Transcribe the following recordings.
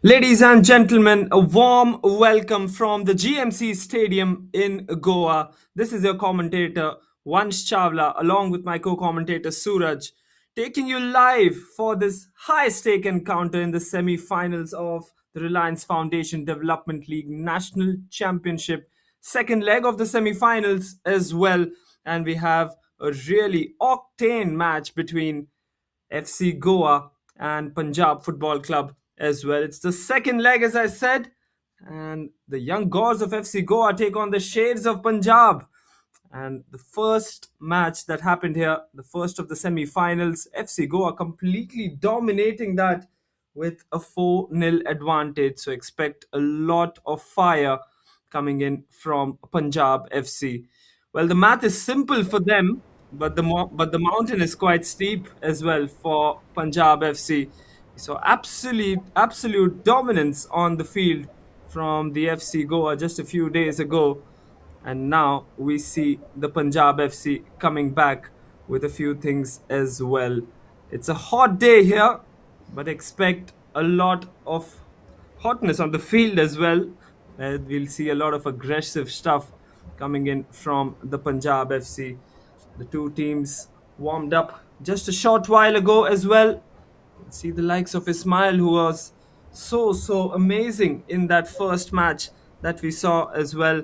Ladies and gentlemen, a warm welcome from the GMC Stadium in Goa. This is your commentator, Vansh Chawla, along with my co commentator, Suraj, taking you live for this high stake encounter in the semi finals of the Reliance Foundation Development League National Championship, second leg of the semi finals as well. And we have a really octane match between FC Goa and Punjab Football Club as well. It's the second leg, as I said, and the young gods of FC Goa take on the shades of Punjab. And the first match that happened here, the first of the semi-finals, FC Goa completely dominating that with a 4-0 advantage. So expect a lot of fire coming in from Punjab FC. Well, the math is simple for them, but the mountain is quite steep as well for Punjab FC. So absolute dominance on the field from the FC Goa just a few days ago, and now we see the Punjab FC coming back with a few things as well. It's a hot day here, but expect a lot of hotness on the field as well. We'll see a lot of aggressive stuff coming in from the Punjab FC. The two teams warmed up just a short while ago as well. See the likes of Ismail, who was so amazing in that first match that we saw as well.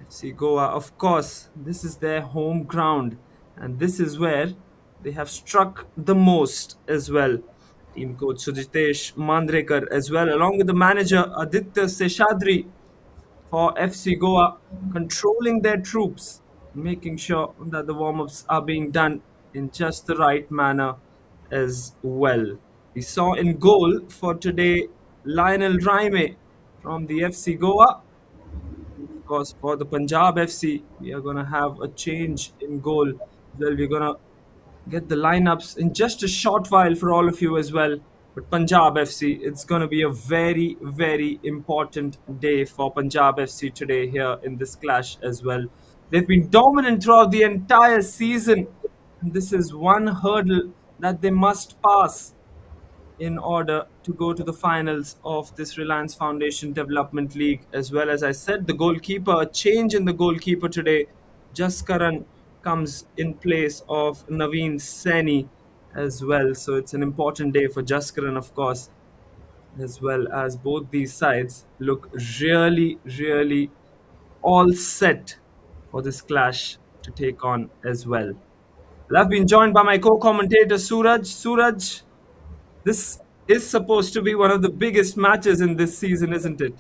FC Goa, of course, this is their home ground, and this is where they have struck the most as well. Team coach Sujitesh Mandrekar as well, along with the manager Aditya Seshadri for FC Goa, controlling their troops, making sure that the warm ups are being done in just the right manner as well. We saw in goal for today Lionel Raime from the FC Goa. Of course, for the Punjab FC, we are going to have a change in goal. Well, we're going to get the lineups in just a short while for all of you as well. But Punjab FC, it's going to be a very important day for Punjab FC today here in this clash as well. They've been dominant throughout the entire season. And this is one hurdle that they must pass in order to go to the finals of this Reliance Foundation Development League. As well as I said, the goalkeeper, a change in the goalkeeper today. Jaskaran comes in place of Naveen Saini as well. So it's an important day for Jaskaran, of course, as well as both these sides look really all set for this clash to take on as well. Well, I've been joined by my co-commentator Suraj. Suraj, this is supposed to be one of the biggest matches in this season, isn't it?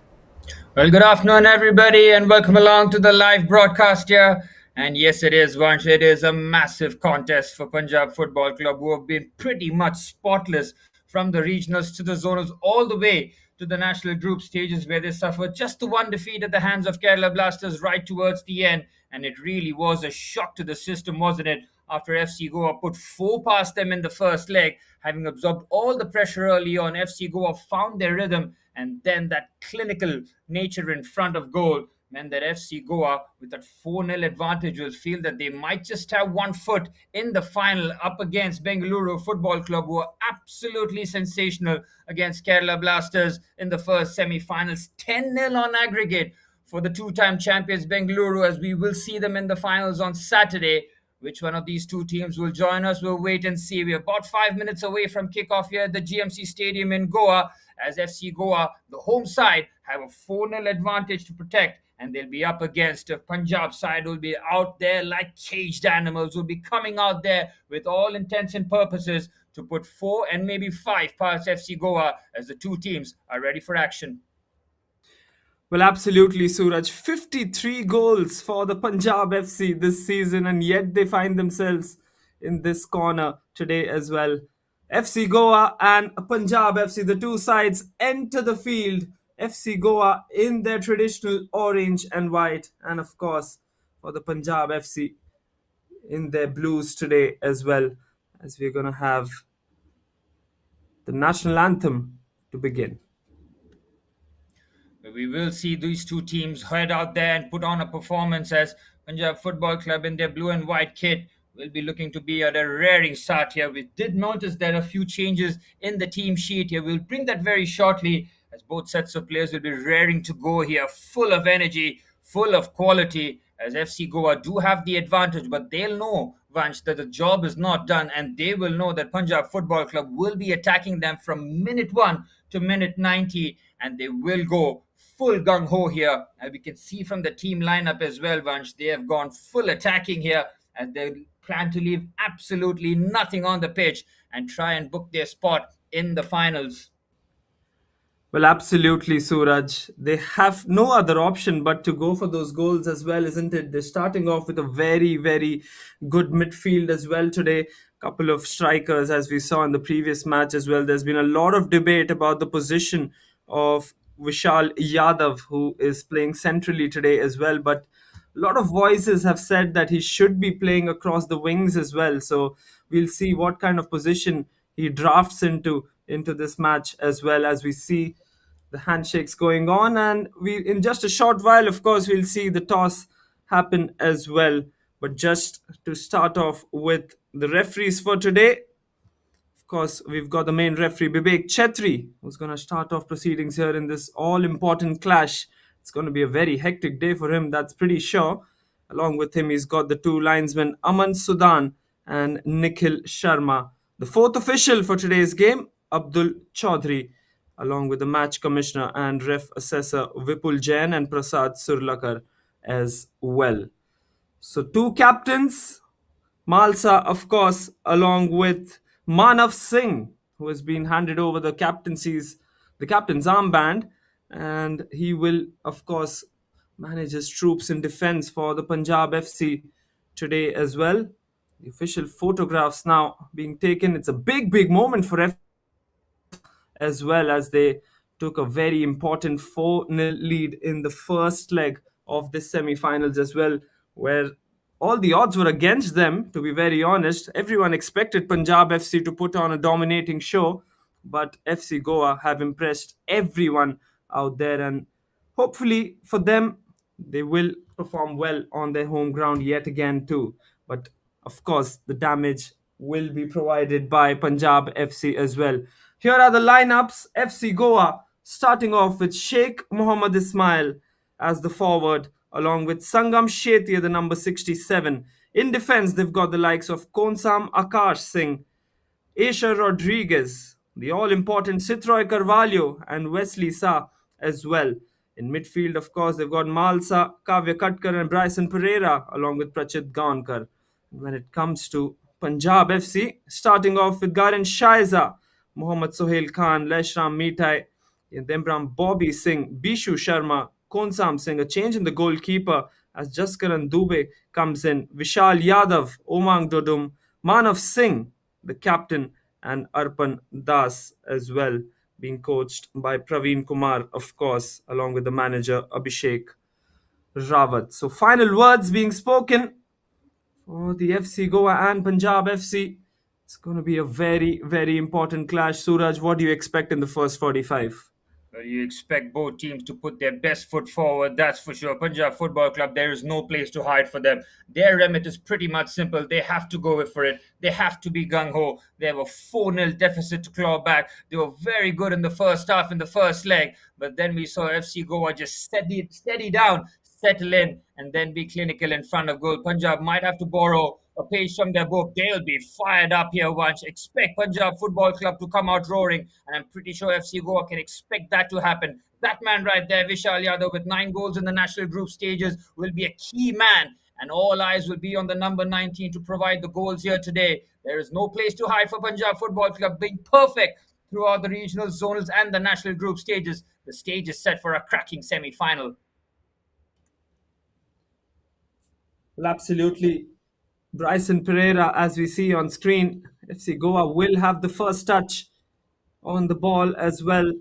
Well, good afternoon, everybody, and welcome along to the live broadcast here. And yes, it is, Vansh. It is a massive contest for Punjab Football Club, who have been pretty much spotless from the regionals to the zonals, all the way to the national group stages, where they suffered just the one defeat at the hands of Kerala Blasters right towards the end. And it really was a shock to the system, wasn't it? After FC Goa put four past them in the first leg, having absorbed all the pressure early on, FC Goa found their rhythm, and then that clinical nature in front of goal meant that FC Goa, with that 4-0 advantage, will feel that they might just have one foot in the final up against Bengaluru Football Club, who are absolutely sensational against Kerala Blasters in the first semi-finals. 10-0 on aggregate for the two-time champions Bengaluru, as we will see them in the finals on Saturday. Which one of these two teams will join us? We'll wait and see. We're about 5 minutes away from kickoff here at the GMC Stadium in Goa, as FC Goa, the home side, have a 4-0 advantage to protect, and they'll be up against a Punjab side who'll be out there like caged animals, who'll be coming out there with all intents and purposes to put four and maybe five past FC Goa, as the two teams are ready for action. Well, absolutely, Suraj. 53 goals for the Punjab FC this season, and yet they find themselves in this corner today as well. FC Goa and Punjab FC, the two sides enter the field. FC Goa in their traditional orange and white, and of course, for the Punjab FC in their blues today as well, as we're going to have the national anthem to begin. We will see these two teams head out there and put on a performance, as Punjab Football Club in their blue and white kit will be looking to be at a raring start here. We did notice there are a few changes in the team sheet here. We'll bring that very shortly. as both sets of players will be raring to go here, full of energy, full of quality, as FC Goa do have the advantage, but they'll know, Vanch, that the job is not done, and they will know that Punjab Football Club will be attacking them from minute 1 to minute 90, and they will go full gung ho here. And we can see from the team lineup as well, Vanch, they have gone full attacking here, and they plan to leave absolutely nothing on the pitch and try and book their spot in the finals. Well, absolutely, Suraj. They have no other option but to go for those goals as well, isn't it? They're starting off with a very, very good midfield as well today. Couple of strikers, as we saw in the previous match as well. There's been a lot of debate about the position of Vishal Yadav, who is playing centrally today as well. But a lot of voices have said that he should be playing across the wings as well. So we'll see what kind of position he drafts into this match as well, as we see the handshakes going on. And we, in just a short while, of course, we'll see the toss happen as well. But just to start off with the referees for today, of course, we've got the main referee, Bibek Chetri, who's going to start off proceedings here in this all important clash. It's going to be a very hectic day for him, that's pretty sure. Along with him, he's got the two linesmen, Aman Sudan and Nikhil Sharma. The fourth official for today's game, Abdul Chaudhry, along with the match commissioner and ref assessor, Vipul Jain and Prasad Surlakar as well. So, two captains, Malsa, of course, along with Manav Singh, who has been handed over the captain's armband, and he will, of course, manage his troops in defense for the Punjab FC today as well. The official photographs now being taken. It's a big, big moment for as well, as they took a very important 4-0 lead in the first leg of the semi-finals as well, where all the odds were against them, to be very honest. Everyone expected Punjab FC to put on a dominating show, but FC Goa have impressed everyone out there, and hopefully for them, they will perform well on their home ground yet again too. But of course, the damage will be provided by Punjab FC as well. Here are the lineups. FC Goa starting off with Sheikh Mohammad Ismail as the forward, along with Sangam Shetia, the number 67. In defense, they've got the likes of Konsam Akash Singh, Asher Rodriguez, the all important Citroy Carvalho, and Wesley Sa as well. In midfield, of course, they've got Malsa, Kavya Katkar, and Bryson Pereira, along with Prachit Gaonkar. When it comes to Punjab FC, starting off with Garan Shaiza, Mohammad Sohail Khan, Leshram Mitai, Dembram Bobby Singh, Bishu Sharma, Konsam Singh. A change in the goalkeeper as Jaskaran Dubey comes in. Vishal Yadav, Omang Dodum, Manav Singh, the captain, and Arpan Das as well, being coached by Praveen Kumar, of course, along with the manager Abhishek Rawat. So, final words being spoken for the FC Goa and Punjab FC. It's going to be a very, very important clash. Suraj, what do you expect in the first 45? Well, you expect both teams to put their best foot forward, that's for sure. Punjab Football Club, there is no place to hide for them. Their remit is pretty much simple. They have to go for it. They have to be gung ho. They have a 4-0 deficit to claw back. They were very good in the first half, in the first leg, but then we saw FC Goa just steady down, settle in, and then be clinical in front of goal. Punjab might have to borrow a page from their book. They'll be fired up here once. Expect Punjab Football Club to come out roaring, and I'm pretty sure FC Goa can expect that to happen. That man right there, Vishal Yadav, with 9 goals in the national group stages, will be a key man, and all eyes will be on the number 19 to provide the goals here today. There is no place to hide for Punjab Football Club, being perfect throughout the regional, zonals, and the national group stages. The stage is set for a cracking semi-final. Well, absolutely. Bryson Pereira, as we see on screen, FC Goa will have the first touch on the ball as well.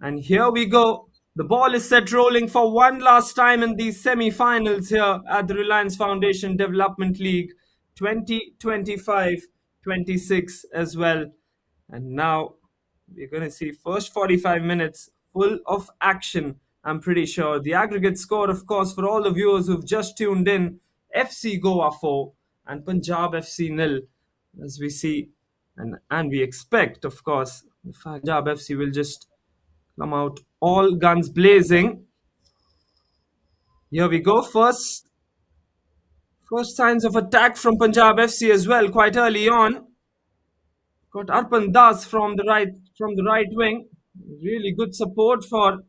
And here we go. The ball is set rolling for one last time in these semi-finals here at the Reliance Foundation Development League 2025-26 as well. And now we're going to see first 45 minutes full of action, I'm pretty sure. The aggregate score, of course, for all the viewers who've just tuned in, FC Goa 4 and Punjab FC nil, as we see. And we expect, of course, the Punjab FC will just come out all guns blazing. Here we go. First signs of attack from Punjab FC as well, quite early on. Got Arpan Das from the right wing. Really good support for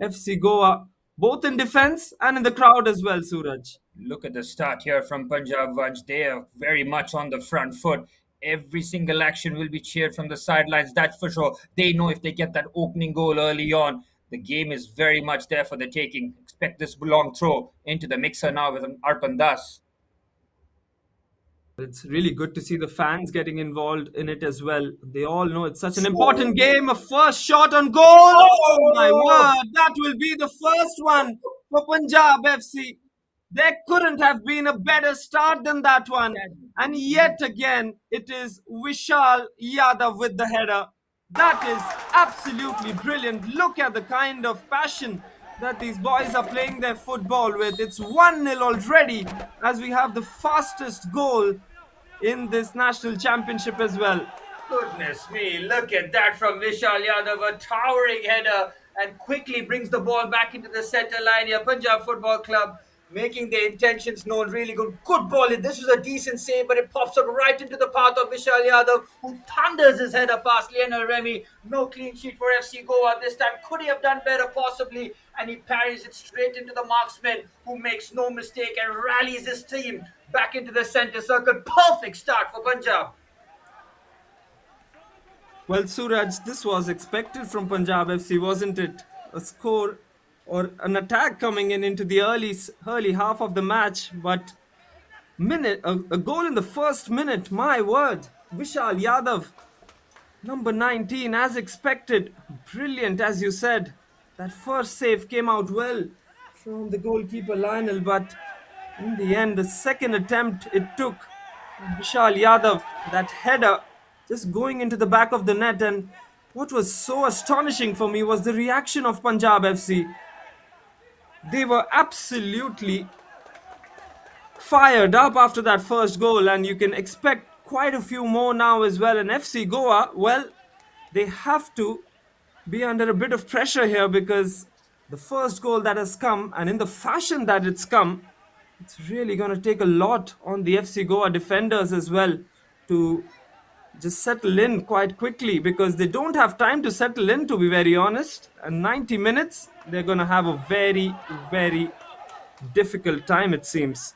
FC Goa, both in defense and in the crowd as well, Suraj. Look at the start here from Punjab Vanch. They are very much on the front foot. Every single action will be cheered from the sidelines, that's for sure. They know if they get that opening goal early on, the game is very much there for the taking. Expect this long throw into the mixer now with an Arpan Das. It's really good to see the fans getting involved in it as well. They all know it's such an important game. A first shot on goal. Oh my Oh! word, that will be the first one for Punjab FC. There couldn't have been a better start than that one. And yet again, it is Vishal Yadav with the header. That is absolutely brilliant. Look at the kind of passion that these boys are playing their football with. It's 1-0 already as we have the fastest goal in this national championship as well. Goodness me, look at that from Vishal Yadav, a towering header, and quickly brings the ball back into the center line here. Punjab Football Club making their intentions known. Really good ball. This was a decent save, but it pops up right into the path of Vishal Yadav, who thunders his header past Lionel Remy. No clean sheet for FC Goa this time. Could he have done better? Possibly. And he parries it straight into the marksman, who makes no mistake and rallies his team back into the center circle. Perfect start for Punjab. Well, Suraj, this was expected from Punjab FC, wasn't it? A score or an attack coming in into the early half of the match, but a goal in the first minute. My word, Vishal Yadav, number 19, as expected, brilliant as you said. That first save came out well from the goalkeeper Lionel, but in the end, the second attempt it took Vishal Yadav, that header just going into the back of the net. And what was so astonishing for me was the reaction of Punjab FC. They were absolutely fired up after that first goal, and you can expect quite a few more now as well. And FC Goa, well, they have to be under a bit of pressure here because the first goal that has come, and in the fashion that it's come, it's really going to take a lot on the FC Goa defenders as well to just settle in quite quickly, because they don't have time to settle in, to be very honest. And 90 minutes, they're going to have a very, very difficult time, it seems.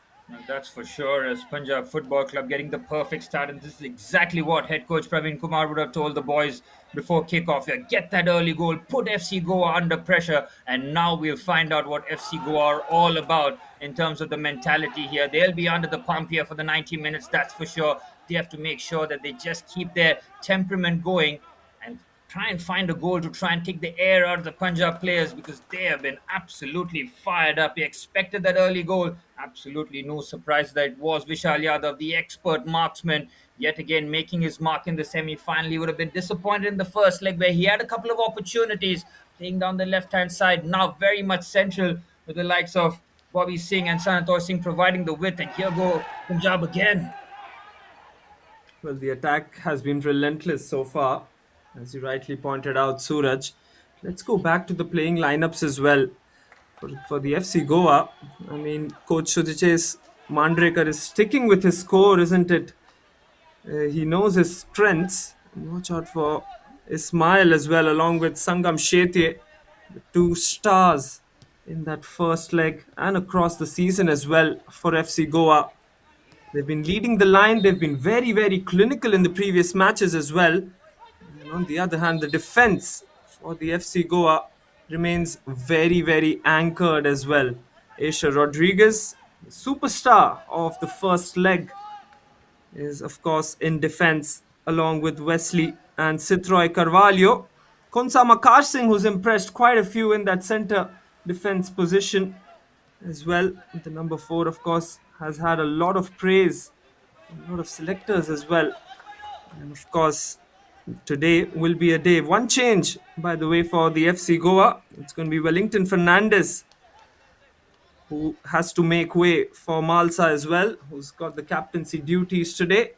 That's for sure. As Punjab Football Club getting the perfect start, and this is exactly what head coach Praveen Kumar would have told the boys before kickoff. Yeah, get that early goal, put FC Goa under pressure, and now we'll find out what FC Goa are all about in terms of the mentality here. They'll be under the pump here for the 90 minutes, that's for sure. They have to make sure that they just keep their temperament going and try and find a goal to try and take the air out of the Punjab players, because they have been absolutely fired up. They expected that early goal. Absolutely no surprise that it was Vishal Yadav, the expert marksman, yet again making his mark in the semi-final. He would have been disappointed in the first leg where he had a couple of opportunities playing down the left-hand side. Now very much central with the likes of Bobby Singh and Sanatoy Singh providing the width. And here go Punjab again. Well, the attack has been relentless so far, as you rightly pointed out, Suraj. Let's go back to the playing lineups as well. For the FC Goa, I mean, Coach Sudiches Mandrekar is sticking with his core, isn't it? He knows his strengths. Watch out for Ismail as well, along with Sangam Shetye, the two stars in that first leg and across the season as well for FC Goa. They've been leading the line. They've been very, very clinical in the previous matches as well. And on the other hand, the defense for the FC Goa remains very, very anchored as well. Aisha Rodriguez, the superstar of the first leg, is of course in defense along with Wesley and Citroy Carvalho. Konsa Makar Singh, who's impressed quite a few in that center defense position as well. The number 4, of course, has had a lot of praise, a lot of selectors as well. And of course, today will be a day. One change, by the way, for the FC Goa. It's going to be Wellington Fernandez, who has to make way for Malsa as well, who's got the captaincy duties today.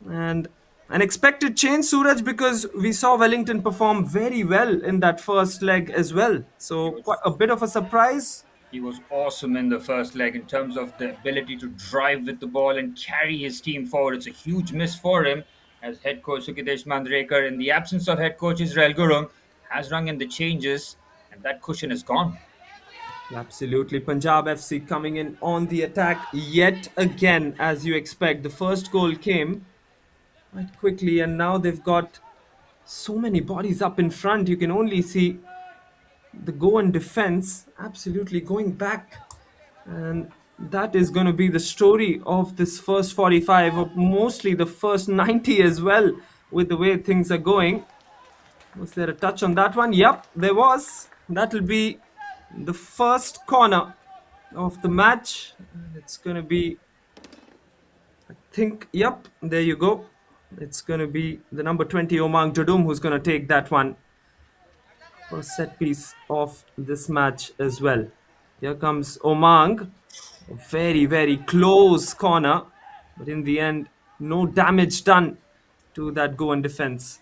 And An expected change, Suraj, because we saw Wellington perform very well in that first leg as well. He So quite was a bit of a surprise. he was awesome in the first leg in terms of the ability to drive with the ball and carry his team forward. It's a huge miss for him as head coach Sukhidesh Mandrekar, in the absence of head coach Israel Gurung, has rung in the changes, and that cushion is gone. Absolutely. Punjab FC coming in on the attack yet again, as you expect. The first goal came quite quickly, and now they've got so many bodies up in front. You can only see the Goan defense absolutely going back. And that is going to be the story of this first 45, or mostly the first 90 as well, with the way things are going. Was there a touch on that one? Yep, there was. That'll be the first corner of the match. And it's going to be, I think, yep, there you go. It's going to be the number 20, Omang Jodum, who's going to take that one. First set piece of this match as well. Here comes Omang. A very, very close corner. But in the end, no damage done to that Goan defense.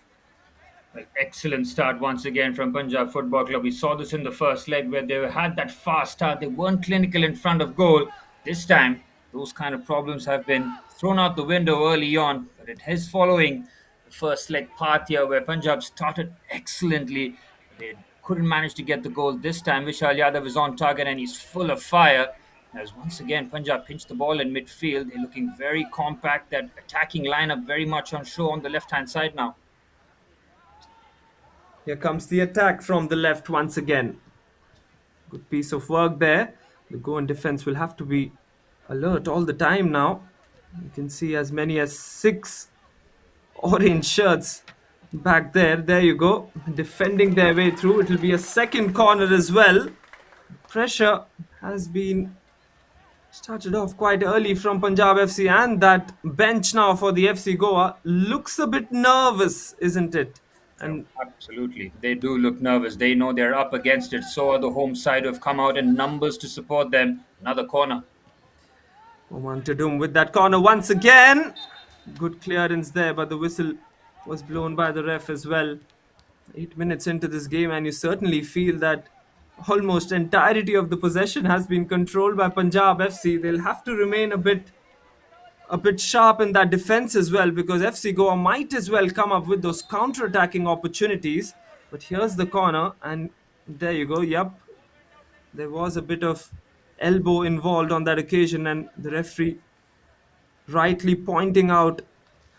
Like, excellent start once again from Punjab Football Club. We saw this in the first leg where they had that fast start. They weren't clinical in front of goal. This time, those kind of problems have been thrown out the window early on. But it is following the first leg part here where Punjab started excellently. They couldn't manage to get the goal this time. Vishal Yadav is on target and he's full of fire. As once again, Punjab pinched the ball in midfield. They're looking very compact. That attacking lineup very much on show on the left hand side now. Here comes the attack from the left once again. Good piece of work there. The Goan defense will have to be alert all the time now. You can see as many as 6 orange shirts back there. There you go. Defending their way through. It will be a second corner as well. Pressure has been started off quite early from Punjab FC, and that bench now for the FC Goa looks a bit nervous, isn't it? Yeah, And absolutely. They do look nervous. They know they're up against it. So are the home side who have come out in numbers to support them. Another corner. Oman Tadum with that corner once again. Good clearance there, but the whistle was blown by the ref as well. 8 minutes into this game, and you certainly feel that almost entirety of the possession has been controlled by Punjab FC. They'll have to remain a bit sharp in that defense as well, because FC Goa might as well come up with those counter-attacking opportunities. But here's the corner, and there you go. Yep, there was a bit of elbow involved on that occasion, and the referee rightly pointing out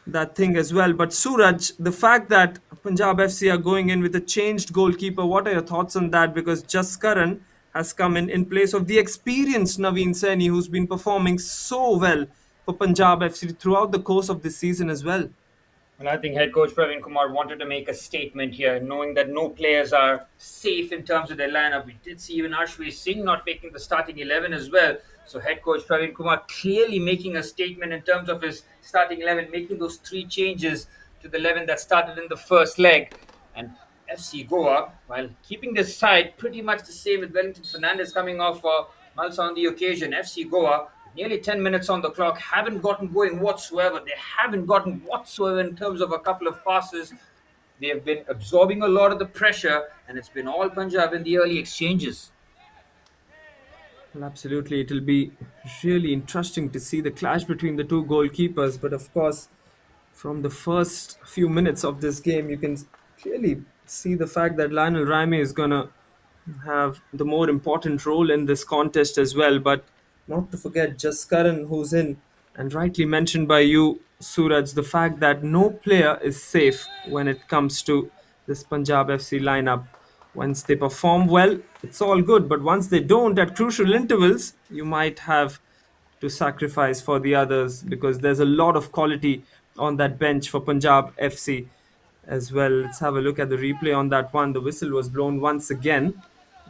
that thing as well. But Suraj, the fact that Punjab FC are going in with a changed goalkeeper, what are your thoughts on that? Because Jaskaran has come in place of the experienced Naveen Saini, who's been performing so well for Punjab FC throughout the course of this season as well. Well, I think head coach Praveen Kumar wanted to make a statement here, knowing that no players are safe in terms of their lineup. We did see even Arshveer Singh not making the starting 11 as well. So head coach Praveen Kumar clearly making a statement in terms of his starting 11, making those 3 changes to the 11 that started in the first leg. And FC Goa, while keeping this side pretty much the same with Wellington Fernandez coming off for Malsa on the occasion, FC Goa nearly 10 minutes on the clock, haven't gotten going whatsoever. They haven't gotten whatsoever in terms of a couple of passes. They have been absorbing a lot of the pressure, and it's been all Punjab in the early exchanges. Well, absolutely. It'll be really interesting to see the clash between the two goalkeepers. But of course, from the first few minutes of this game, you can clearly see the fact that Lionel Raime is going to have the more important role in this contest as well. But not to forget Jaskaran, who's in, and rightly mentioned by you, Suraj, the fact that no player is safe when it comes to this Punjab FC lineup. Once they perform well, it's all good. But once they don't at crucial intervals, you might have to sacrifice for the others, because there's a lot of quality on that bench for Punjab FC as well. Let's have a look at the replay on that one. The whistle was blown once again,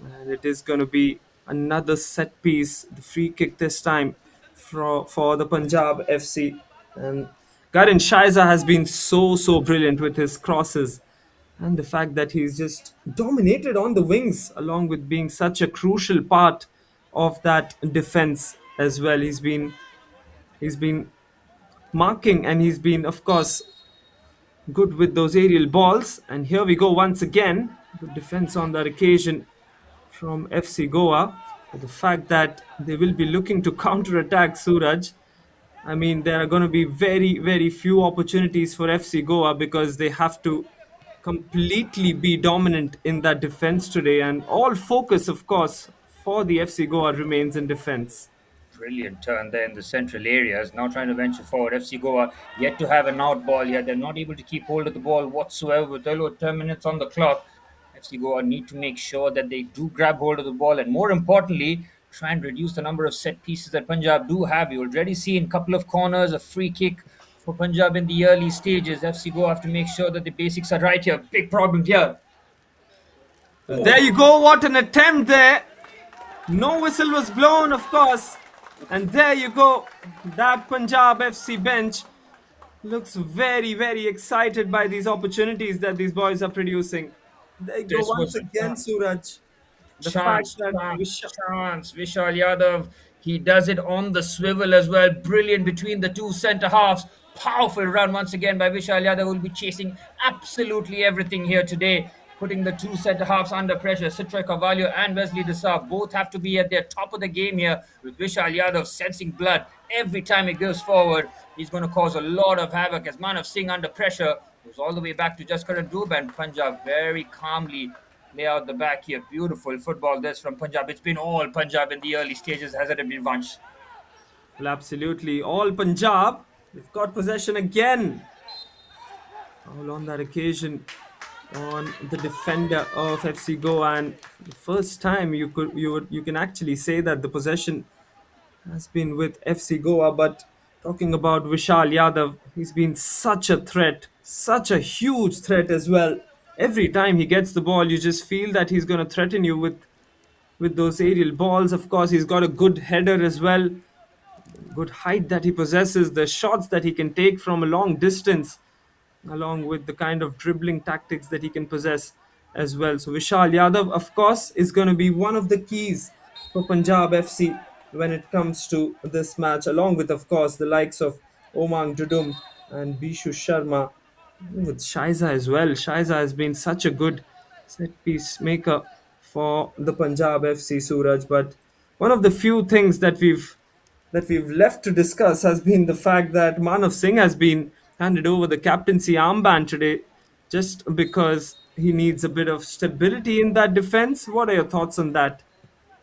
and it is going to be another set piece. The free kick this time for the Punjab FC. And Karan Shaiza has been so brilliant with his crosses, and the fact that he's just dominated on the wings, along with being such a crucial part of that defense as well. He's been marking, and he's been, of course, good with those aerial balls. And here we go once again. Good defense on that occasion from FC Goa. But the fact that they will be looking to counter attack Suraj, I mean, there are going to be very, very few opportunities for FC Goa because they have to completely be dominant in that defense today. And all focus, of course, for the FC Goa remains in defense. Brilliant turn there in the central areas. Now trying to venture forward. FC Goa yet to have an out ball yet. They're not able to keep hold of the ball whatsoever with over 10 minutes on the clock. FC Goa need to make sure that they do grab hold of the ball and more importantly, try and reduce the number of set pieces that Punjab do have. You already seen a couple of corners, a free kick for Punjab in the early stages. FC Goa have to make sure that the basics are right here. Big problem here. Well, there you go. What an attempt there. No whistle was blown, of course. And there you go. That Punjab FC bench looks very, very excited by these opportunities that these boys are producing. There you go This once was again, Suraj. The fact chance, that chance, chance. Vishal Yadav, he does it on the swivel as well. Brilliant between the two centre halves. Powerful run once again by Vishal Yadav, who will be chasing absolutely everything here today, putting the two centre halves under pressure. Citra Carvalho and Wesley Dessau both have to be at their top of the game here, with Vishal Yadav sensing blood every time he goes forward. He's going to cause a lot of havoc as Manav Singh under pressure goes all the way back to Jaskaran Doob, and Punjab very calmly lay out the back here. Beautiful football this from Punjab. It's been all Punjab in the early stages, hasn't it been, Vansh? well, absolutely all Punjab. They've got possession again. Foul on that occasion on the defender of FC Goa, and for the first time you can actually say that the possession has been with FC Goa. But talking about Vishal Yadav, he's been such a threat, such a huge threat as well. Every time he gets the ball, you just feel that he's going to threaten you with those aerial balls. Of course, he's got a good header as well, good height that he possesses, the shots that he can take from a long distance, along with the kind of dribbling tactics that he can possess as well. So Vishal Yadav, of course, is going to be one of the keys for Punjab FC when it comes to this match, along with, of course, the likes of Omang Dudum and Bishu Sharma, with Shaiza as well. Shaiza has been such a good set piece maker for the Punjab FC, Suraj. But one of the few things that we've left to discuss has been the fact that Manav Singh has been handed over the captaincy armband today just because he needs a bit of stability in that defense. What are your thoughts on that?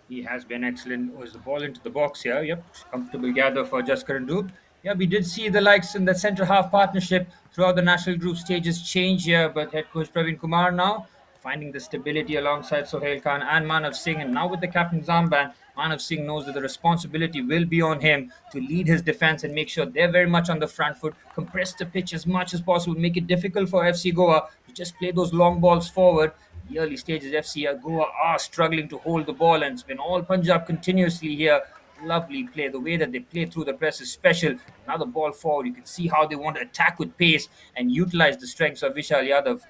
He has been excellent. Was the ball into the box here? Yep, comfortable gather for Jaskaran Doob. Yeah, we did see the likes in the centre half partnership throughout the national group stages change here, but head coach Praveen Kumar now finding the stability alongside Sohail Khan and Manav Singh. And now with the captain's armband, Manav Singh knows that the responsibility will be on him to lead his defense and make sure they're very much on the front foot, compress the pitch as much as possible, make it difficult for FC Goa to just play those long balls forward. The early stages, FC Goa are struggling to hold the ball, and it's been all Punjab continuously here. Lovely play. The way that they play through the press is special. Now the ball forward, you can see how they want to attack with pace and utilize the strengths of Vishal Yadav.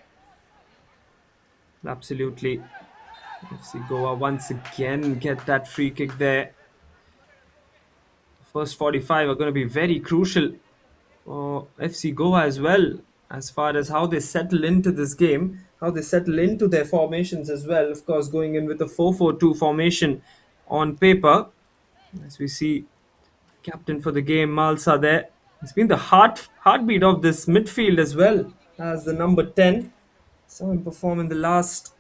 Absolutely. FC Goa once again get that free kick there. First 45 are going to be very crucial for FC Goa as well, as far as how they settle into this game, how they settle into their formations as well. Of course, going in with a 4-4-2 formation on paper, as we see captain for the game, Malsa there. He's been the heartbeat of this midfield as well as the number 10. Saw him perform in the last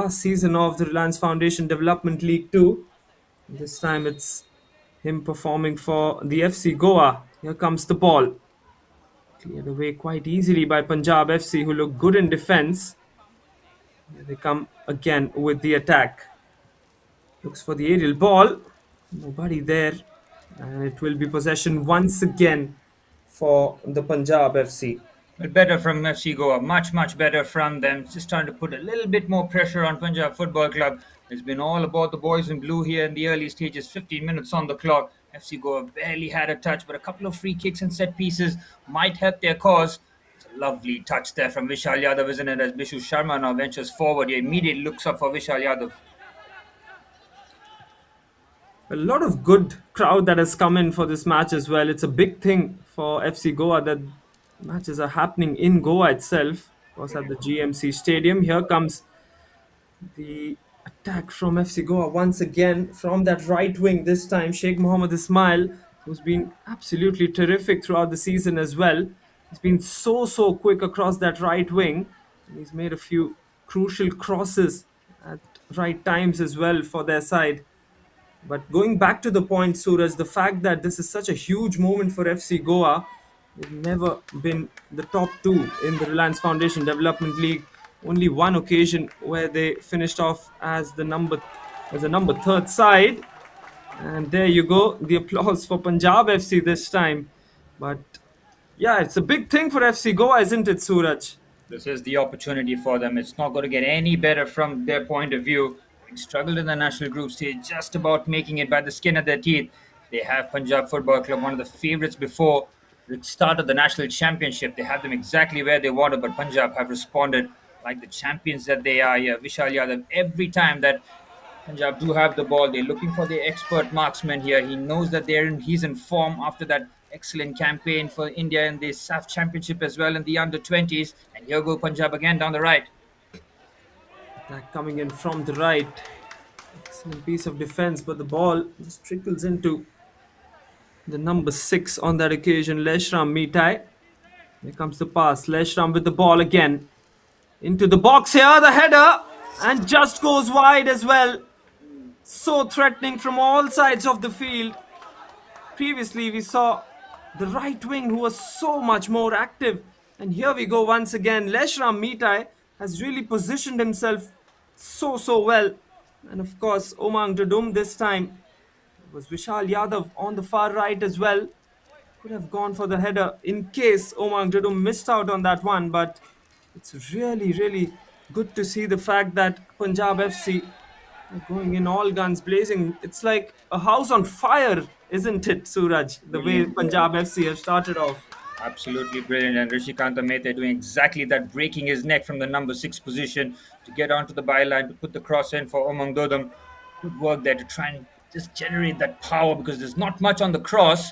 season of the Reliance Foundation Development League 2. This time it's him performing for the FC Goa. Here comes the ball. Cleared away quite easily by Punjab FC, who look good in defense. Here they come again with the attack. Looks for the aerial ball. Nobody there. And it will be possession once again for the Punjab FC. But better from FC Goa, much, much better from them. Just trying to put a little bit more pressure on Punjab Football Club. It's been all about the boys in blue here in the early stages, 15 minutes on the clock. FC Goa barely had a touch, but a couple of free kicks and set pieces might help their cause. It's a lovely touch there from Vishal Yadav, isn't it? As Bishu Sharma now ventures forward, he immediately looks up for Vishal Yadav. A lot of good crowd that has come in for this match as well. It's a big thing for FC Goa that Matches are happening in Goa itself, of course, at the GMC Stadium. Here comes the attack from FC Goa once again from that right wing. This time, Sheikh Mohammed Ismail, who's been absolutely terrific throughout the season as well. He's been so quick across that right wing, and he's made a few crucial crosses at right times as well for their side. But going back to the point, Suraj, the fact that this is such a huge moment for FC Goa, they've never been the top two in the Reliance Foundation Development League. Only one occasion where they finished off as a number third side. And there you go, the applause for Punjab FC this time. But yeah, it's a big thing for FC Goa, isn't it, Suraj? This is the opportunity for them. It's not going to get any better from their point of view. They struggled in the national group stage, just about making it by the skin of their teeth. They have Punjab Football Club, one of the favourites before the start of the national championship. They had them exactly where they wanted, but Punjab have responded like the champions that they are. Yeah, Vishal Yadav, every time that Punjab do have the ball. They're looking for the expert marksman here. He knows that he's in form after that excellent campaign for India in the SAF Championship as well in the under 20s. And here go Punjab again down the right. Attack coming in from the right. Excellent piece of defense, but the ball just trickles into the number 6 on that occasion, Leshram Mitai. Here comes the pass. Leshram with the ball again. Into the box here, the header, and just goes wide as well. So threatening from all sides of the field. Previously, we saw the right wing who was so much more active. And here we go once again. Leshram Mitai has really positioned himself so well. And of course, Omang Dudum this time. It was Vishal Yadav on the far right as well. Could have gone for the header in case Omang Dudum missed out on that one. But it's really good to see the fact that Punjab FC are going in all guns blazing. It's like a house on fire, isn't it, Suraj? The way Brilliant. Punjab FC have started off. Absolutely brilliant. And Rishikanta Mehta doing exactly that, breaking his neck from the number 6 position to get onto the byline to put the cross in for Omang Dodam. Good work there to try and just generate that power because there's not much on the cross.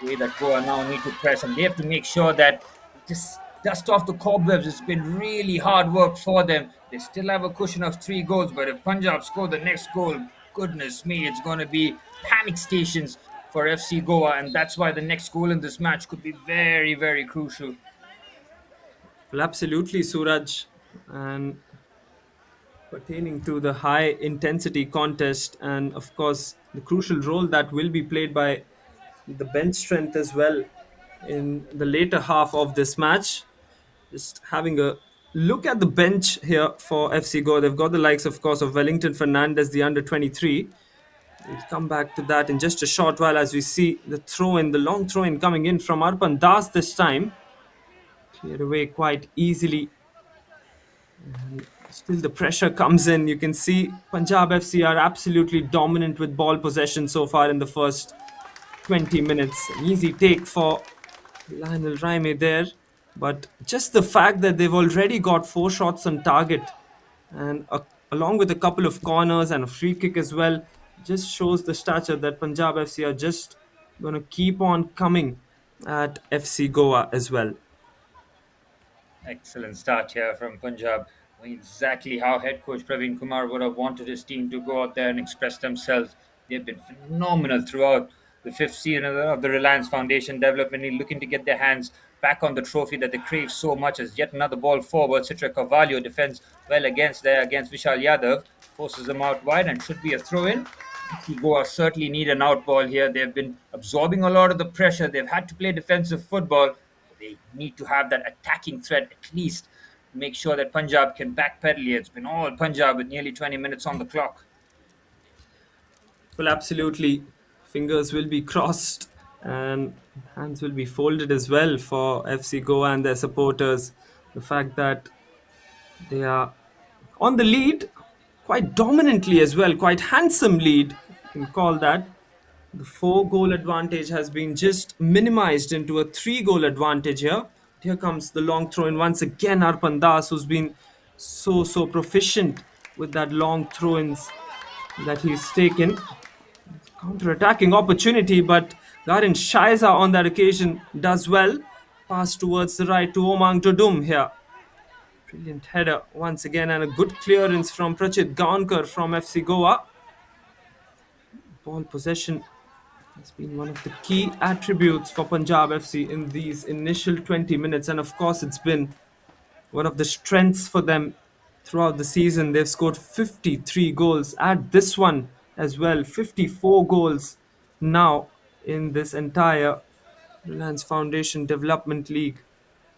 The way that Goa now need to press, and they have to make sure that just dust off the cobwebs. It's been really hard work for them. They still have a cushion of 3 goals, but if Punjab score the next goal, goodness me, it's going to be panic stations for FC Goa, and that's why the next goal in this match could be very crucial. Well, absolutely, Suraj. And pertaining to the high intensity contest, and of course, the crucial role that will be played by the bench strength as well in the later half of this match. Just having a look at the bench here for FC Goa. They've got the likes, of course, of Wellington Fernandez, the under 23. We'll come back to that in just a short while as we see the long throw in coming in from Arpan Das this time. Cleared away quite easily. And still the pressure comes in. You can see Punjab FC are absolutely dominant with ball possession so far in the first 20 minutes. An easy take for Lionel Raime there. But just the fact that they've already got 4 shots on target and along with a couple of corners and a free kick as well, just shows the stature that Punjab FC are just going to keep on coming at FC Goa as well. Excellent start here from Punjab. Knowing exactly how head coach Praveen Kumar would have wanted his team to go out there and express themselves. They've been phenomenal throughout the 5th season of the Reliance Foundation Development League, looking to get their hands back on the trophy that they crave so much. As yet another ball forward, Citra Carvalho defends well against Vishal Yadav, forces them out wide and should be a throw-in. Goa certainly need an outball here. They've been absorbing a lot of the pressure. They've had to play defensive football. They need to have that attacking threat at least to make sure that Punjab can backpedal here. It's been all Punjab with nearly 20 minutes on the clock. Well, absolutely. Fingers will be crossed and hands will be folded as well for FC Goa and their supporters. The fact that they are on the lead quite dominantly as well, quite handsome lead, if you can call that. The 4 goal advantage has been just minimized into a 3 goal advantage here. Here comes the long throw in once again. Arpan Das, who's been so proficient with that long throw ins that he's taken. Counter attacking opportunity, but Garin Shaiza on that occasion does well. pass towards the right to Omang Dodum here. Brilliant header once again and a good clearance from Prachit Gaonkar from FC Goa. Ball possession has been one of the key attributes for Punjab FC in these initial 20 minutes, and of course, it's been one of the strengths for them throughout the season. They've scored 53 goals. Add this one as well, 54 goals now in this entire Reliance Foundation Development League.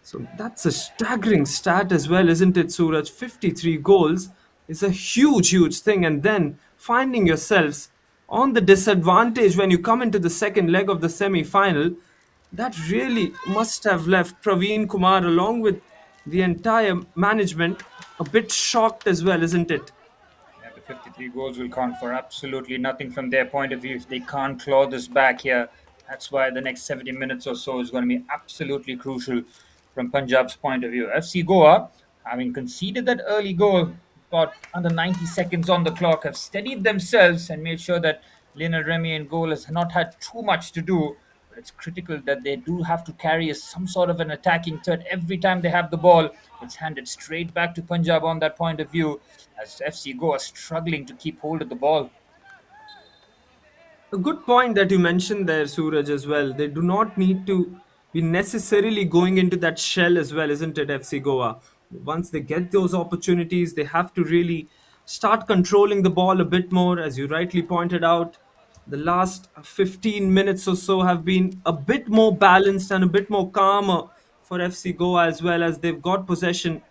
So that's a staggering stat as well, isn't it, Suraj? 53 goals is a huge, huge thing. And then finding yourselves on the disadvantage when you come into the second leg of the semi final, that really must have left Praveen Kumar along with the entire management a bit shocked as well, isn't it? Yeah, the 53 goals will count for absolutely nothing from their point of view if they can't claw this back here. That's why the next 70 minutes or so is going to be absolutely crucial from Punjab's point of view. FC Goa, having conceded that early goal, got under 90 seconds on the clock, have steadied themselves and made sure that Lionel Remy in goal has not had too much to do. But it's critical that they do have to carry some sort of an attacking threat every time they have the ball. It's handed straight back to Punjab on that point of view as FC Goa struggling to keep hold of the ball. A good point that you mentioned there, Suraj, as well. They do not need to be necessarily going into that shell as well, isn't it, FC Goa? Once they get those opportunities, they have to really start controlling the ball a bit more. As you rightly pointed out, the last 15 minutes or so have been a bit more balanced and a bit more calmer for FC Goa as well, as they've got possession,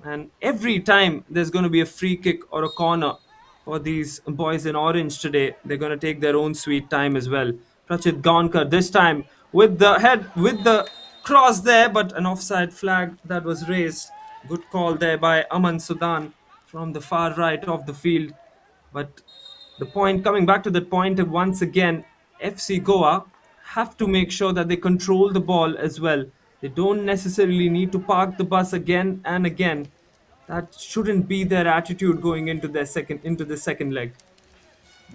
and every time there's going to be a free kick or a corner for these boys in orange today, they're going to take their own sweet time as well. Prachit Gaonkar this time with the head, with the cross there, but an offside flag that was raised. Good call there by Aman Sudan from the far right of the field. But the point, coming back to the point once again, FC Goa have to make sure that they control the ball as well. They don't necessarily need to park the bus again and again. That shouldn't be their attitude going into the second leg.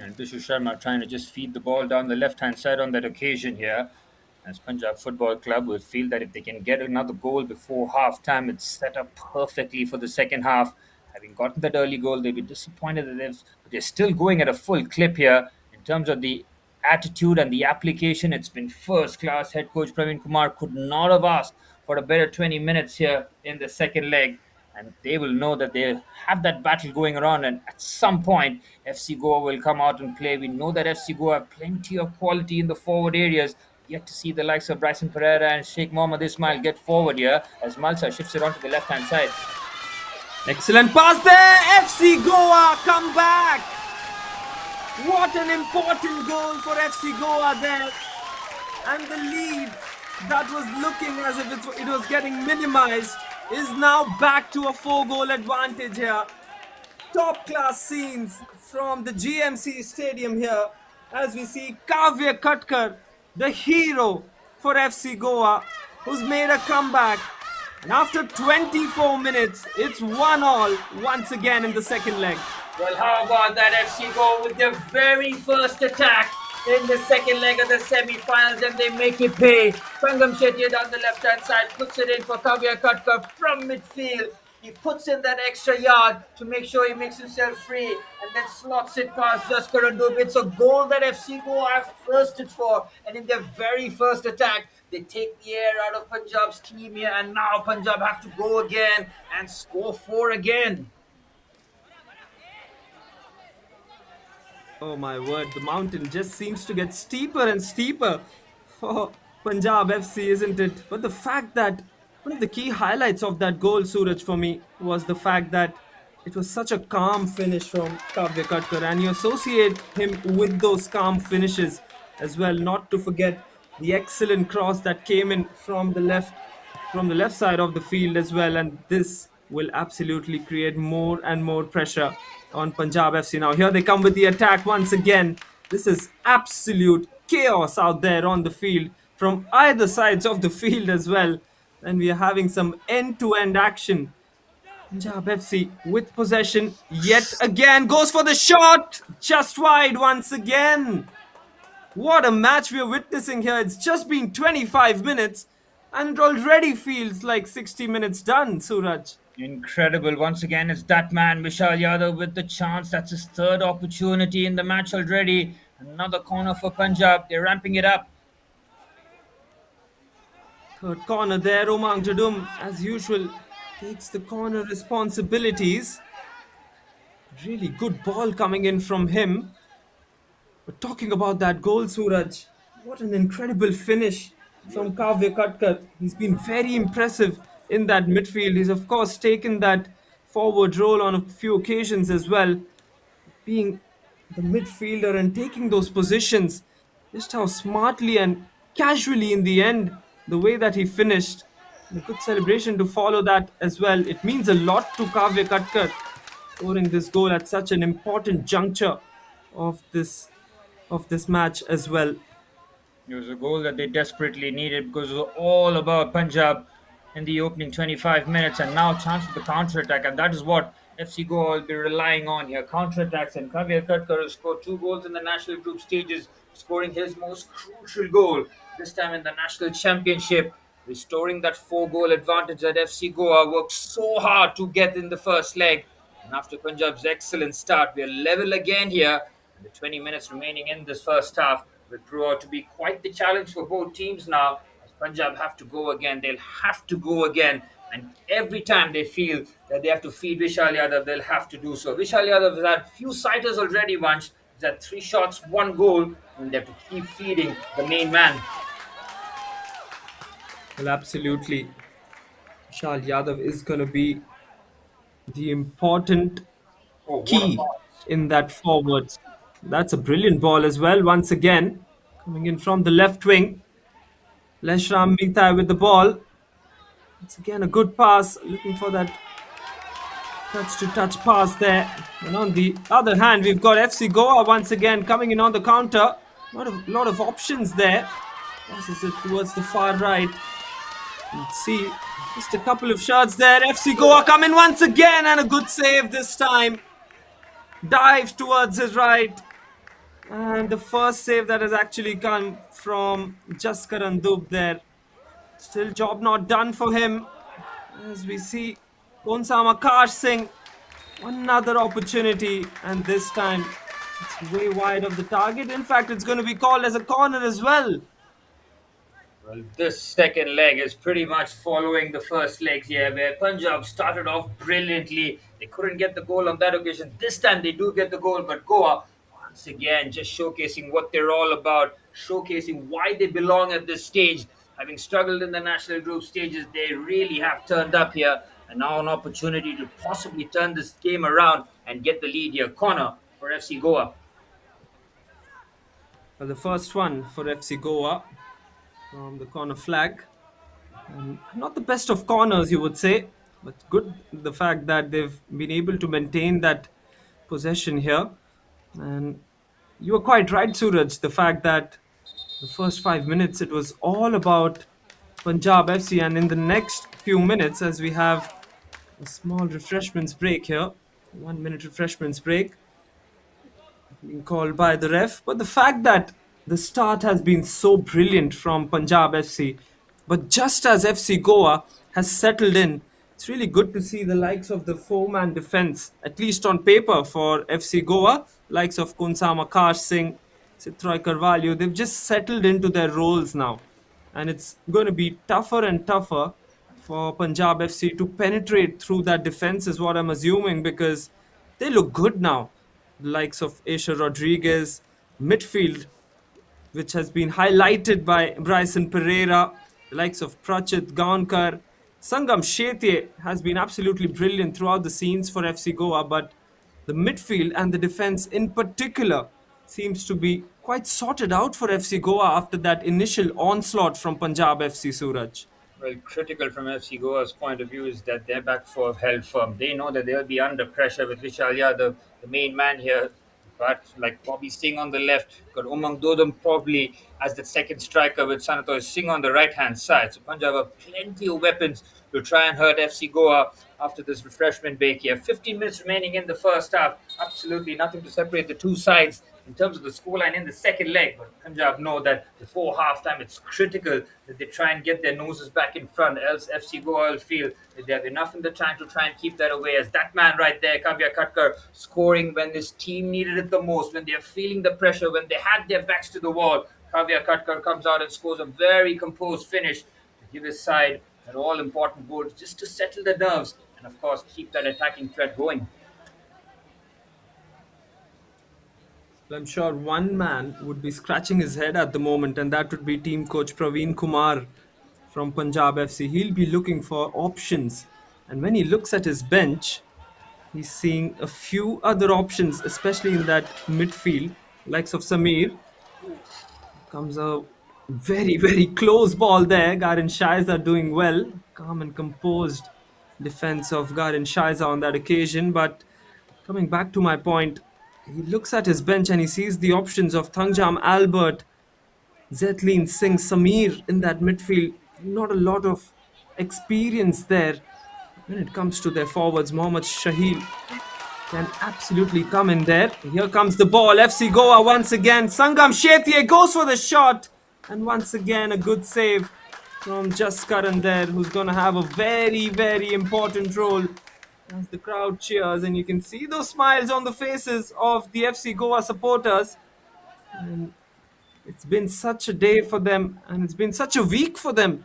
And Bishu Sharma trying to just feed the ball down the left hand side on that occasion here. As Punjab Football Club will feel that if they can get another goal before half time, it's set up perfectly for the second half. Having gotten that early goal, they'll be disappointed that they're still going at a full clip here. In terms of the attitude and the application, it's been first class. Head coach Praveen Kumar could not have asked for a better 20 minutes here in the second leg. And they will know that they have that battle going around, and at some point FC Goa will come out and play. We know that FC Goa have plenty of quality in the forward areas. Yet to see the likes of Bryson Pereira and Sheikh Mohammed Ismail get forward here as Malsa shifts it onto the left hand side. Excellent pass there. FC Goa come back. What an important goal for FC Goa there. And the lead that was looking as if it was getting minimized is now back to a 4-goal advantage here. Top class scenes from the GMC Stadium here as we see Kavya Katkar, the hero for FC Goa, who's made a comeback. And after 24 minutes, it's 1-1 once again in the second leg. Well, how about that FC Goa with their very first attack in the second leg of the semi-finals, and they make it pay. Pangam Shetty down the left-hand side puts it in for Kavya Katkar from midfield. He puts in that extra yard to make sure he makes himself free and then slots it past Jaskar Dub. It's a goal that FC Goa have thirsted for, and in their very first attack, they take the air out of Punjab's team here, and now Punjab have to go again and score 4 again. Oh my word, the mountain just seems to get steeper and steeper for Punjab FC, isn't it? But the fact that one of the key highlights of that goal, Suraj, for me, was the fact that it was such a calm finish from Kavya Katkar, and you associate him with those calm finishes as well. Not to forget the excellent cross that came in from the left side of the field as well, and this will absolutely create more and more pressure on Punjab FC. Now here they come with the attack once again. This is absolute chaos out there on the field from either sides of the field as well, and we are having some end-to-end action. Punjab FC with possession yet again goes for the shot, just wide once again. What a match we are witnessing here. It's just been 25 minutes And it already feels like 60 minutes done, Suraj. Incredible. Once again, it's that man, Vishal Yadav, with the chance. That's his third opportunity in the match already. Another corner for Punjab. They're ramping it up. Third corner there, Omang Jadum, as usual, takes the corner responsibilities. Really good ball coming in from him. But talking about that goal, Suraj, what an incredible finish from Kavya Katkar. He's been very impressive in that midfield. He's, of course, taken that forward role on a few occasions as well, being the midfielder and taking those positions. Just how smartly and casually in the end, the way that he finished. And a good celebration to follow that as well. It means a lot to Kavya Katkar scoring this goal at such an important juncture of this match as well. It was a goal that they desperately needed because it was all about Punjab in the opening 25 minutes, and now chance for the counter attack, and that is what FC Goa will be relying on here. Counter attacks, and Kavya Katkar has scored two goals in the national group stages, scoring his most crucial goal this time in the national championship, restoring that four-goal advantage that FC Goa worked so hard to get in the first leg. And after Punjab's excellent start, we are level again here. And the 20 minutes remaining in this first half will prove out to be quite the challenge for both teams now. As Punjab have to go again, they'll have to go again. And every time they feel that they have to feed Vishal Yadav, they'll have to do so. Vishal Yadav has had few sighters already once. He's had three shots, one goal, and they have to keep feeding the main man. Well, absolutely. Shal Yadav is going to be the important Oh, what a key pass. in that forwards. That's a brilliant ball as well. Once again, coming in from the left wing. Leshram Mithai with the ball. It's again a good pass. Looking for that touch to touch pass there. And on the other hand, we've got FC Goa once again coming in on the counter. Lot of options there. Passes it towards the far right. Let's see. Just a couple of shots there. FC Goa coming once again and a good save this time. Dives towards his right. And the first save that has actually come from Jaskaran Dub there. Still job not done for him. As we see Konsama Akash Singh. Another opportunity. And this time it's way wide of the target. In fact, it's going to be called as a corner as well. Well, this second leg is pretty much following the first legs here, where Punjab started off brilliantly. They couldn't get the goal on that occasion. This time they do get the goal, but Goa, once again, just showcasing what they're all about, showcasing why they belong at this stage. Having struggled in the national group stages, they really have turned up here. And now an opportunity to possibly turn this game around and get the lead here. Corner for FC Goa. Well, the first one for FC Goa from the corner flag. Not the best of corners, you would say, but good the fact that they've been able to maintain that possession here. And you were quite right, Suraj. The fact that the first 5 minutes it was all about Punjab FC, and in the next few minutes, as we have a small refreshments break here, 1 minute refreshments break, being called by the ref. But the fact that the start has been so brilliant from Punjab FC, but just as FC Goa has settled in, it's really good to see the likes of the four-man defense, at least on paper for FC Goa, likes of Kunsama Akash Singh, Citroy Carvalho, they've just settled into their roles now. And it's going to be tougher and tougher for Punjab FC to penetrate through that defense, is what I'm assuming, because they look good now. The likes of Aisha Rodriguez, midfield, which has been highlighted by Bryson Pereira, the likes of Prachit Gaunkar. Sangam Shetye has been absolutely brilliant throughout the scenes for FC Goa, but the midfield and the defense in particular seems to be quite sorted out for FC Goa after that initial onslaught from Punjab FC, Suraj. Well, critical from FC Goa's point of view is that their back four have held firm. They know that they'll be under pressure with Vishal Yadav, the main man here. But like Bobby Singh on the left, got Umang Dodam probably as the second striker with Sanatoy Singh on the right hand side. So Punjab have plenty of weapons to try and hurt FC Goa after this refreshment break here. 15 minutes remaining in the first half. Absolutely nothing to separate the two sides. in terms of the scoreline in the second leg. But Punjab know that before halftime, it's critical that they try and get their noses back in front, else FC Goa will feel that they have enough in the tank to try and keep that away. As that man right there, Kavya Katkar, scoring when this team needed it the most, when they're feeling the pressure, when they had their backs to the wall. Kavya Katkar comes out and scores a very composed finish to give his side an all important goal just to settle the nerves and, of course, keep that attacking threat going. Well, I'm sure one man would be scratching his head at the moment, and that would be team coach Praveen Kumar from Punjab FC. He'll be looking for options. And when he looks at his bench, he's seeing a few other options, especially in that midfield, likes of Samir. Comes a very, very close ball there. Garin Shaiza doing well. Calm and composed defense of Garin Shaiza on that occasion. But coming back to my point, he looks at his bench and he sees the options of Thangjam Albert, Zetlin Singh, Samir in that midfield. Not a lot of experience there when it comes to their forwards. Mohammad Shahil can absolutely come in there. Here comes the ball. FC Goa once again. Sangam Shetye goes for the shot. And once again, a good save from Jaskaran there, who's going to have a very, very important role as the crowd cheers. And you can see those smiles on the faces of the FC Goa supporters. And it's been such a day for them, and it's been such a week for them,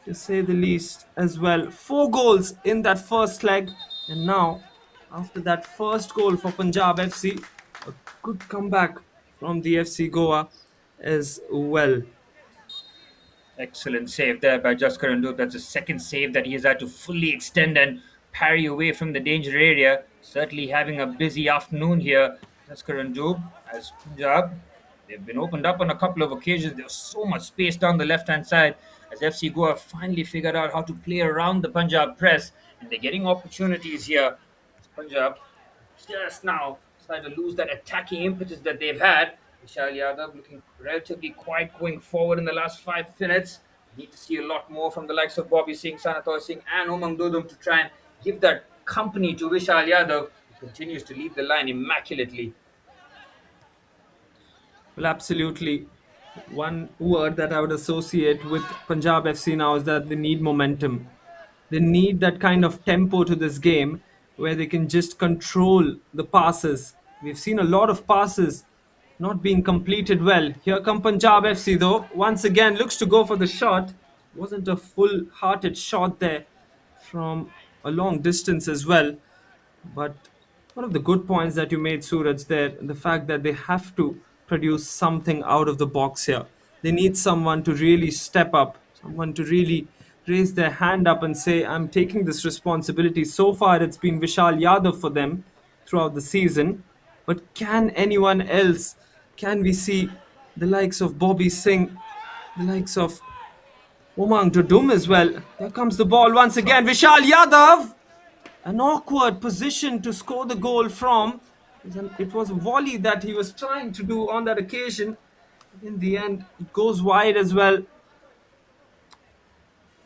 to say the least, as well. 4 goals in that first leg, and now, after that first goal for Punjab FC, a good comeback from the FC Goa as well. Excellent save there by Jaskar Andub. That's the second save that he has had to fully extend and parry away from the danger area. Certainly having a busy afternoon here. Jaskar Andub as Punjab. They've been opened up on a couple of occasions. There was so much space down the left-hand side as FC Goa finally figured out how to play around the Punjab press. And they're getting opportunities here. As Punjab just now starting to lose that attacking impetus that they've had. Vishal Yadav looking relatively quiet going forward in the last 5 minutes. Need to see a lot more from the likes of Bobby Singh, Sanator Singh, and Umang Dudum to try and give that company to Vishal Yadav, who continues to lead the line immaculately. Well, absolutely. One word that I would associate with Punjab FC now is that they need momentum. They need that kind of tempo to this game where they can just control the passes. We've seen a lot of passes not being completed well. Here come Punjab FC though. Once again, looks to go for the shot. Wasn't a full hearted shot there from a long distance as well. But one of the good points that you made, Suraj, there, the fact that they have to produce something out of the box here. They need someone to really step up, someone to really raise their hand up and say, I'm taking this responsibility. So far, it's been Vishal Yadav for them throughout the season. But can anyone else? Can we see the likes of Bobby Singh, the likes of Umang Dudum as well? There comes the ball once again. Vishal Yadav, an awkward position to score the goal from. It was a volley that he was trying to do on that occasion. In the end, it goes wide as well.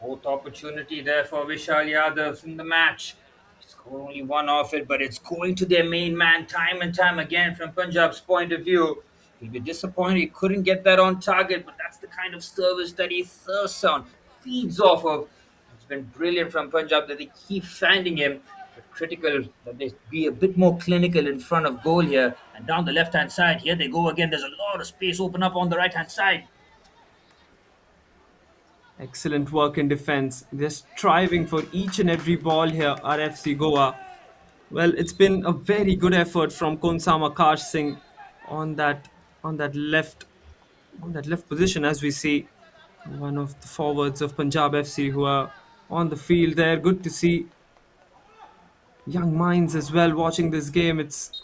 Fourth opportunity there for Vishal Yadav in the match. Score only one of it, but it's going to their main man time and time again from Punjab's point of view. He'll be disappointed he couldn't get that on target, but that's the kind of service that he thirsts on, feeds off of. It's been brilliant from Punjab that they keep finding him, but critical that they be a bit more clinical in front of goal here. And down the left-hand side, here they go again. There's a lot of space open up on the right-hand side. Excellent work in defense. They're striving for each and every ball here, RFC Goa. Well, it's been a very good effort from Konsama Karsh Singh on that on that left on that left position, as we see one of the forwards of Punjab FC who are on the field there. Good to see young minds as well watching this game. It's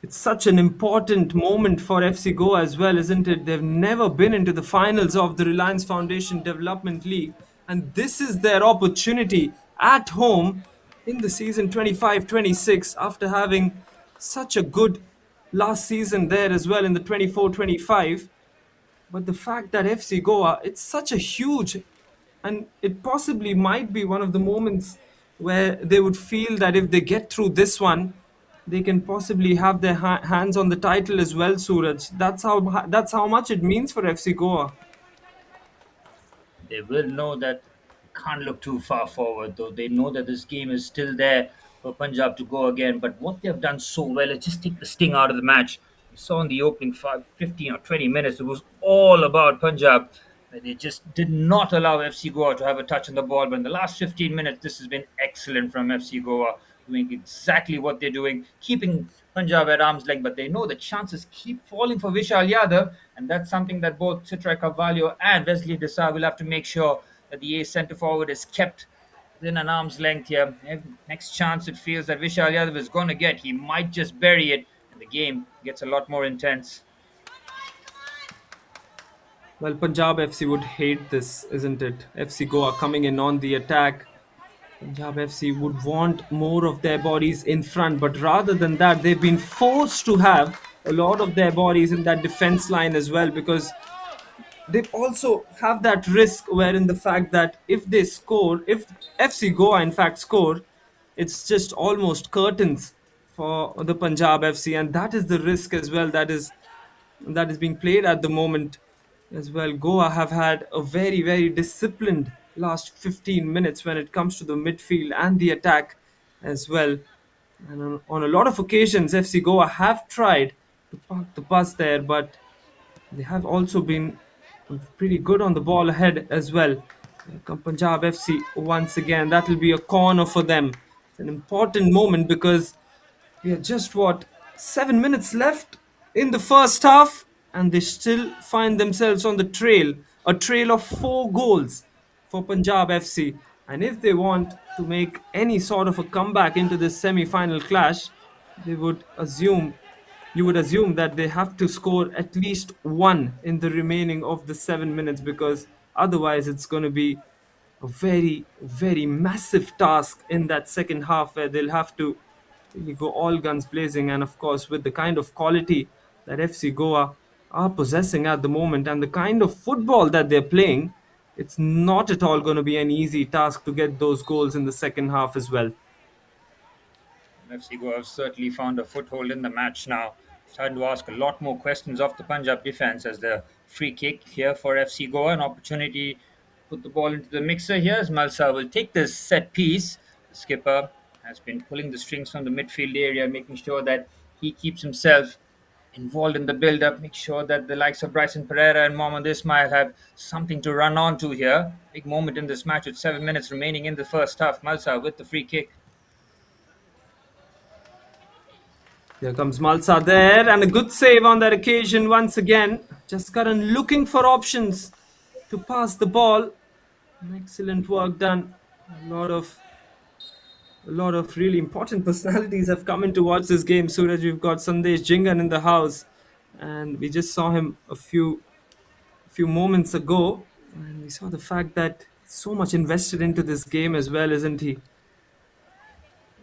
such an important moment for FC Goa as well, isn't it? They've never been into the finals of the Reliance Foundation Development League, and this is their opportunity at home in the season 25-26 after having such a good last season there as well in the 24-25. But the fact that FC Goa, it's such a huge, and it possibly might be one of the moments where they would feel that if they get through this one, they can possibly have their hands on the title as well, Suraj. That's how much it means for FC Goa. They will know that can't look too far forward, though. They know that this game is still there for Punjab to go again. But what they've done so well is just take the sting out of the match. We saw in the opening 15 or 20 minutes, it was all about Punjab. They just did not allow FC Goa to have a touch on the ball. But in the last 15 minutes, this has been excellent from FC Goa, doing exactly what they're doing, keeping Punjab at arm's length. But they know the chances keep falling for Vishal Yadav, and that's something that both Citrai Carvalho and Wesley Desai will have to make sure that the ace centre forward is kept within an arm's length here. Next chance it feels that Vishal Yadav is going to get, he might just bury it, and the game gets a lot more intense. Well, Punjab FC would hate this, isn't it? FC Goa coming in on the attack. Punjab FC would want more of their bodies in front, but rather than that, they've been forced to have a lot of their bodies in that defense line as well, because they also have that risk wherein the fact that if they score, if FC Goa in fact score, it's just almost curtains for the Punjab FC, and that is the risk as well that is being played at the moment as well. Goa have had a very, very disciplined last 15 minutes when it comes to the midfield and the attack as well. And on a lot of occasions, FC Goa have tried to park the bus there, but they have also been pretty good on the ball ahead as well. Here come Punjab FC once again. That will be a corner for them. It's an important moment because we are just 7 minutes left in the first half, and they still find themselves on the trail, a trail of 4 goals for Punjab FC. And if they want to make any sort of a comeback into this semi-final clash, they would assume you would assume that they have to score at least one in the remaining of the 7 minutes, because otherwise it's going to be a very, very massive task in that second half where they'll have to really go all guns blazing. And of course, with the kind of quality that FC Goa are possessing at the moment and the kind of football that they're playing, it's not at all going to be an easy task to get those goals in the second half as well. FC Goa have certainly found a foothold in the match now. Starting to ask a lot more questions of the Punjab defense as the free kick here for FC Goa. An opportunity to put the ball into the mixer here as Malsa will take this set piece. The skipper has been pulling the strings from the midfield area, making sure that he keeps himself involved in the build-up, make sure that the likes of Bryson Pereira and Mohamed Ismail have something to run on to here. Big moment in this match with 7 minutes remaining in the first half. Malsa with the free kick. Here comes Malsa there, and a good save on that occasion once again. Jaskaran looking for options to pass the ball. Excellent work done. A lot of really important personalities have come in to watch this game. Suraj, we've got Sandesh Jingan in the house, and we just saw him a few moments ago, and we saw the fact that he's so much invested into this game as well, isn't he?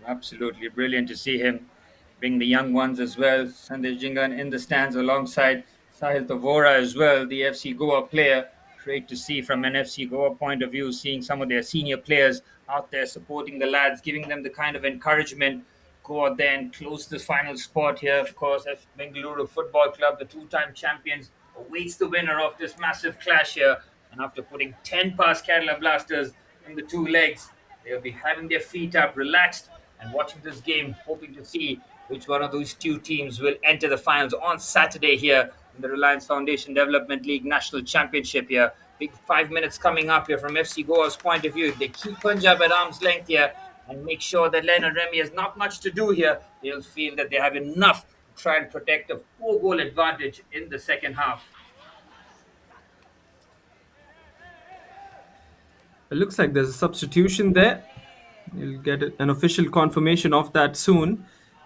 Absolutely brilliant to see him bring the young ones as well. Sandesh Jingan in the stands alongside Sahil Tavora as well, the FC Goa player. Great to see from an FC Goa point of view, seeing some of their senior players out there supporting the lads, giving them the kind of encouragement. Go out there and close the final spot here. Of course, F Bengaluru Football Club, the two-time champions, awaits the winner of this massive clash here. And after putting 10 past Kerala Blasters in the two legs, they'll be having their feet up, relaxed, and watching this game, hoping to see which one of those two teams will enter the finals on Saturday here in the Reliance Foundation Development League National Championship here. Big 5 minutes coming up here from FC Goa's point of view. If they keep Punjab at arm's length here and make sure that Leonard Remy has not much to do here, they'll feel that they have enough to try and protect a 4 goal advantage in the second half. It looks like there's a substitution there. You'll get an official confirmation of that soon.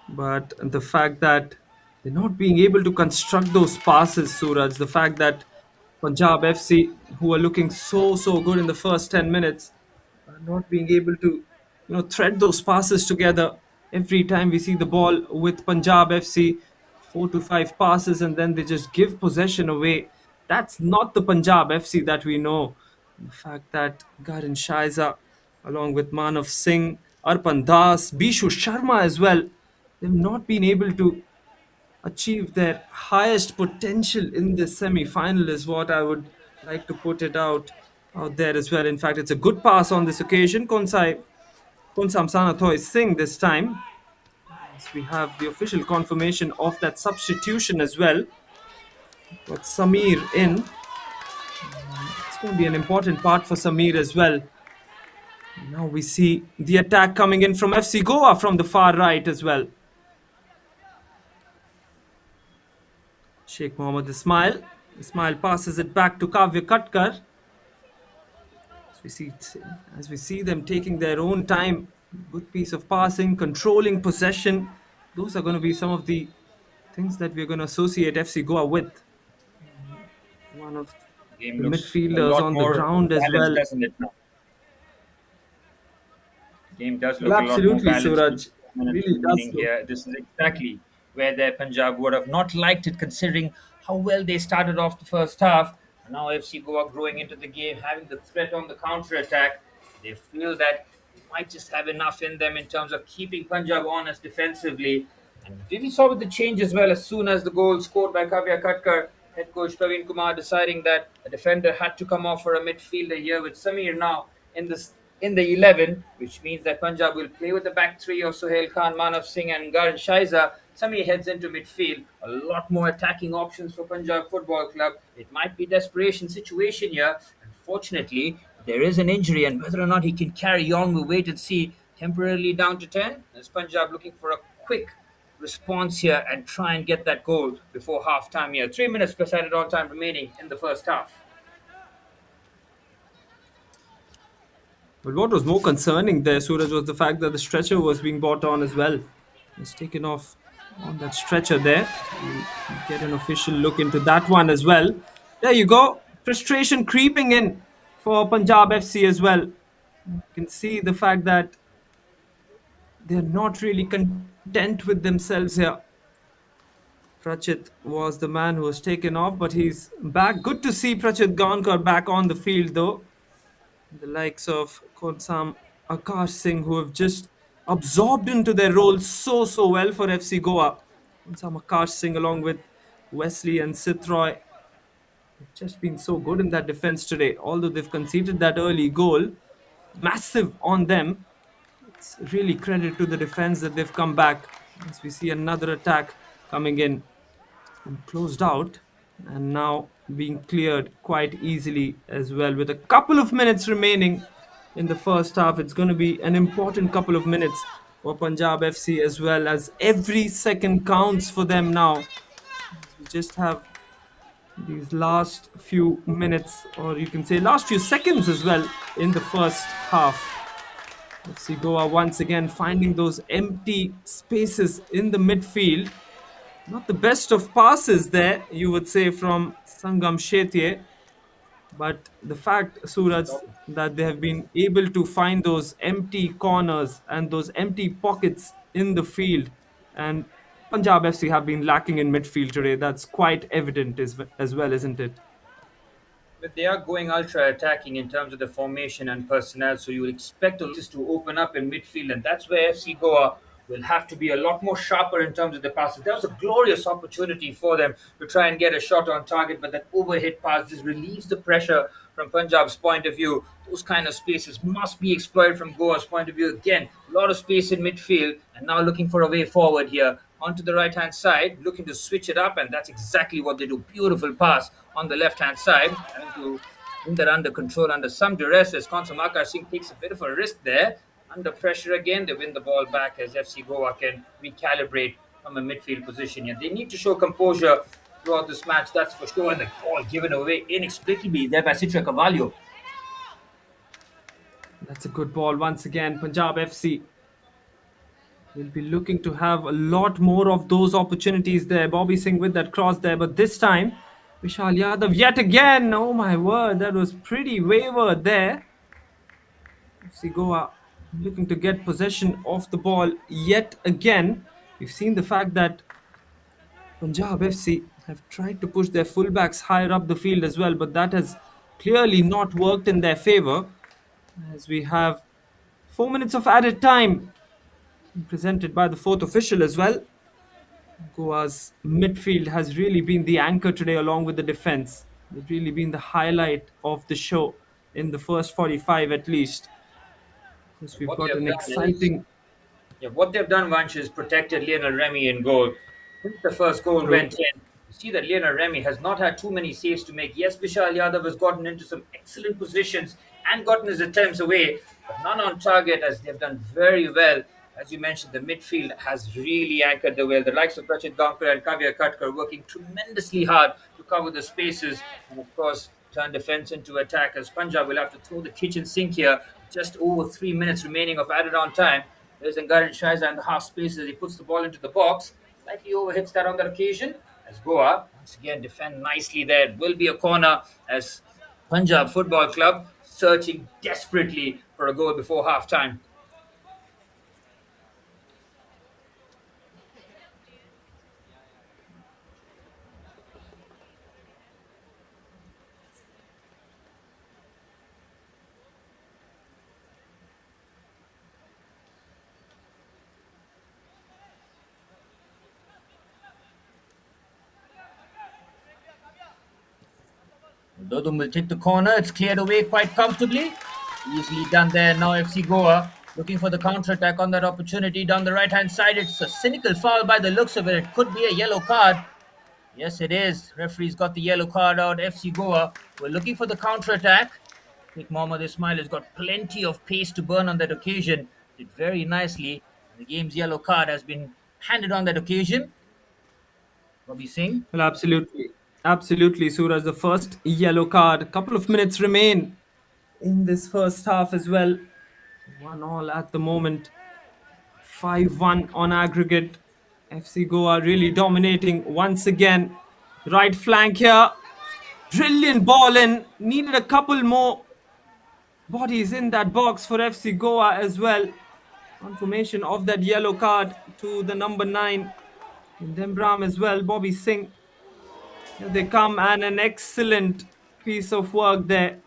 But the fact that they're not being able to construct those passes, Suraj, the fact that Punjab FC, who were looking so good in the first 10 minutes, are not being able to, thread those passes together. Every time we see the ball with Punjab FC, 4 to 5 passes, and then they just give possession away. That's not the Punjab FC that we know. The fact that Garin Shaiza, along with Manav Singh, Arpan Das, Bishu Sharma as well, They've not been able to achieve their highest potential in the semi-final is what I would like to put it out there as well. In fact, it's a good pass on this occasion. Konsam Sanathoy Singh this time. As we have the official confirmation of that substitution as well. Got Samir in. It's going to be an important part for Samir as well. Now we see the attack coming in from FC Goa from the far right as well. Sheikh Mohammed Ismail. Ismail passes it back to Kavya Katkar. As we see, as we see them taking their own time, good piece of passing, controlling possession. Those are going to be some of the things that we're going to associate FC Goa with. One of Game the looks a midfielders lot on the more ground as balanced, well. doesn't it now? Game does Well, look a lot more absolutely, balanced with Suraj. 2 minutes Really does remaining look. here. This is exactly where their Punjab would have not liked it, considering how well they started off the first half. And now FC Goa growing into the game, having the threat on the counter attack. They feel that they might just have enough in them in terms of keeping Punjab honest defensively. And we saw with the change as well, as soon as the goal scored by Kavya Katkar, head coach Praveen Kumar deciding that a defender had to come off for a midfielder here with Samir now in this in the 11, which means that Punjab will play with the back three of Sohail Khan, Manav Singh, and Garan Shaiza. Sami heads into midfield. A lot more attacking options for Punjab Football Club. It might be desperation situation here. Unfortunately, there is an injury, and whether or not he can carry on, we'll wait and see. Temporarily down to 10. As Punjab looking for a quick response here and try and get that goal before half time here. 3 minutes plus added on time remaining in the first half. But what was more concerning there, Suraj, was the fact that the stretcher was being brought on as well. It's taken off on that stretcher there. We'll get an official look into that one as well. There you go. Frustration creeping in for Punjab FC as well. You can see the fact that they're not really content with themselves here. Prachit was the man who was taken off, but he's back. Good to see Prachit Gaonkar back on the field, though. The likes of Konsam Akash Singh, who have just absorbed into their roles so well for FC Goa. Konsam Akash Singh, along with Wesley and Sitroy, have just been so good in that defense today. Although they've conceded that early goal, massive on them. It's really credit to the defense that they've come back. As we see another attack coming in and closed out, and now being cleared quite easily as well. With a couple of minutes remaining in the first half, it's going to be an important couple of minutes for Punjab FC as well, as every second counts for them now. We just have these last few minutes, or you can say last few seconds as well, in the first half. FC Goa once again finding those empty spaces in the midfield. Not the best of passes there, you would say, from Sangam Shetye. But the fact, Suraj, that they have been able to find those empty corners and those empty pockets in the field. And Punjab FC have been lacking in midfield today. That's quite evident as well, isn't it? But they are going ultra attacking in terms of the formation and personnel, so you would expect this to open up in midfield, and that's where FC Goa will have to be a lot more sharper in terms of the passes. That was a glorious opportunity for them to try and get a shot on target, but that overhit pass just relieves the pressure from Punjab's point of view. Those kind of spaces must be exploited from Goa's point of view. Again, a lot of space in midfield, and now looking for a way forward here onto the right hand side, looking to switch it up, and that's exactly what they do. Beautiful pass on the left hand side, having to bring that under control under some duress as Konsamaka Singh takes a bit of a risk there. Under pressure again, they win the ball back as FC Goa can recalibrate from a midfield position here. They need to show composure throughout this match, that's for sure. And the ball given away inexplicably there by Citra Cavallo. That's a good ball once again. Punjab FC will be looking to have a lot more of those opportunities there. Bobby Singh with that cross there, but this time Vishal Yadav yet again. Oh my word, that was pretty wayward there. FC Goa looking to get possession of the ball yet again. We've seen the fact that Punjab FC have tried to push their fullbacks higher up the field as well, but that has clearly not worked in their favor, as we have 4 minutes of added time presented by the fourth official as well. Goa's midfield has really been the anchor today, along with the defense. They've really been the highlight of the show in the first 45 at least. Because we've What they got have an done is exciting Yeah, what they've done, Vanch, is protected Lionel Remy in goal. Since the first goal true. went in, you see that Lionel Remy has not had too many saves to make. Yes, Vishal Yadav has gotten into some excellent positions and gotten his attempts away, but none on target as they've done very well. As you mentioned, the midfield has really anchored the well. The likes of Prachit Gankar and Kavya Katkar working tremendously hard to cover the spaces and, of course, turn defense into attack as Punjab will have to throw the kitchen sink here. Just over 3 minutes remaining of added on time. There's Ngaran Shaiza in the half spaces. He puts the ball into the box. Slightly overhits that on that occasion. As Goa once again defend nicely there. It will be a corner as Punjab Football Club searching desperately for a goal before half time. Dodum will take the corner. It's cleared away quite comfortably. Easily done there. Now FC Goa looking for the counter attack on that opportunity down the right hand side. It's a cynical foul by the looks of it. It could be a yellow card. Yes, it is. Referee's got the yellow card out. FC Goa. We're looking for the counter attack. I think Mohammad Ismail has got plenty of pace to burn on that occasion. Did very nicely. The game's yellow card has been handed on that occasion. Bobby Singh. Well, absolutely. Absolutely, Suraj. The first yellow card. A couple of minutes remain in this first half as well. 1-all at the moment. 5-1 on aggregate. FC Goa really dominating once again. Right flank here. Brilliant ball in. Needed a couple more bodies in that box for FC Goa as well. Confirmation of that yellow card to the number 9 in Dembram as well. Bobby Singh. Here they come, and an excellent piece of work there.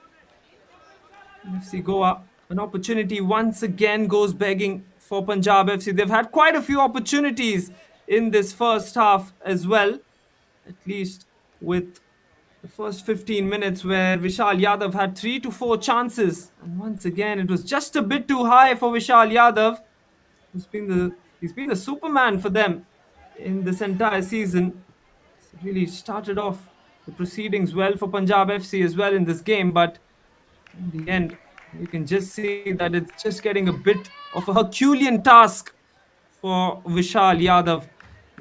FC Goa, an opportunity once again goes begging for Punjab FC. They've had quite a few opportunities in this first half as well, at least with the first 15 minutes where Vishal Yadav had 3 to 4 chances. And once again, it was just a bit too high for Vishal Yadav. He's been the Superman for them in this entire season. Really started off the proceedings well for Punjab FC as well in this game, but in the end, you can just see that it's just getting a bit of a Herculean task for Vishal Yadav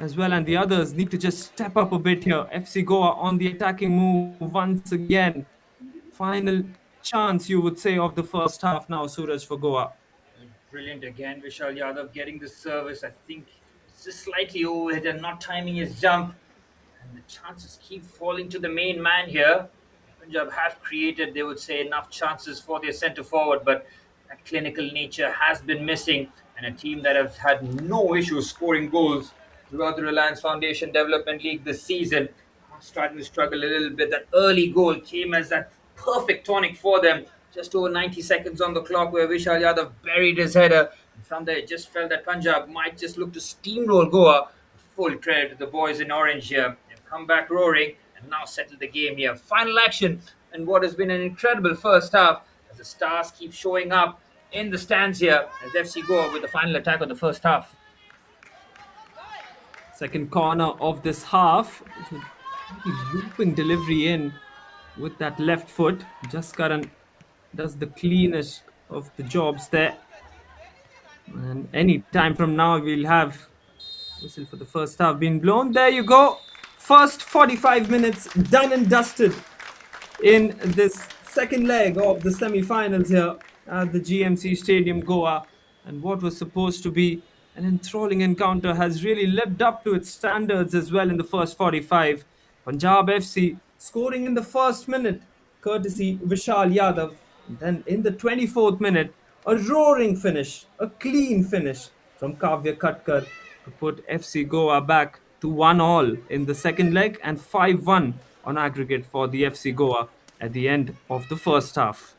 as well, and the others need to just step up a bit here. FC Goa on the attacking move once again. Final chance, you would say, of the first half now, Suraj, for Goa. Brilliant again, Vishal Yadav getting the service. I think it's just slightly overhead and not timing his jump. And the chances keep falling to the main man here. Punjab have created, they would say, enough chances for their centre forward, but that clinical nature has been missing. And a team that have had no issues scoring goals throughout the Reliance Foundation Development League this season are starting to struggle a little bit. That early goal came as that perfect tonic for them. Just over 90 seconds on the clock, where Vishal Yadav buried his header. And from there, it just felt that Punjab might just look to steamroll Goa. Full credit to the boys in orange here. They've come back roaring and now settle the game here. Final action and what has been an incredible first half as the stars keep showing up in the stands here as FC Goa with the final attack of the first half. Second corner of this half. Looping delivery in with that left foot. Jaskaran does the cleanest of the jobs there. And any time from now, we'll have whistle for the first half being blown. There you go. First 45 minutes done and dusted in this second leg of the semi-finals here at the GMC Stadium, Goa. And what was supposed to be an enthralling encounter has really lived up to its standards as well in the first 45. Punjab FC scoring in the first minute, courtesy Vishal Yadav. And then in the 24th minute, a roaring finish, a clean finish from Kavya Katkar to put FC Goa back to 1-all in the second leg and 5-1 on aggregate for the FC Goa at the end of the first half.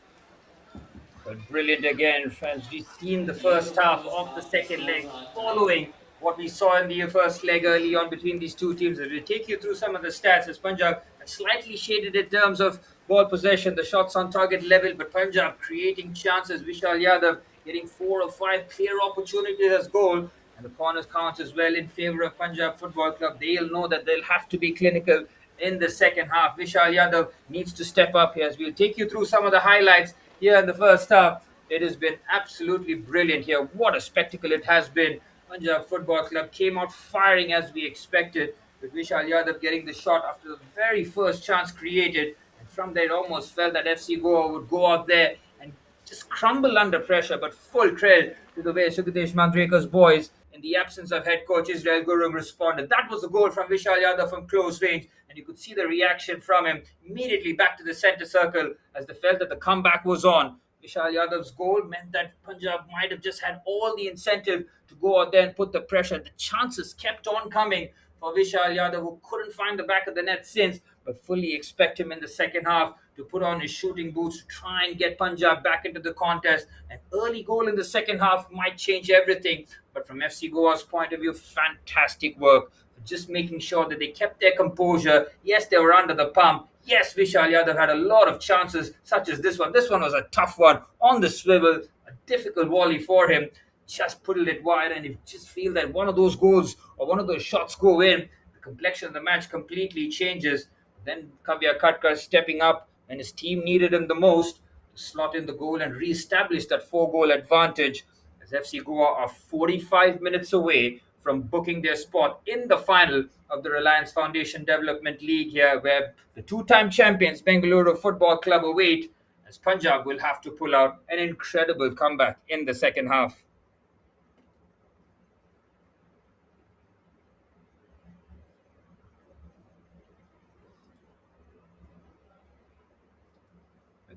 But brilliant again, friends. We've seen the first half of the second leg following what we saw in the first leg early on between these two teams. We'll take you through some of the stats as Punjab had slightly shaded in terms of ball possession, the shots on target level, but Punjab creating chances. Vishal Yadav getting 4 or 5 clear opportunities as goal. And the corners counts as well in favour of Punjab Football Club. They'll know that they'll have to be clinical in the second half. Vishal Yadav needs to step up here as we'll take you through some of the highlights here in the first half. It has been absolutely brilliant here. What a spectacle it has been. Punjab Football Club came out firing as we expected, with Vishal Yadav getting the shot after the very first chance created. And from there, it almost felt that FC Goa would go out there and just crumble under pressure, but full credit to the way Sukadesh Mandrekar's boys, in the absence of head coach Israel Gurung, responded. That was a goal from Vishal Yadav from close range, and you could see the reaction from him immediately back to the centre circle as they felt that the comeback was on. Vishal Yadav's goal meant that Punjab might have just had all the incentive to go out there and put the pressure. The chances kept on coming for Vishal Yadav, who couldn't find the back of the net since, but fully expect him in the second half to put on his shooting boots to try and get Punjab back into the contest. An early goal in the second half might change everything, but from FC Goa's point of view, fantastic work. Just making sure that they kept their composure. Yes, they were under the pump. Yes, Vishal Yadav had a lot of chances, such as this one. This one was a tough one on the swivel, a difficult volley for him. Just put it wide, and you just feel that one of those goals or one of those shots go in, the complexion of the match completely changes. Then Kavya Katkar stepping up when his team needed him the most to slot in the goal and re-establish that 4 goal advantage as FC Goa are 45 minutes away from booking their spot in the final of the Reliance Foundation Development League here, where the two-time champions Bengaluru Football Club await, as Punjab will have to pull out an incredible comeback in the second half.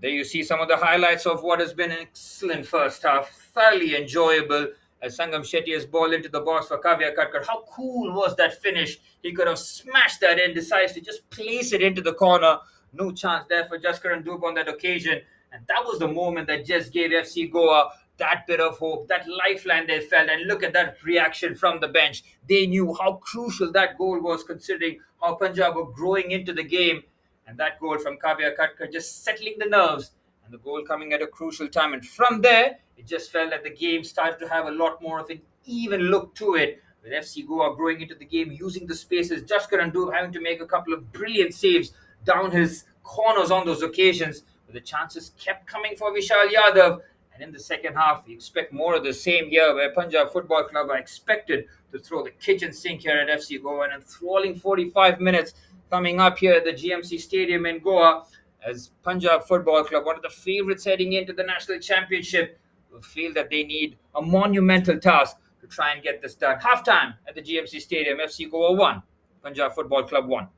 There you see some of the highlights of what has been an excellent first half, thoroughly enjoyable. As Sangam Shetty's ball into the box for Kavya Katkar. How cool was that finish? He could have smashed that in, decides to just place it into the corner. No chance there for Jaskaran Dub on that occasion. And that was the moment that just gave FC Goa that bit of hope, that lifeline they felt. And look at that reaction from the bench. They knew how crucial that goal was, considering how Punjab were growing into the game. And that goal from Kavya Katkar just settling the nerves, and the goal coming at a crucial time. And from there, it just felt that the game started to have a lot more of an even look to it, with FC Goa growing into the game, using the spaces. Jaskar Andu having to make a couple of brilliant saves down his corners on those occasions, but the chances kept coming for Vishal Yadav. And in the second half, we expect more of the same here, where Punjab Football Club are expected to throw the kitchen sink here at FC Goa. And an enthralling 45 minutes coming up here at the GMC Stadium in Goa, as Punjab Football Club, one of the favourites heading into the National Championship, will feel that they need a monumental task to try and get this done. Half time at the GMC Stadium, FC Goa 1, Punjab Football Club 1.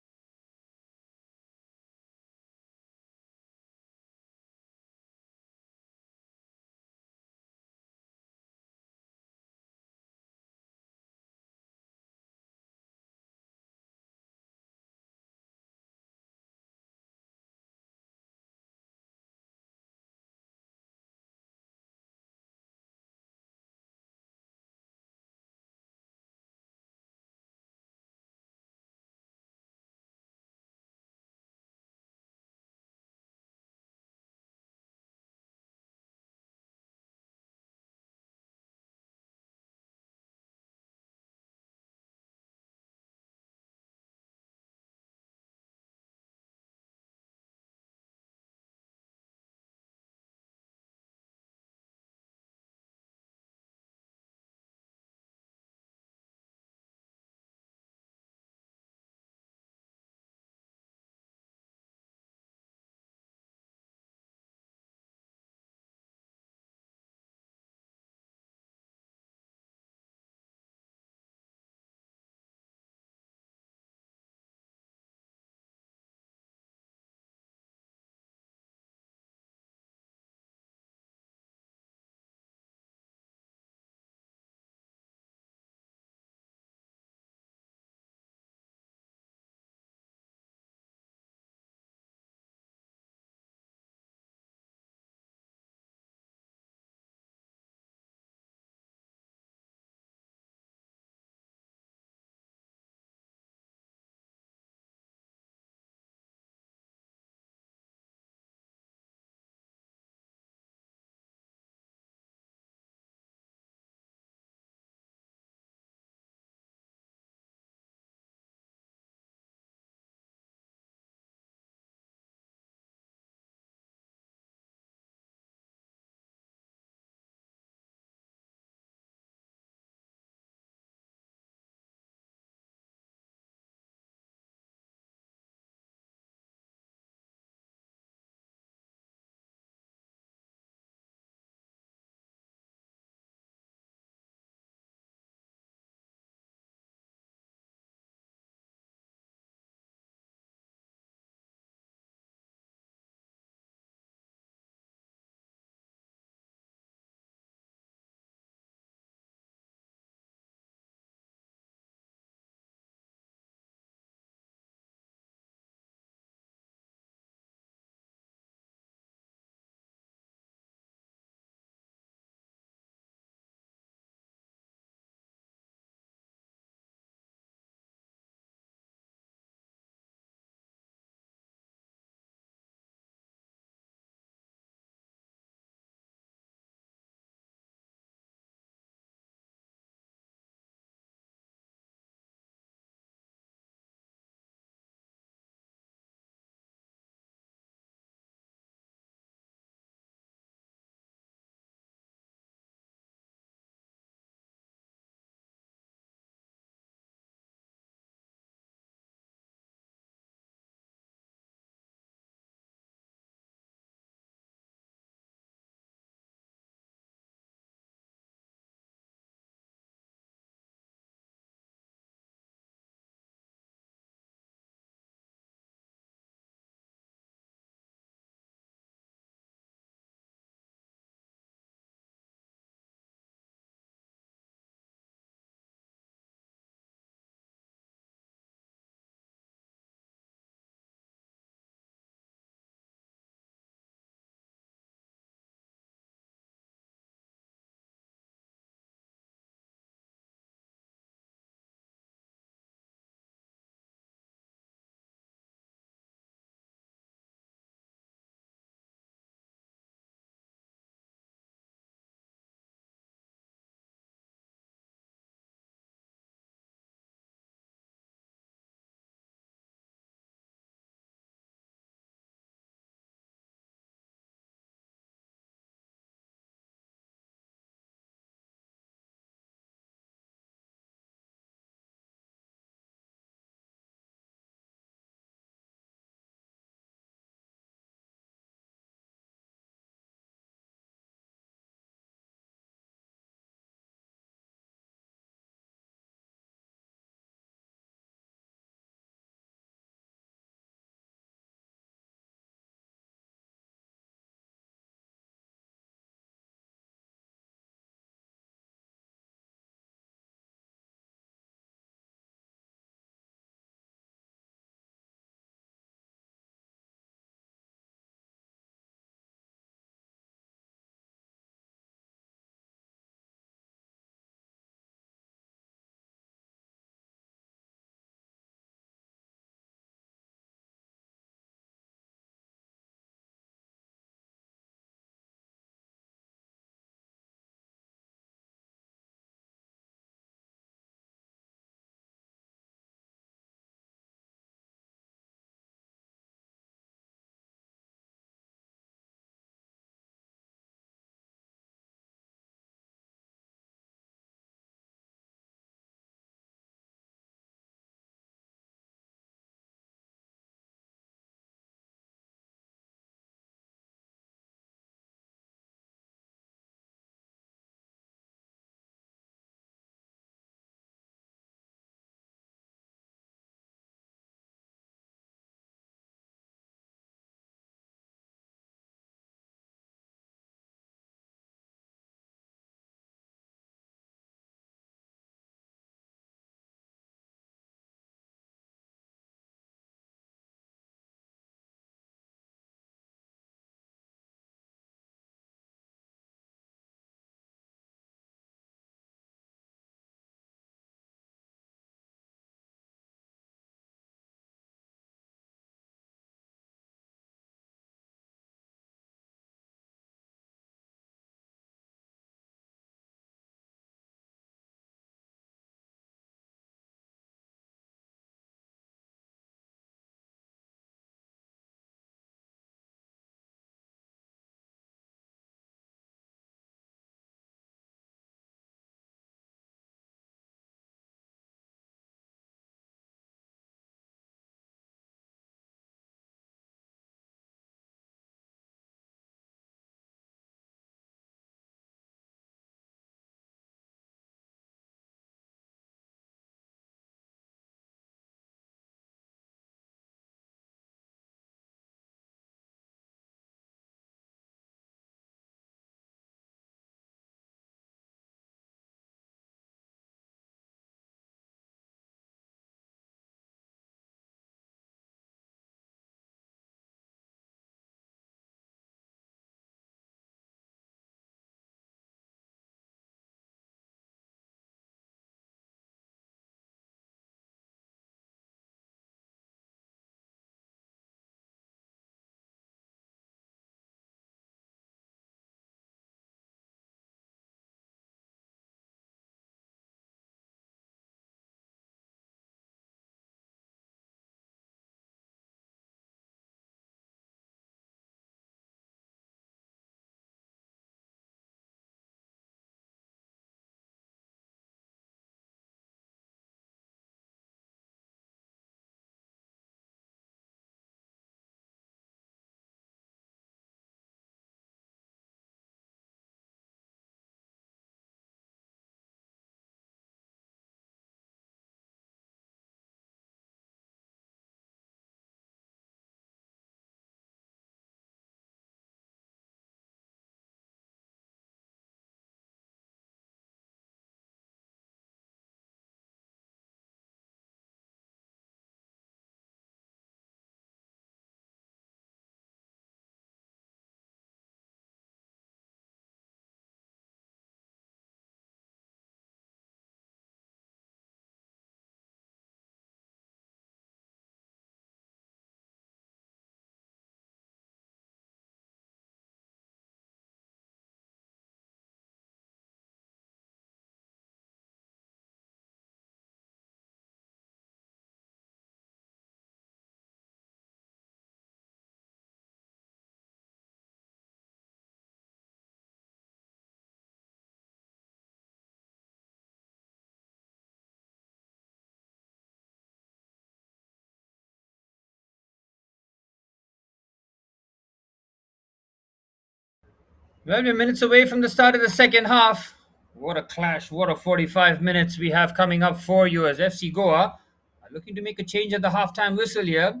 Well, we're minutes away from the start of the second half. What a clash. What a 45 minutes we have coming up for you as FC Goa are looking to make a change at the halftime whistle here.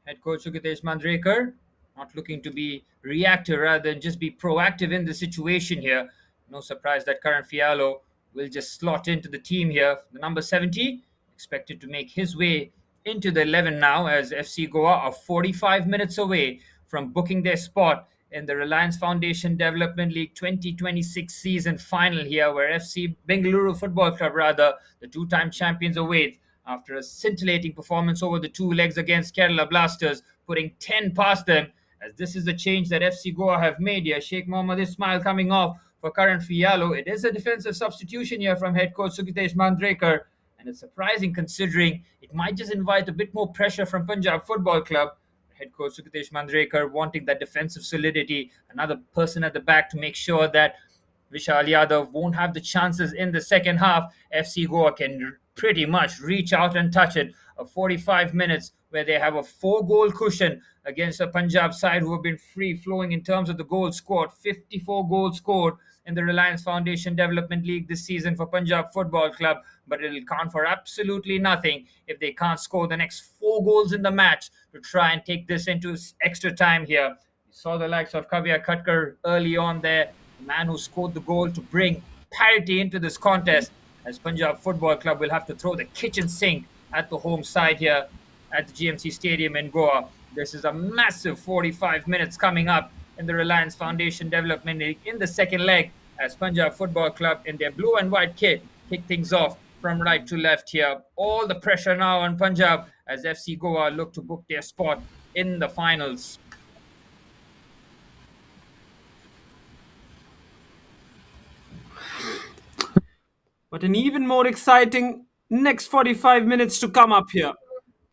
Head coach Sukhtesh Mandrekar not looking to be reactive rather than just be proactive in the situation here. No surprise that Karan Fialo will just slot into the team here. The number 70 expected to make his way into the 11 now as FC Goa are 45 minutes away from booking their spot in the Reliance Foundation Development League 2026 season final here, where FC Bengaluru Football Club, rather, the two-time champions await after a scintillating performance over the two legs against Kerala Blasters, putting 10 past them. As this is the change that FC Goa have made here. Sheikh Mohammad Ismail coming off for Karan Fialo. It is a defensive substitution here from head coach Sukhtesh Mandrekar, and it's surprising considering it might just invite a bit more pressure from Punjab Football Club. Head coach Sukhtesh Mandrekar wanting that defensive solidity, another person at the back to make sure that Vishal Yadav won't have the chances in the second half. FC Goa can pretty much reach out and touch it. A 45 minutes where they have a 4 goal cushion against a Punjab side who have been free flowing in terms of the goals scored. 54 goals scored in the Reliance Foundation Development League this season for Punjab Football Club, but it'll count for absolutely nothing if they can't score the next 4 goals in the match to try and take this into extra time here. We saw the likes of Kavya Khatkar early on there, the man who scored the goal to bring parity into this contest, as Punjab Football Club will have to throw the kitchen sink at the home side here at the GMC Stadium in Goa. This is a massive 45 minutes coming up in the Reliance Foundation Development League in the second leg as Punjab Football Club in their blue and white kit kick things off from right to left here. All the pressure now on Punjab as FC Goa look to book their spot in the finals. But an even more exciting next 45 minutes to come up here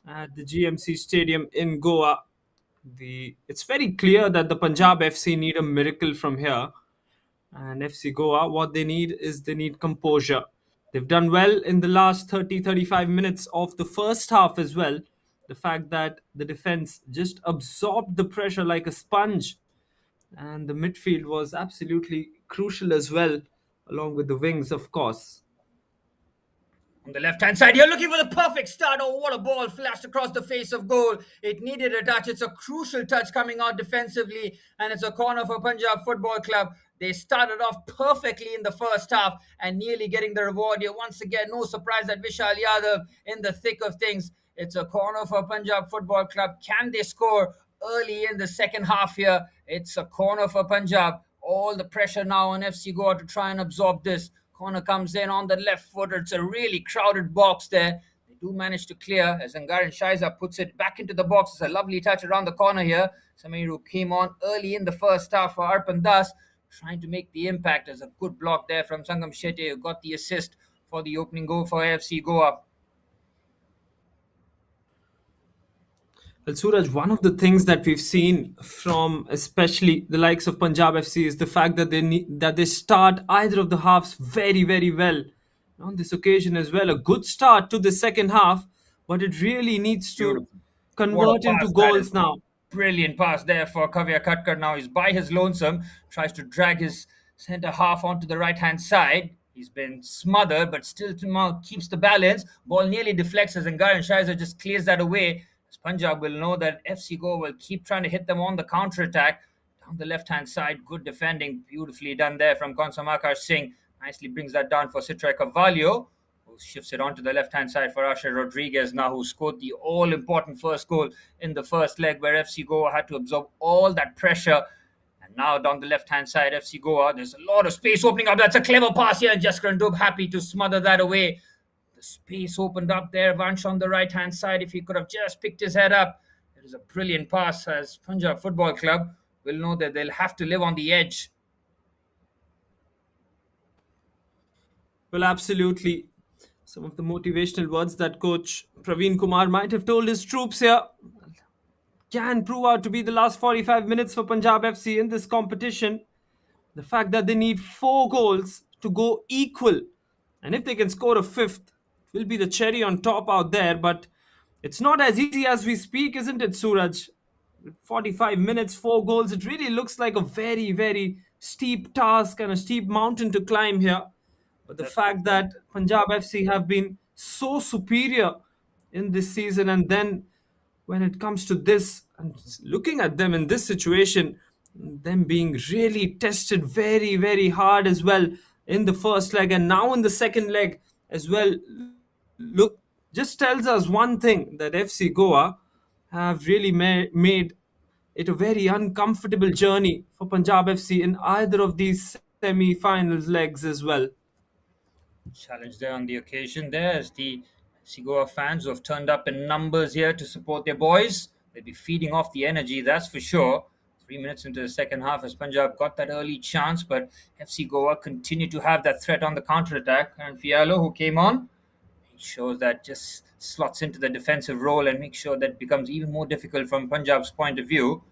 at the GMC Stadium in Goa. It's very clear that the Punjab FC need a miracle from here. And FC Goa, what they need composure. They've done well in the last 30-35 minutes of the first half as well. The fact that the defense just absorbed the pressure like a sponge, and the midfield was absolutely crucial as well, along with the wings, of course. On the left-hand side, you're looking for the perfect start. Oh, what a ball flashed across the face of goal. It needed a touch. It's a crucial touch coming out defensively, and it's a corner for Punjab Football Club. They started off perfectly in the first half and nearly getting the reward here. Once again, no surprise that Vishal Yadav in the thick of things. It's a corner for Punjab Football Club. Can they score early in the second half here? It's a corner for Punjab. All the pressure now on FC Goa to try and absorb this. Corner comes in on the left foot. It's a really crowded box there. They do manage to clear as Angaran Shaiza puts it back into the box. It's a lovely touch around the corner here. Samir who came on early in the first half for Arpan Das, trying to make the impact. There's a good block there from Sangam Shetty, who got the assist for the opening goal for AFC Goa. Well, Suraj, one of the things that we've seen from especially the likes of Punjab FC is the fact that they start either of the halves very, very well. On this occasion as well, a good start to the second half, but it really needs to Beautiful. What a convert into pass that is. goals now. Brilliant pass there for Kavya Khatkar. Now he's by his lonesome, tries to drag his centre half onto the right hand side. He's been smothered, but still somehow keeps the balance. Ball nearly deflects as Angar and Shaiza just clears that away. As Punjab will know that FC Goa will keep trying to hit them on the counter attack. Down the left hand side, good defending, beautifully done there from Konsamakar Singh. Nicely brings that down for Citra Cavallo, who shifts it onto the left-hand side for Asher Rodriguez now, who scored the all-important first goal in the first leg where FC Goa had to absorb all that pressure. And now down the left-hand side, FC Goa, there's a lot of space opening up. That's a clever pass here, and Jaskar Dub happy to smother that away. The space opened up there. Vansh on the right-hand side, if he could have just picked his head up. It is a brilliant pass as Punjab Football Club will know that they'll have to live on the edge. Well, absolutely. Some of the motivational words that coach Praveen Kumar might have told his troops here can prove out to be the last 45 minutes for Punjab FC in this competition. The fact that they need 4 goals to go equal, and if they can score a fifth, it will be the cherry on top out there. But it's not as easy as we speak, isn't it, Suraj? 45 minutes, 4 goals. It really looks like a very, very steep task and a steep mountain to climb here. But the That's for fact sure. that Punjab FC have been so superior in this season, and then when it comes to this, and looking at them in this situation, them being really tested very, very hard as well in the first leg and now in the second leg as well, look, just tells us one thing, that FC Goa have really made it a very uncomfortable journey for Punjab FC in either of these semi-final legs as well. Challenge there on the occasion there as the FC Goa fans who have turned up in numbers here to support their boys. They'll be feeding off the energy, that's for sure. 3 minutes into the second half as Punjab got that early chance, but FC Goa continued to have that threat on the counter attack. And Fialo, who came on, he shows that just slots into the defensive role and makes sure that it becomes even more difficult from Punjab's point of view.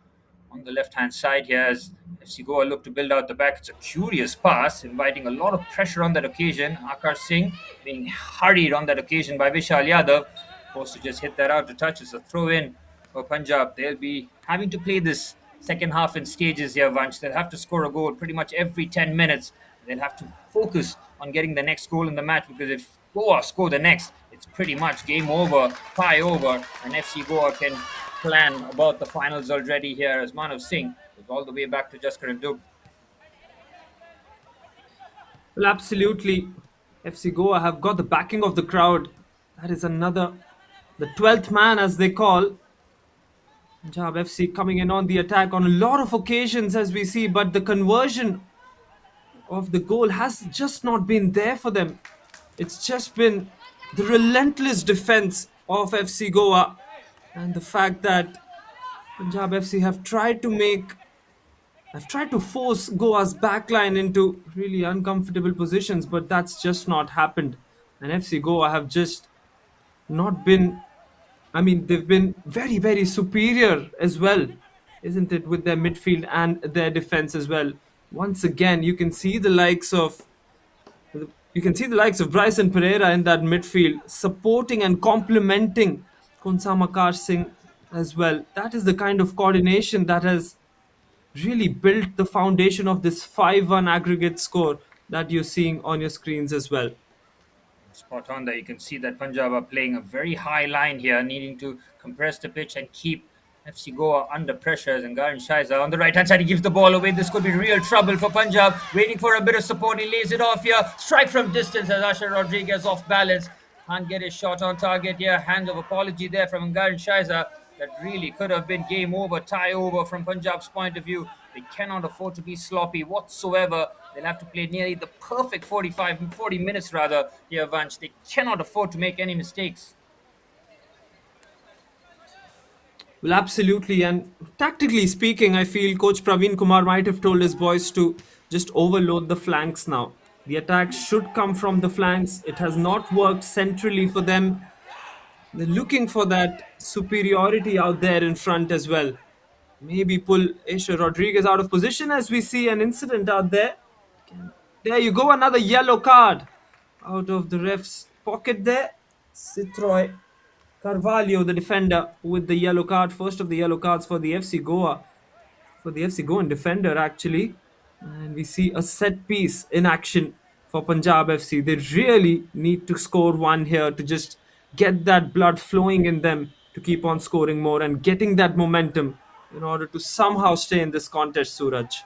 On the left hand side here, as FC Goa look to build out the back, it's a curious pass, inviting a lot of pressure on that occasion. Akar Singh being hurried on that occasion by Vishal Yadav, forced to just hit that out to touch. It's a throw in for Punjab. They'll be having to play this second half in stages here, Vanch. They'll have to score a goal pretty much every 10 minutes. They'll have to focus on getting the next goal in the match, because if Goa score the next, it's pretty much game over, tie over, and FC Goa can plan about the finals already here, as Manav Singh is all the way back to Jaskar and Dub. Well, absolutely. FC Goa have got the backing of the crowd. That is another, the 12th man as they call. Punjab FC coming in on the attack on a lot of occasions as we see, but the conversion of the goal has just not been there for them. It's just been the relentless defense of FC Goa, and the fact that Punjab FC have tried to force Goa's backline into really uncomfortable positions, but that's just not happened. And FC Goa have just not been, I mean, they've been very, very superior as well, isn't it, with their midfield and their defense as well. Once again, you can see the likes of Bryson Pereira in that midfield, supporting and complementing Konsama Kar Singh as well. That is the kind of coordination that has really built the foundation of this 5-1 aggregate score that you're seeing on your screens as well. Spot on there. You can see that Punjab are playing a very high line here, needing to compress the pitch and keep FC Goa under pressure. And Garan Shaiza on the right hand side, he gives the ball away. This could be real trouble for Punjab. Waiting for a bit of support. He lays it off here. Strike from distance as Asher Rodriguez off balance. Can't get his shot on target here. Hand of apology there from Garan Shaiza. That really could have been game over, tie over from Punjab's point of view. They cannot afford to be sloppy whatsoever. They'll have to play nearly the perfect 40 minutes rather here, Vanch. They cannot afford to make any mistakes. Well, absolutely. And tactically speaking, I feel Coach Praveen Kumar might have told his boys to just overload the flanks now. The attack should come from the flanks. It has not worked centrally for them. They're looking for that superiority out there in front as well. Maybe pull Asher Rodriguez out of position as we see an incident out there. There you go, another yellow card out of the ref's pocket there. Citroy Carvalho, the defender, with the yellow card. First of the yellow cards for the FC Goa, for the FC Goan defender, actually. And we see a set piece in action for Punjab FC. They really need to score one here to just get that blood flowing in them to keep on scoring more and getting that momentum in order to somehow stay in this contest, Suraj.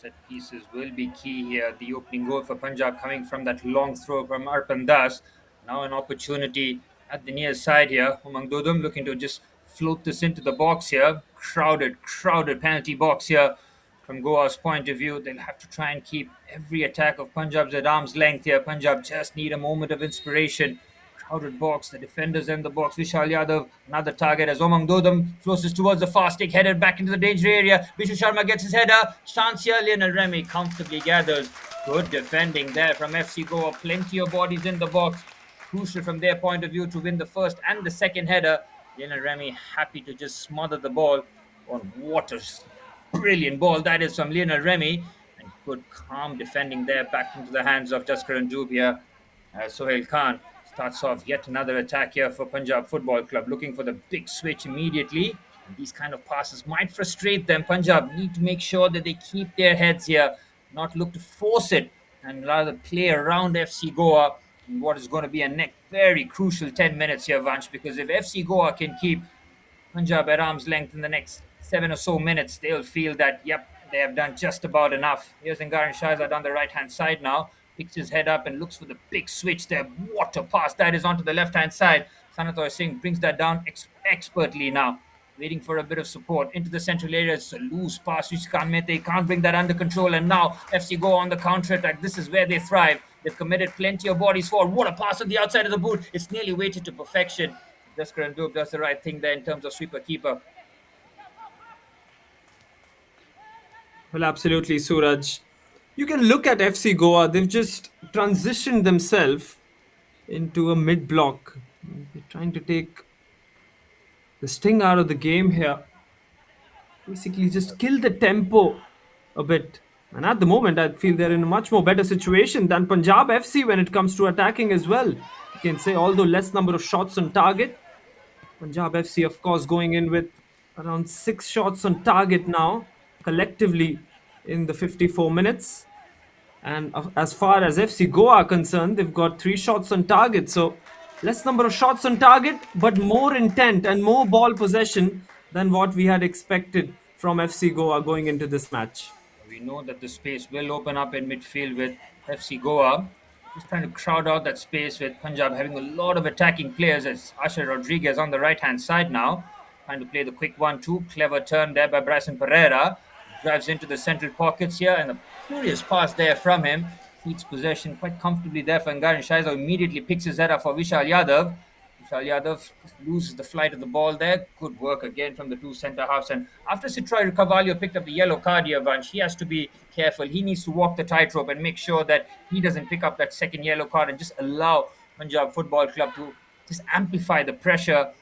Set pieces will be key here. The opening goal for Punjab coming from that long throw from Arpan Das. Now an opportunity at the near side here. Umang Dodum looking to just float this into the box here. Crowded penalty box here. From Goa's point of view, they'll have to try and keep every attack of Punjab's at arm's length here. Punjab just need a moment of inspiration. Crowded box, the defenders in the box. Vishal Yadav, another target as Omang Dodam flows towards the fast stick, headed back into the danger area. Vishu Sharma gets his header. Chance here, Lionel Remy comfortably gathers. Good defending there from FC Goa. Plenty of bodies in the box. Crucial from their point of view to win the first and the second header. Lionel Remy happy to just smother the ball on Waters. Brilliant ball that is from Lionel Remy. And good calm defending there back into the hands of Jaskar and Dubia. Sohail Khan starts off yet another attack here for Punjab Football Club, looking for the big switch immediately. And these kind of passes might frustrate them. Punjab need to make sure that they keep their heads here, not look to force it, and rather play around FC Goa in what is going to be a very crucial 10 minutes here, Vansh, because if FC Goa can keep Punjab at arm's length in the next 7 or so minutes, they'll feel that, yep, they have done just about enough. Here's Ngaran Shahzad on the right hand side now, picks his head up and looks for the big switch there. What a pass that is onto the left hand side. Sanatoy Singh brings that down expertly now, waiting for a bit of support into the central area. It's a loose pass. Rishikant Mehta can't bring that under control, and now FC go on the counter attack. This is where they thrive. They've committed plenty of bodies forward. What a pass on the outside of the boot. It's nearly weighted to perfection. Jaskar Dub does the right thing there in terms of sweeper keeper. Well, absolutely, Suraj. You can look at FC Goa. They've just transitioned themselves into a mid block. They're trying to take the sting out of the game here. Basically, just kill the tempo a bit. And at the moment, I feel they're in a much more better situation than Punjab FC when it comes to attacking as well. You can say, although less number of shots on target, Punjab FC, of course, going in with around 6 shots on target now, collectively in the 54 minutes. And as far as FC Goa are concerned, they've got 3 shots on target. So less number of shots on target, but more intent and more ball possession than what we had expected from FC Goa going into this match. We know that the space will open up in midfield with FC Goa. Just trying to crowd out that space with Punjab having a lot of attacking players as Asher Rodriguez on the right hand side now. Trying to play the quick 1-2. Clever turn there by Bryson Pereira. Drives into the central pockets here, and a curious pass there from him. Keeps possession quite comfortably there for Ngaran Shaiza. Immediately picks his head up for Vishal Yadav. Vishal Yadav just loses the flight of the ball there. Good work again from the two centre halves. And after Citroy Carvalho picked up the yellow card here, Vansh, he has to be careful. He needs to walk the tightrope and make sure that he doesn't pick up that second yellow card and just allow Punjab Football Club to just amplify the pressure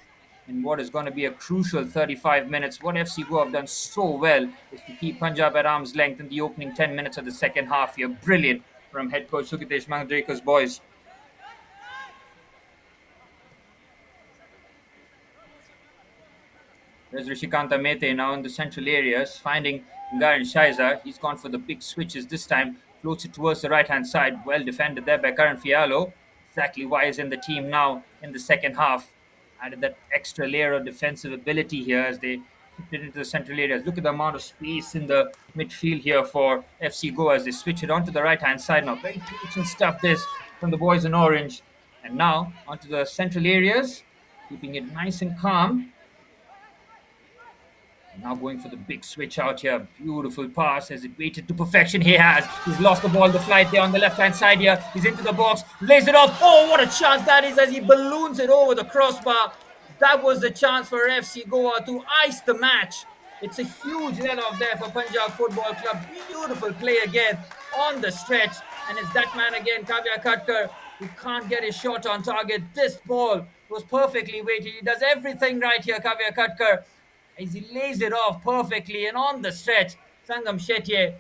in what is going to be a crucial 35 minutes. What FC Goa have done so well is to keep Punjab at arm's length in the opening 10 minutes of the second half here. Brilliant from head coach Sukitesh Mangadrekar's boys. There's Rishikanta Mehta now in the central areas, finding Ngaran Shaiza. He's gone for the big switches this time, floats it towards the right hand side. Well defended there by Karan Fialo. Exactly why he's in the team now in the second half. Added that extra layer of defensive ability here as they kicked it into the central areas. Look at the amount of space in the midfield here for FC Goa as they switch it onto the right hand side now. Very patient stuff this from the boys in orange. And now onto the central areas, keeping it nice and calm. Now going for the big switch out here. Beautiful pass as it waited to perfection. He has. He's lost the ball, the flight there on the left-hand side here. He's into the box, lays it off. Oh, what a chance that is as he balloons it over the crossbar. That was the chance for FC Goa to ice the match. It's a huge let-off there for Punjab Football Club. Beautiful play again on the stretch. And it's that man again, Kavya Katkar, who can't get his shot on target. This ball was perfectly weighted. He does everything right here, Kavya Katkar, as he lays it off perfectly and on the stretch. Sangam Shetye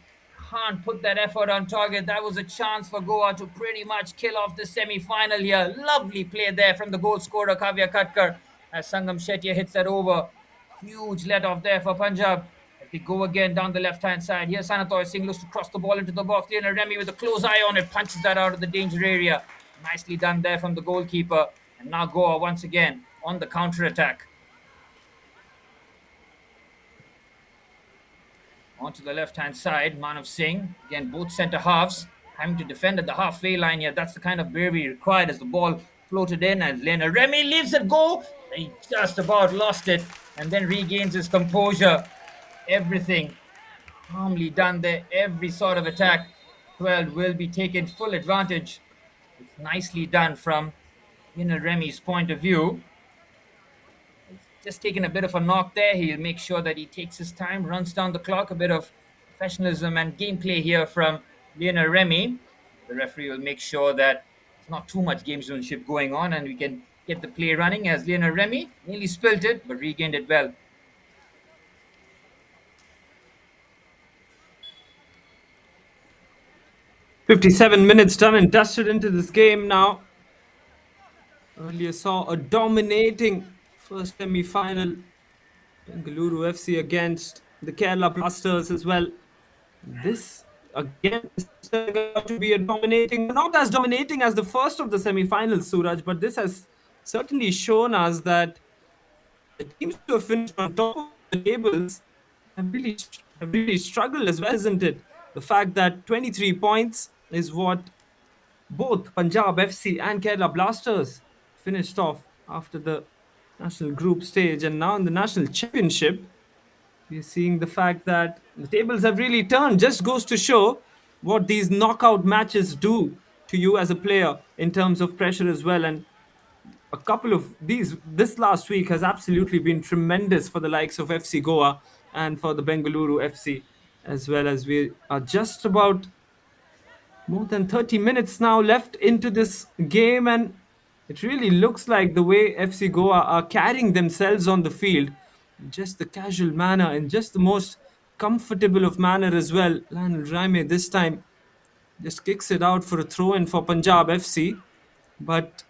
can't put that effort on target. That was a chance for Goa to pretty much kill off the semi-final here. Lovely play there from the goal scorer Kavya Katkar as Sangam Shetye hits that over. Huge let off there for Punjab. As they go again down the left-hand side. Here Sanatoy Singh looks to cross the ball into the box. Lionel Remy with a close eye on it, punches that out of the danger area. Nicely done there from the goalkeeper. And now Goa once again on the counter-attack. Onto the left-hand side, Manav Singh. Again, both centre halves having to defend at the halfway line here. That's the kind of bravery required as the ball floated in as Lena Remy leaves it go. He just about lost it and then regains his composure. Everything calmly done there. Every sort of attack 12 will be taken full advantage. It's nicely done from Lena Remy's point of view. Just taking a bit of a knock there. He'll make sure that he takes his time, runs down the clock. A bit of professionalism and gameplay here from Lionel Remy. The referee will make sure that there's not too much gamesmanship going on and we can get the play running as Lionel Remy nearly spilt it but regained it well. "57 minutes done and dusted into this game now. Earlier saw a dominating first semi-final Bengaluru FC against the Kerala Blasters as well. This again is turning out to be a dominating, not as dominating as the first of the semi-finals, Suraj, but this has certainly shown us that the teams who have finished on top of the tables have really struggled as well, isn't it? The fact that 23 points is what both Punjab FC and Kerala Blasters finished off after the national group stage, and now in the national championship, we're seeing the fact that the tables have really turned. Just goes to show what these knockout matches do to you as a player in terms of pressure as well. And a couple of these this last week has absolutely been tremendous for the likes of FC Goa and for the Bengaluru FC as well. As we are just about more than 30 minutes now left into this game, and it really looks like the way FC Goa are carrying themselves on the field, in just the casual manner, in just the most comfortable of manner as well. Lionel Raime this time just kicks it out for a throw in for Punjab FC, but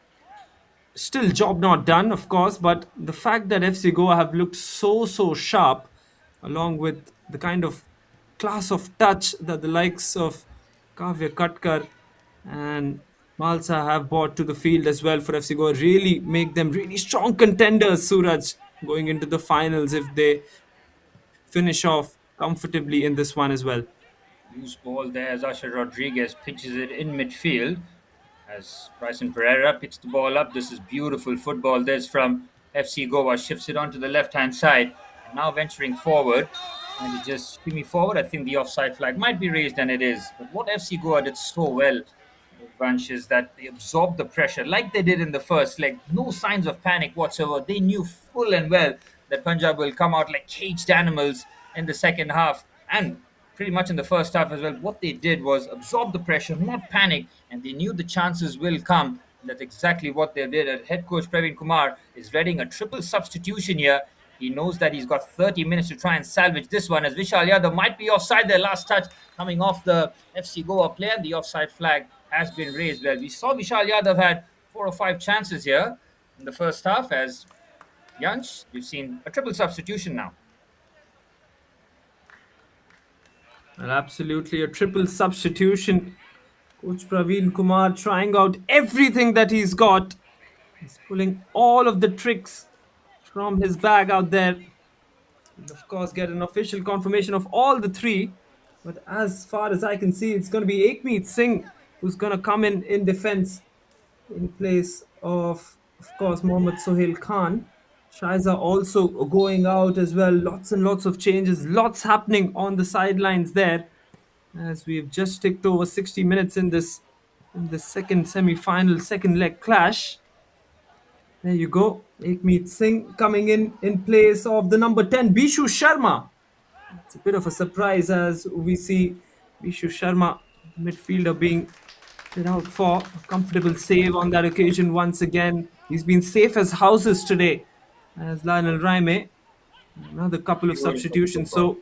still job not done, of course. But the fact that FC Goa have looked so sharp, along with the kind of class of touch that the likes of Kavya Katkar and Malsa have brought to the field as well for FC Goa, really make them really strong contenders, Suraj, going into the finals if they finish off comfortably in this one as well. Loose ball there as Asher Rodriguez pitches it in midfield. As Bryson Pereira picks the ball up, this is beautiful football. This from FC Goa, shifts it onto the left-hand side. And now venturing forward, and to just shimmy forward. I think the offside flag might be raised, and it is. But what FC Goa did so well, Vansh, is that they absorbed the pressure like they did in the first leg. No signs of panic whatsoever. They knew full and well that Punjab will come out like caged animals in the second half. And pretty much in the first half as well. What they did was absorb the pressure, not panic, and they knew the chances will come. And that's exactly what they did. And head coach Praveen Kumar is readying a triple substitution here. He knows that he's got 30 minutes to try and salvage this one, as Vishal Yadav might be offside their last touch coming off the FC Goa player. And the offside flag has been raised. Well, we saw Vishal Yadav had 4 or 5 chances here in the first half. As Yanch, we've seen a triple substitution now. And absolutely a triple substitution. Coach Praveen Kumar trying out everything that he's got. He's pulling all of the tricks from his bag out there. And of course, get an official confirmation of all the three. But as far as I can see, it's going to be Ekmeet Singh who's going to come in defense in place of course, Mohammad Sohail Khan. Shaiza also going out as well. Lots and lots of changes, lots happening on the sidelines there. As we've just ticked over 60 minutes in this second semi-final, second leg clash. There you go. Ekmeet Singh coming in place of the number 10, Bishu Sharma. It's a bit of a surprise as we see Bishu Sharma, the midfielder, being put out for a comfortable save on that occasion once again. He's been safe as houses today as Lionel Raime. Another couple of Beautiful substitutions. football. So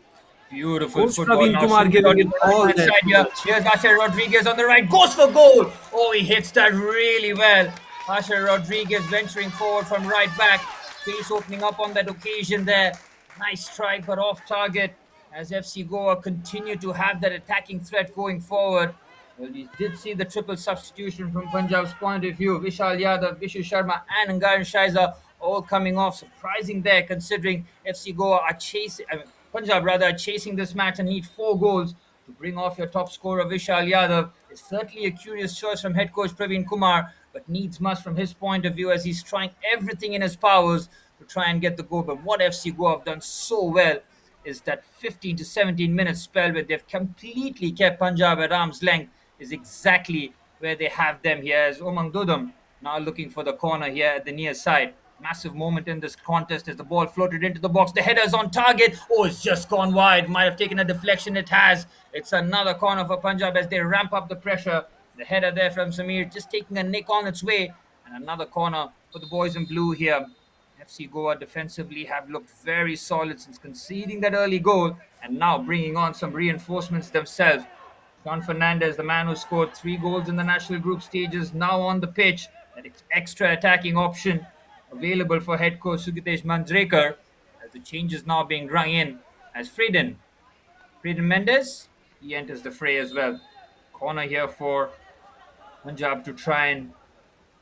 Beautiful Coach football Praveen now. Kumar Shooting on giving the it all right-hand there. side here. Here's Asher Rodriguez on the right. Goes for goal. Oh, he hits that really well. Asher Rodriguez venturing forward from right back. Space opening up on that occasion there. Nice strike, but off target as FC Goa continue to have that attacking threat going forward. Well, we did see the triple substitution from Punjab's point of view. Vishal Yadav, Vishu Sharma, and Angaran Shaiza all coming off. Surprising there, considering FC Goa are chasing, Punjab rather, are chasing this match and need 4 goals to bring off your top scorer Vishal Yadav. It's certainly a curious choice from head coach Praveen Kumar, but needs must from his point of view as he's trying everything in his powers to try and get the goal. But what FC Goa have done so well is that 15 to 17 minute spell where they've completely kept Punjab at arm's length is exactly where they have them here. As Omang Dodam now looking for the corner here at the near side. Massive moment in this contest as the ball floated into the box. The header's on target. Oh, it's just gone wide. Might have taken a deflection. It has. It's another corner for Punjab as they ramp up the pressure. The header there from Samir just taking a nick on its way. And another corner for the boys in blue here. FC Goa defensively have looked very solid since conceding that early goal and now bringing on some reinforcements themselves. John Fernandez, the man who scored 3 goals in the national group stages, now on the pitch. That extra attacking option available for head coach Sugitesh Manjrekar. As as the change is now being rung in as Freden Mendes, he enters the fray as well. Corner here for Punjab to try and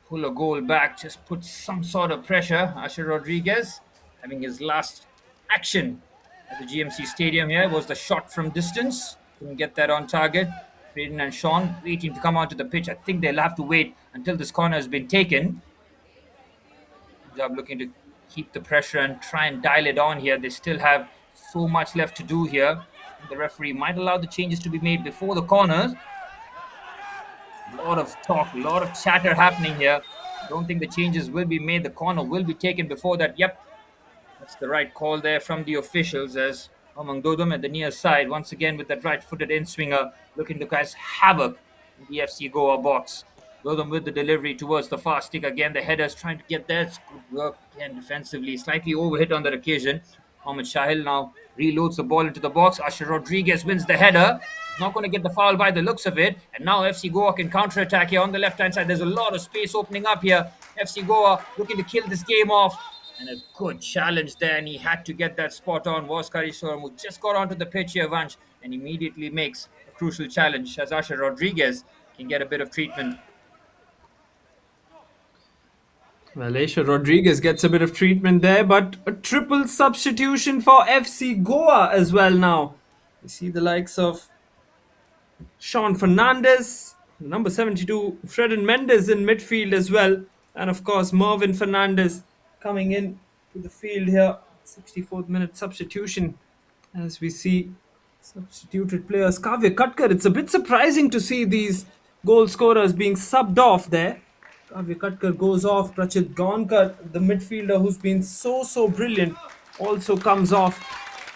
pull a goal back, just put some sort of pressure. Asher Rodriguez having his last action at the GMC Stadium here was the shot from distance. Couldn't get that on target. Braden and Sean waiting to come onto the pitch. I think they'll have to wait until this corner has been taken. Punjab looking to keep the pressure and try and dial it on here. They still have so much left to do here. The referee might allow the changes to be made before the corners. A lot of talk, a lot of chatter happening here. I don't think the changes will be made. The corner will be taken before that. Yep, that's the right call there from the officials as Amang Dodum at the near side, once again with that right-footed in-swinger, looking to cause havoc in the FC Goa box. Dodum with the delivery towards the fast stick again. The header's trying to get there. It's good work again defensively. Slightly overhit on that occasion. Mohamed Shahil now reloads the ball into the box. Asher Rodriguez wins the header. Not going to get the foul by the looks of it. And now FC Goa can counter-attack here on the left-hand side. There's a lot of space opening up here. FC Goa looking to kill this game off. And a good challenge there, and he had to get that spot on. Was Kariswaram, who just got onto the pitch here, Vanch, and immediately makes a crucial challenge as Asher Rodriguez can get a bit of treatment. Well, Asher Rodriguez gets a bit of treatment there, but a triple substitution for FC Goa as well now. We see the likes of Sean Fernandez, number 72, Freden Mendes in midfield as well, and of course Mervin Fernandez coming in to the field here. 64th minute substitution as we see substituted players. Kavya Katkar, it's a bit surprising to see these goal scorers being subbed off there. Kavya Katkar goes off. Prachit Gaonkar, the midfielder who's been so brilliant, also comes off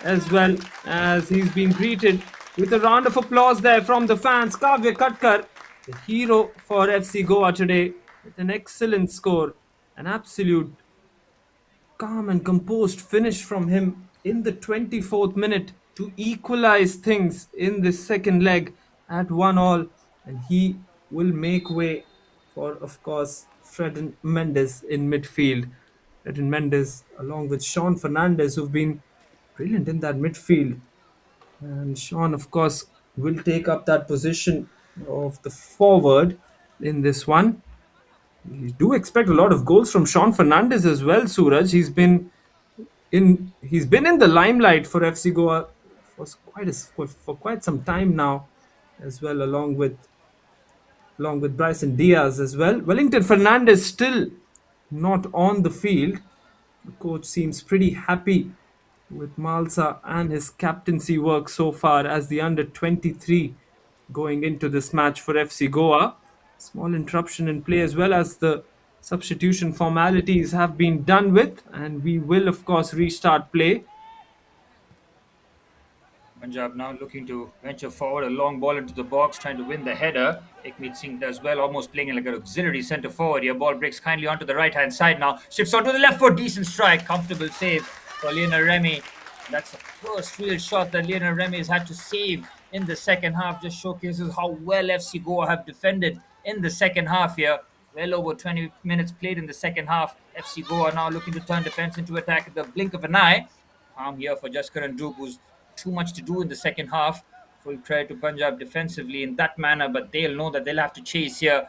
as well as he's been greeted with a round of applause there from the fans. Kavya Katkar, the hero for FC Goa today, with an excellent score. An absolute calm and composed finish from him in the 24th minute to equalize things in the second leg at 1-1, and he will make way for, of course, Freden Mendes in midfield. Freden Mendes along with Sean Fernandez, who've been brilliant in that midfield. And Sean, of course, will take up that position of the forward in this one. We do expect a lot of goals from Sean Fernandez as well, Suraj. He's been in the limelight for FC Goa for quite some time now, as well, along with Bryson Diaz as well. Wellington Fernandez still not on the field. The coach seems pretty happy with Malsa and his captaincy work so far as the under 23 going into this match for FC Goa. Small interruption in play as well as the substitution formalities have been done with, and we will, of course, restart play. Punjab now looking to venture forward, a long ball into the box, trying to win the header. Ekmeet Singh does well, almost playing like an auxiliary centre forward here. Ball breaks kindly onto the right-hand side now. Shifts onto the left foot, decent strike. Comfortable save for Lionel Remy. That's the first real shot that Lionel Remy has had to save in the second half. Just showcases how well FC Goa have defended in the second half here. Well over 20 minutes played in the second half. FC Goa now looking to turn defence into attack at the blink of an eye. Calm here for Jaskaran Dhruv, who's too much to do in the second half. Full credit to Punjab defensively in that manner, but they'll know that they'll have to chase here.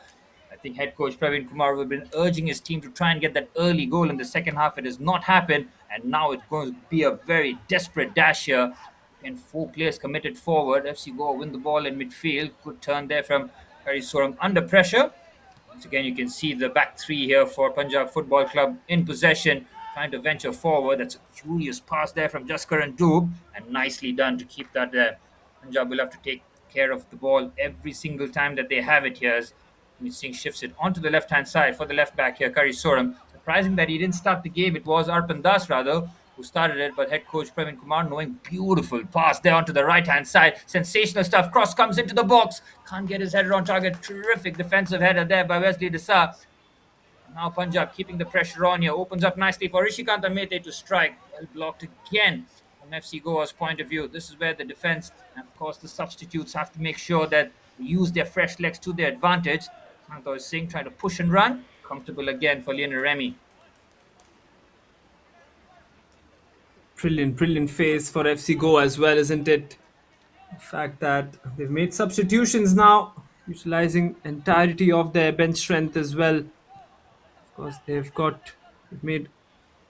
I think head coach Praveen Kumar will have been urging his team to try and get that early goal in the second half. It has not happened, and now it's going to be a very desperate dash here. And 4 players committed forward. FC Goa win the ball in midfield. Good turn there from Kariswaram under pressure. Once again, you can see the back three here for Punjab Football Club in possession, trying to venture forward. That's a curious pass there from Jaskaran Dhruv, and nicely done to keep that there. Punjab will have to take care of the ball every single time that they have it here. As Singh shifts it onto the left-hand side for the left back here, Kariswaram. Surprising that he didn't start the game. It was Arpan Das rather who started it, but head coach Praveen Kumar knowing beautiful pass there onto the right-hand side. Sensational stuff. Cross comes into the box. Can't get his header on target. Terrific defensive header there by Wesley Desa. Now Punjab keeping the pressure on here. Opens up nicely for Rishikant Mehte to strike. Well blocked again from FC Goa's point of view. This is where the defense and of course the substitutes have to make sure that they use their fresh legs to their advantage. Santosh Singh trying to push and run. Comfortable again for Lionel Remy. Brilliant, brilliant phase for FC Go as well, isn't it? The fact that they've made substitutions now, utilizing entirety of their bench strength as well. Of course, they've made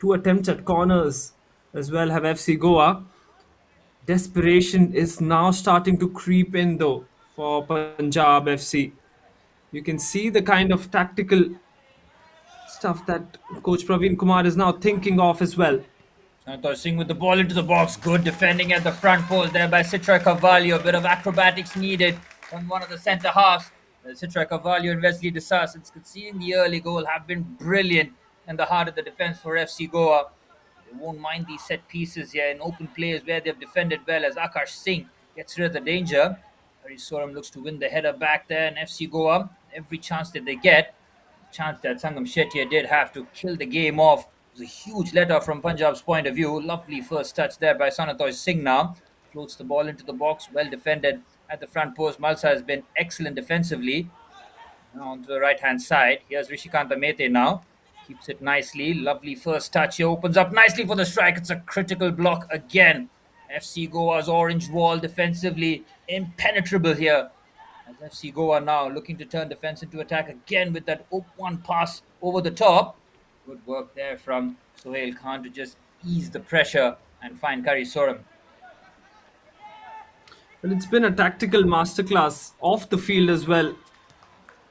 two attempts at corners as well. Have FC Goa. Desperation is now starting to creep in though for Punjab FC. You can see the kind of tactical stuff that Coach Praveen Kumar is now thinking of as well. Santosh Singh with the ball into the box. Good defending at the front post there by Citra Cavallo. A bit of acrobatics needed from one of the centre halves. Citra Cavallo and Wesley Desas, since conceding the early goal, have been brilliant in the heart of the defence for FC Goa. They won't mind these set pieces here in open plays where they've defended well as Akash Singh gets rid of the danger. Hari Soram looks to win the header back there, and FC Goa, every chance that they get, chance that Sangam Shetty did have to kill the game off. It was a huge letter from Punjab's point of view. Lovely first touch there by Sanatosh Singh now. Floats the ball into the box, well defended at the front post. Malsa has been excellent defensively. Now on to the right hand side. Here's Rishikanta Mete now. Keeps it nicely. Lovely first touch here. Opens up nicely for the strike. It's a critical block again. FC Goa's orange wall defensively impenetrable here. As FC Goa now looking to turn defense into attack again with that one pass over the top. Good work there from Sohail Khan to just ease the pressure and find Kari Soram. Well, it's been a tactical masterclass off the field as well.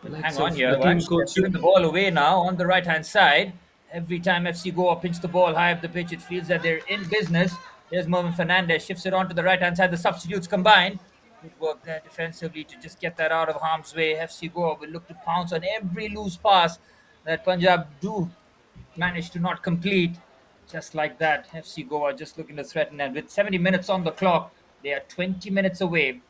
The Hang likes on of here, the team Vansh. They've coach. given the ball away now on the right hand side. Every time FC Goa pinch the ball high up the pitch, it feels that they're in business. Here's Mervin Fernandez, shifts it onto the right hand side. The substitutes combined. Good work there defensively to just get that out of harm's way. FC Goa will look to pounce on every loose pass that Punjab do manage to not complete. Just like that, FC Goa just looking to threaten. And with 70 minutes on the clock, they are 20 minutes away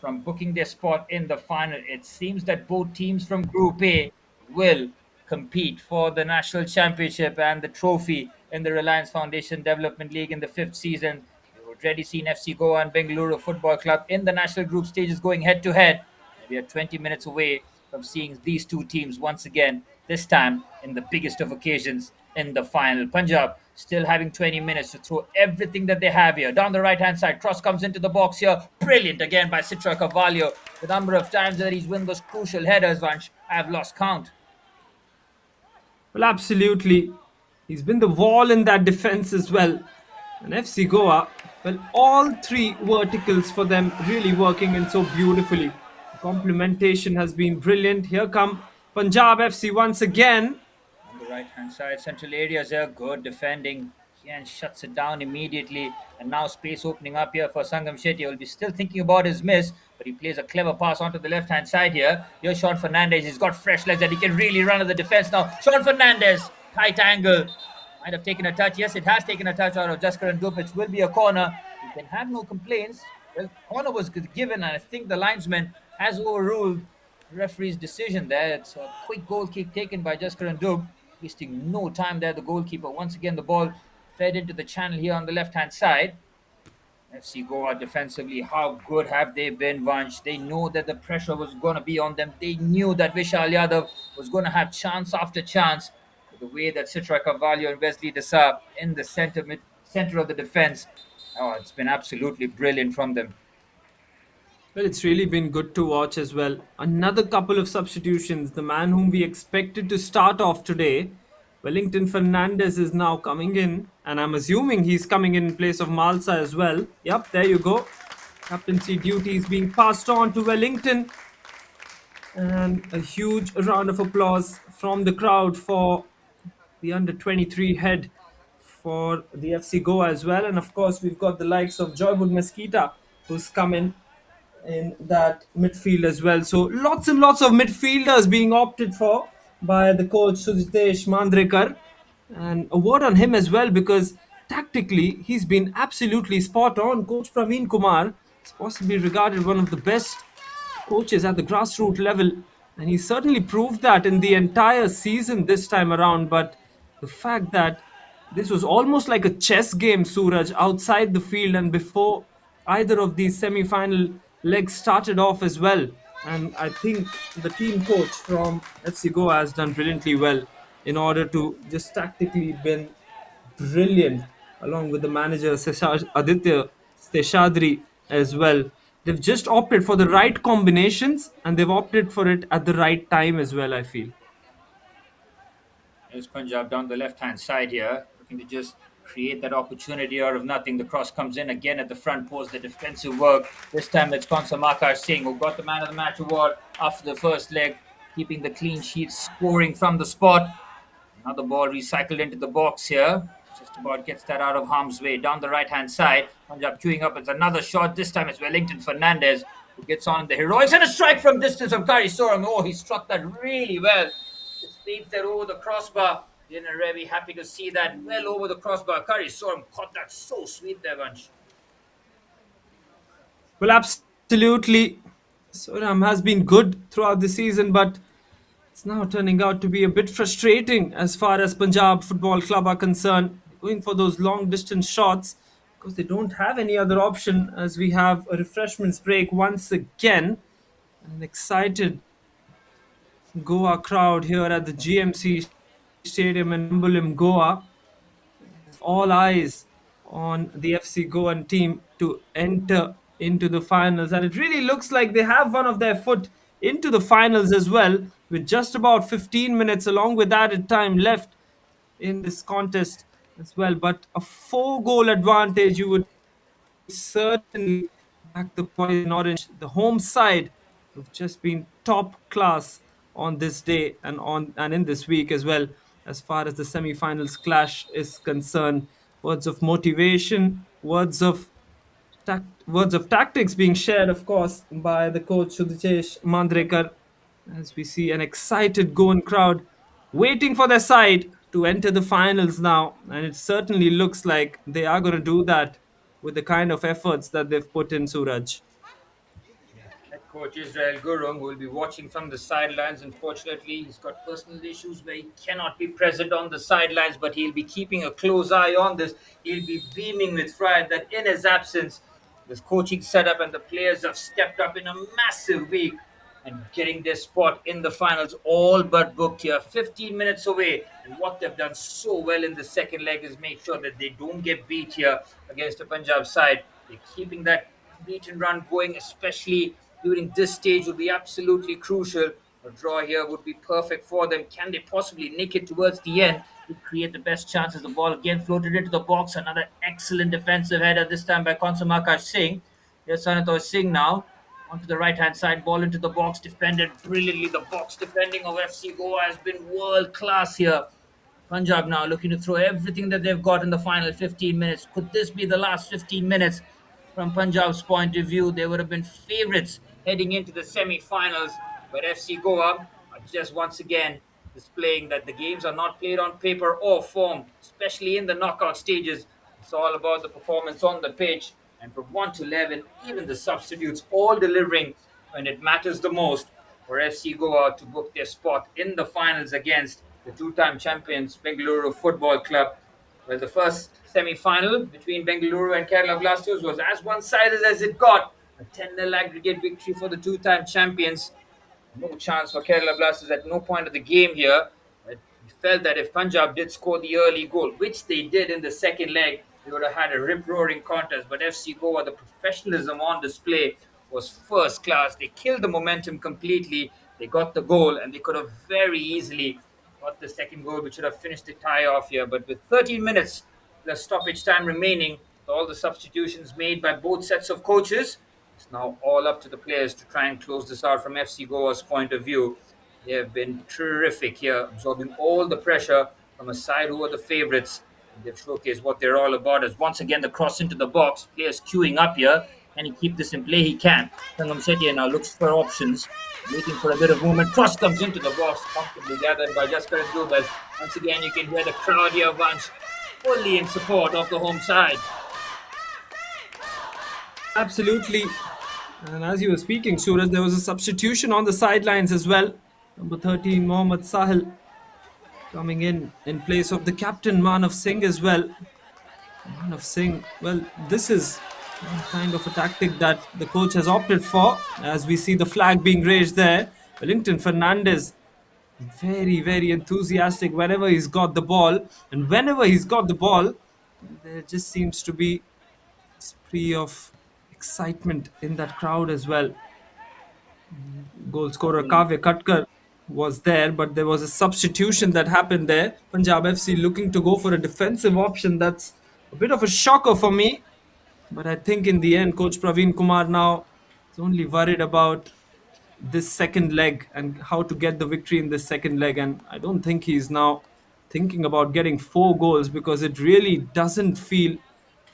from booking their spot in the final. It seems that both teams from Group A will compete for the national championship and the trophy in the Reliance Foundation Development League in the fifth season. We've already seen FC Goa and Bengaluru Football Club in the national group stages going head to head. We are 20 minutes away from seeing these two teams once again, this time in the biggest of occasions in the final. Punjab still having 20 minutes to throw everything that they have here. Down the right hand side, cross comes into the box here. Brilliant again by Citra Cavallo. The number of times that he's won those crucial headers, Vansh, I've lost count. Well, absolutely. He's been the wall in that defense as well. And FC Goa, well, all three verticals for them really working in so beautifully. The complementation has been brilliant. Here come Punjab FC once again. On the right hand side, central areas here, good defending. Kian shuts it down immediately. And now space opening up here for Sangam Shetty. Will be still thinking about his miss, but he plays a clever pass onto the left hand side here. Here's Sean Fernandez. He's got fresh legs that he can really run at the defense now. Sean Fernandez, tight angle. Might have taken a touch. Yes, it has taken a touch out of Jaskar and Dup. It will be a corner. You can have no complaints. Well, corner was given, and I think the linesman has overruled the referee's decision there. It's a quick goal kick taken by Jaskar and Dub, wasting no time there. The goalkeeper, once again, the ball fed into the channel here on the left-hand side. FC Goa defensively, how good have they been, Vansh? They know that the pressure was going to be on them. They knew that Vishal Yadav was going to have chance after chance. The way that Citra Cavallo and Wesley Desa in the center of the defense, oh, it's been absolutely brilliant from them. Well, it's really been good to watch as well. Another couple of substitutions. The man whom we expected to start off today, Wellington Fernandez, is now coming in, and I'm assuming he's coming in place of Malsa as well. Yep, there you go. Captaincy duties being passed on to Wellington. And a huge round of applause from the crowd for the under 23 head for the FC Goa as well. And of course, we've got the likes of Joybul Mesquita who's come in that midfield as well. So lots and lots of midfielders being opted for by the coach Sujitesh Mandrekar. And a word on him as well, because tactically he's been absolutely spot on. Coach Praveen Kumar is possibly regarded one of the best coaches at the grassroots level, and he certainly proved that in the entire season this time around. But the fact that this was almost like a chess game, Suraj, outside the field and before either of these semi-final legs started off as well. And I think the team coach from FC Goa has done brilliantly well in order to just tactically been brilliant along with the manager Aditya Steshadri as well. They've just opted for the right combinations and they've opted for it at the right time as well, I feel. There's Punjab down the left hand side here, looking to just create that opportunity out of nothing. The cross comes in again at the front post, the defensive work. This time it's Konsamakar Singh who got the man of the match award after the first leg, keeping the clean sheet, scoring from the spot. Another ball recycled into the box here. Just about gets that out of harm's way. Down the right hand side, Punjab queuing up. It's another shot. This time it's Wellington Fernandez who gets on the heroics. And a strike from distance from Kari Soram. Oh, he struck that really well. Just leads that over the crossbar. Dinner Revi happy to see that well over the crossbar. Kari Soram caught that so sweet there, Vansh. Well, absolutely. Soram has been good throughout the season, but it's now turning out to be a bit frustrating as far as Punjab Football Club are concerned. Going for those long distance shots because they don't have any other option as we have a refreshments break once again. An excited Goa crowd here at the GMC Stadium in Ambulim, Goa. All eyes on the FC Goan team to enter into the finals. And it really looks like they have one of their foot into the finals as well, with just about 15 minutes along with added time left in this contest as well. But a 4 goal advantage, you would certainly back the boys in orange. The home side have just been top class on this day and in this week as well, as far as the semi-finals clash is concerned. Words of motivation, words of tactics being shared, of course, by the coach Sudhichesh Mandrekar, as we see an excited Goan crowd waiting for their side to enter the finals now. And it certainly looks like they are going to do that with the kind of efforts that they've put in, Suraj. Head coach Israel Gurung, who will be watching from the sidelines. Unfortunately, he's got personal issues where he cannot be present on the sidelines, but he'll be keeping a close eye on this. He'll be beaming with pride that in his absence, this coaching setup and the players have stepped up in a massive week and getting their spot in the finals all but booked here. 15 minutes away. And what they've done so well in the second leg is make sure that they don't get beat here against the Punjab side. They're keeping that beat and run going, especially during this stage, will be absolutely crucial. A draw here would be perfect for them. Can they possibly nick it towards the end to create the best chances? The ball again floated into the box. Another excellent defensive header, this time by Konsamaka Singh. Here's Sanator Singh now. Onto the right hand side, ball into the box, defended brilliantly. The box defending of FC Goa has been world class here. Punjab now looking to throw everything that they've got in the final 15 minutes. Could this be the last 15 minutes? From Punjab's point of view, they would have been favourites heading into the semi-finals. But FC Goa are just once again displaying that the games are not played on paper or form, especially in the knockout stages. It's all about the performance on the pitch. And from 1 to 11, even the substitutes all delivering when it matters the most for FC Goa to book their spot in the finals against the two-time champions Bengaluru Football Club. Well, the first semi-final between Bengaluru and Kerala Blasters was as one-sided as it got. A 10-0 aggregate victory for the two-time champions. No chance for Kerala Blasters at no point of the game here. But we felt that if Punjab did score the early goal, which they did in the second leg, they would have had a rip-roaring contest. But FC Goa, the professionalism on display was first class. They killed the momentum completely. They got the goal, and they could have very easily got the second goal, which would have finished the tie off here. But with 13 minutes plus stoppage time remaining, all the substitutions made by both sets of coaches, it's now all up to the players to try and close this out from FC Goa's point of view. They have been terrific here, absorbing all the pressure from a side who are the favourites. They've showcased what they're all about as once again the cross into the box. Players queuing up here. Can he keep this in play? He can. Sangam Setia now looks for options, waiting for a bit of movement. Cross comes into the box, comfortably gathered by Jaskaran Dubas. Once again, you can hear the crowd here, Vansh, fully in support of the home side. Absolutely. And as you were speaking, Suraj, there was a substitution on the sidelines as well. Number 13, Mohammad Sahil, coming in place of the captain, Manav Singh, as well. Manav Singh, well, this is kind of a tactic that the coach has opted for, as we see the flag being raised there. Wellington Fernandez, very, very enthusiastic whenever he's got the ball. And whenever he's got the ball, There just seems to be spree of excitement in that crowd as well. Goal scorer Kavya Katkar was there, but there was a substitution that happened there. Punjab FC looking to go for a defensive option. That's a bit of a shocker for me. But I think in the end, Coach Praveen Kumar now is only worried about this second leg and how to get the victory in this second leg. And I don't think he's now thinking about getting 4 goals, because it really doesn't feel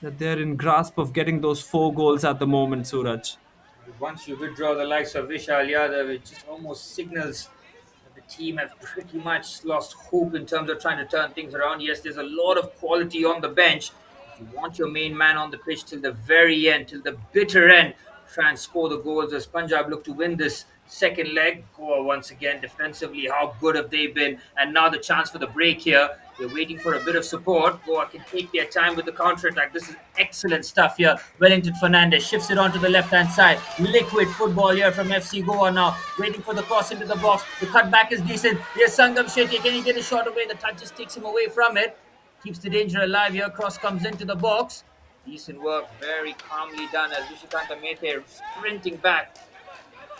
that they're in grasp of getting those 4 goals at the moment, Suraj. Once you withdraw the likes of Vishal Yadav, it just almost signals that the team have pretty much lost hope in terms of trying to turn things around. Yes, there's a lot of quality on the bench. If you want your main man on the pitch till the very end, till the bitter end, try and score the goals as Punjab look to win this second leg. Goa once again defensively, how good have they been? And now the chance for the break here. They're waiting for a bit of support. Goa can take their time with the counter attack. This is excellent stuff here. Wellington Fernandez shifts it onto the left hand side. Liquid football here from FC Goa now. Waiting for the cross into the box. The cutback is decent. Here's Sangam Shetty. Can he get a shot away? The touch just takes him away from it. Keeps the danger alive here. Cross comes into the box. Decent work. Very calmly done as Vishakanta Mete sprinting back.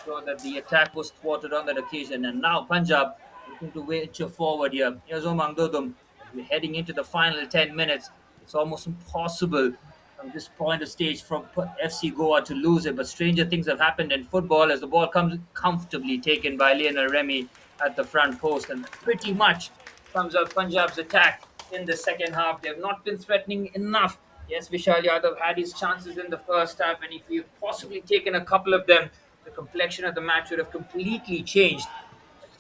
Sure that the attack was thwarted on that occasion. And now Punjab looking to venture forward here. Here's Omang Dodum. We're heading into the final 10 minutes. It's almost impossible from this point of stage from FC Goa to lose it. But stranger things have happened in football as the ball comes comfortably taken by Lionel Remy at the front post. And pretty much comes out Punjab's attack in the second half. They have not been threatening enough. Yes, Vishal Yadav had his chances in the first half, and if he had possibly taken a couple of them, the complexion of the match would have completely changed.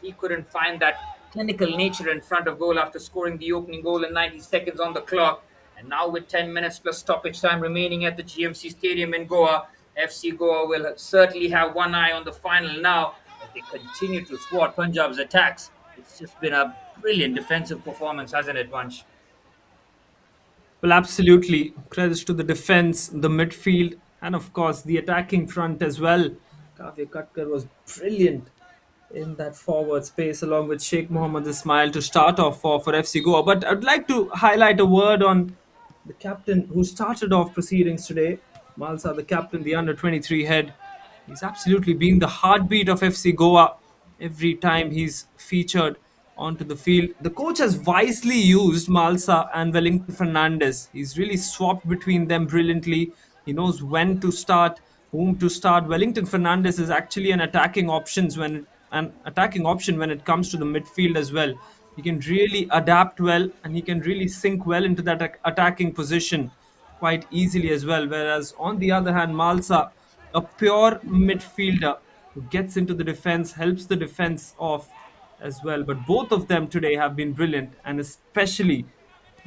He couldn't find that clinical nature in front of goal after scoring the opening goal in 90 seconds on the clock. And now, with 10 minutes plus stoppage time remaining at the GMC Stadium in Goa, FC Goa will certainly have one eye on the final now as they continue to thwart Punjab's attacks. It's just been a brilliant defensive performance, hasn't it, Vansh? Well, absolutely. Credits to the defense, the midfield, and of course the attacking front as well. Kavya Katkar was brilliant in that forward space, along with Sheikh Mohammed Ismail to start off for FC Goa. But I'd like to highlight a word on the captain who started off proceedings today. Malsa, the captain, the under 23 head. He's absolutely been the heartbeat of FC Goa every time he's featured onto the field. The coach has wisely used Malsa and Wellington Fernandez. He's really swapped between them brilliantly. He knows when to start, whom to start. Wellington Fernandez is actually an attacking option when it comes to the midfield as well. He can really adapt well, and he can really sink well into that attacking position quite easily as well. Whereas on the other hand, Malsa, a pure midfielder who gets into the defense, helps the defense off as well. But both of them today have been brilliant, and especially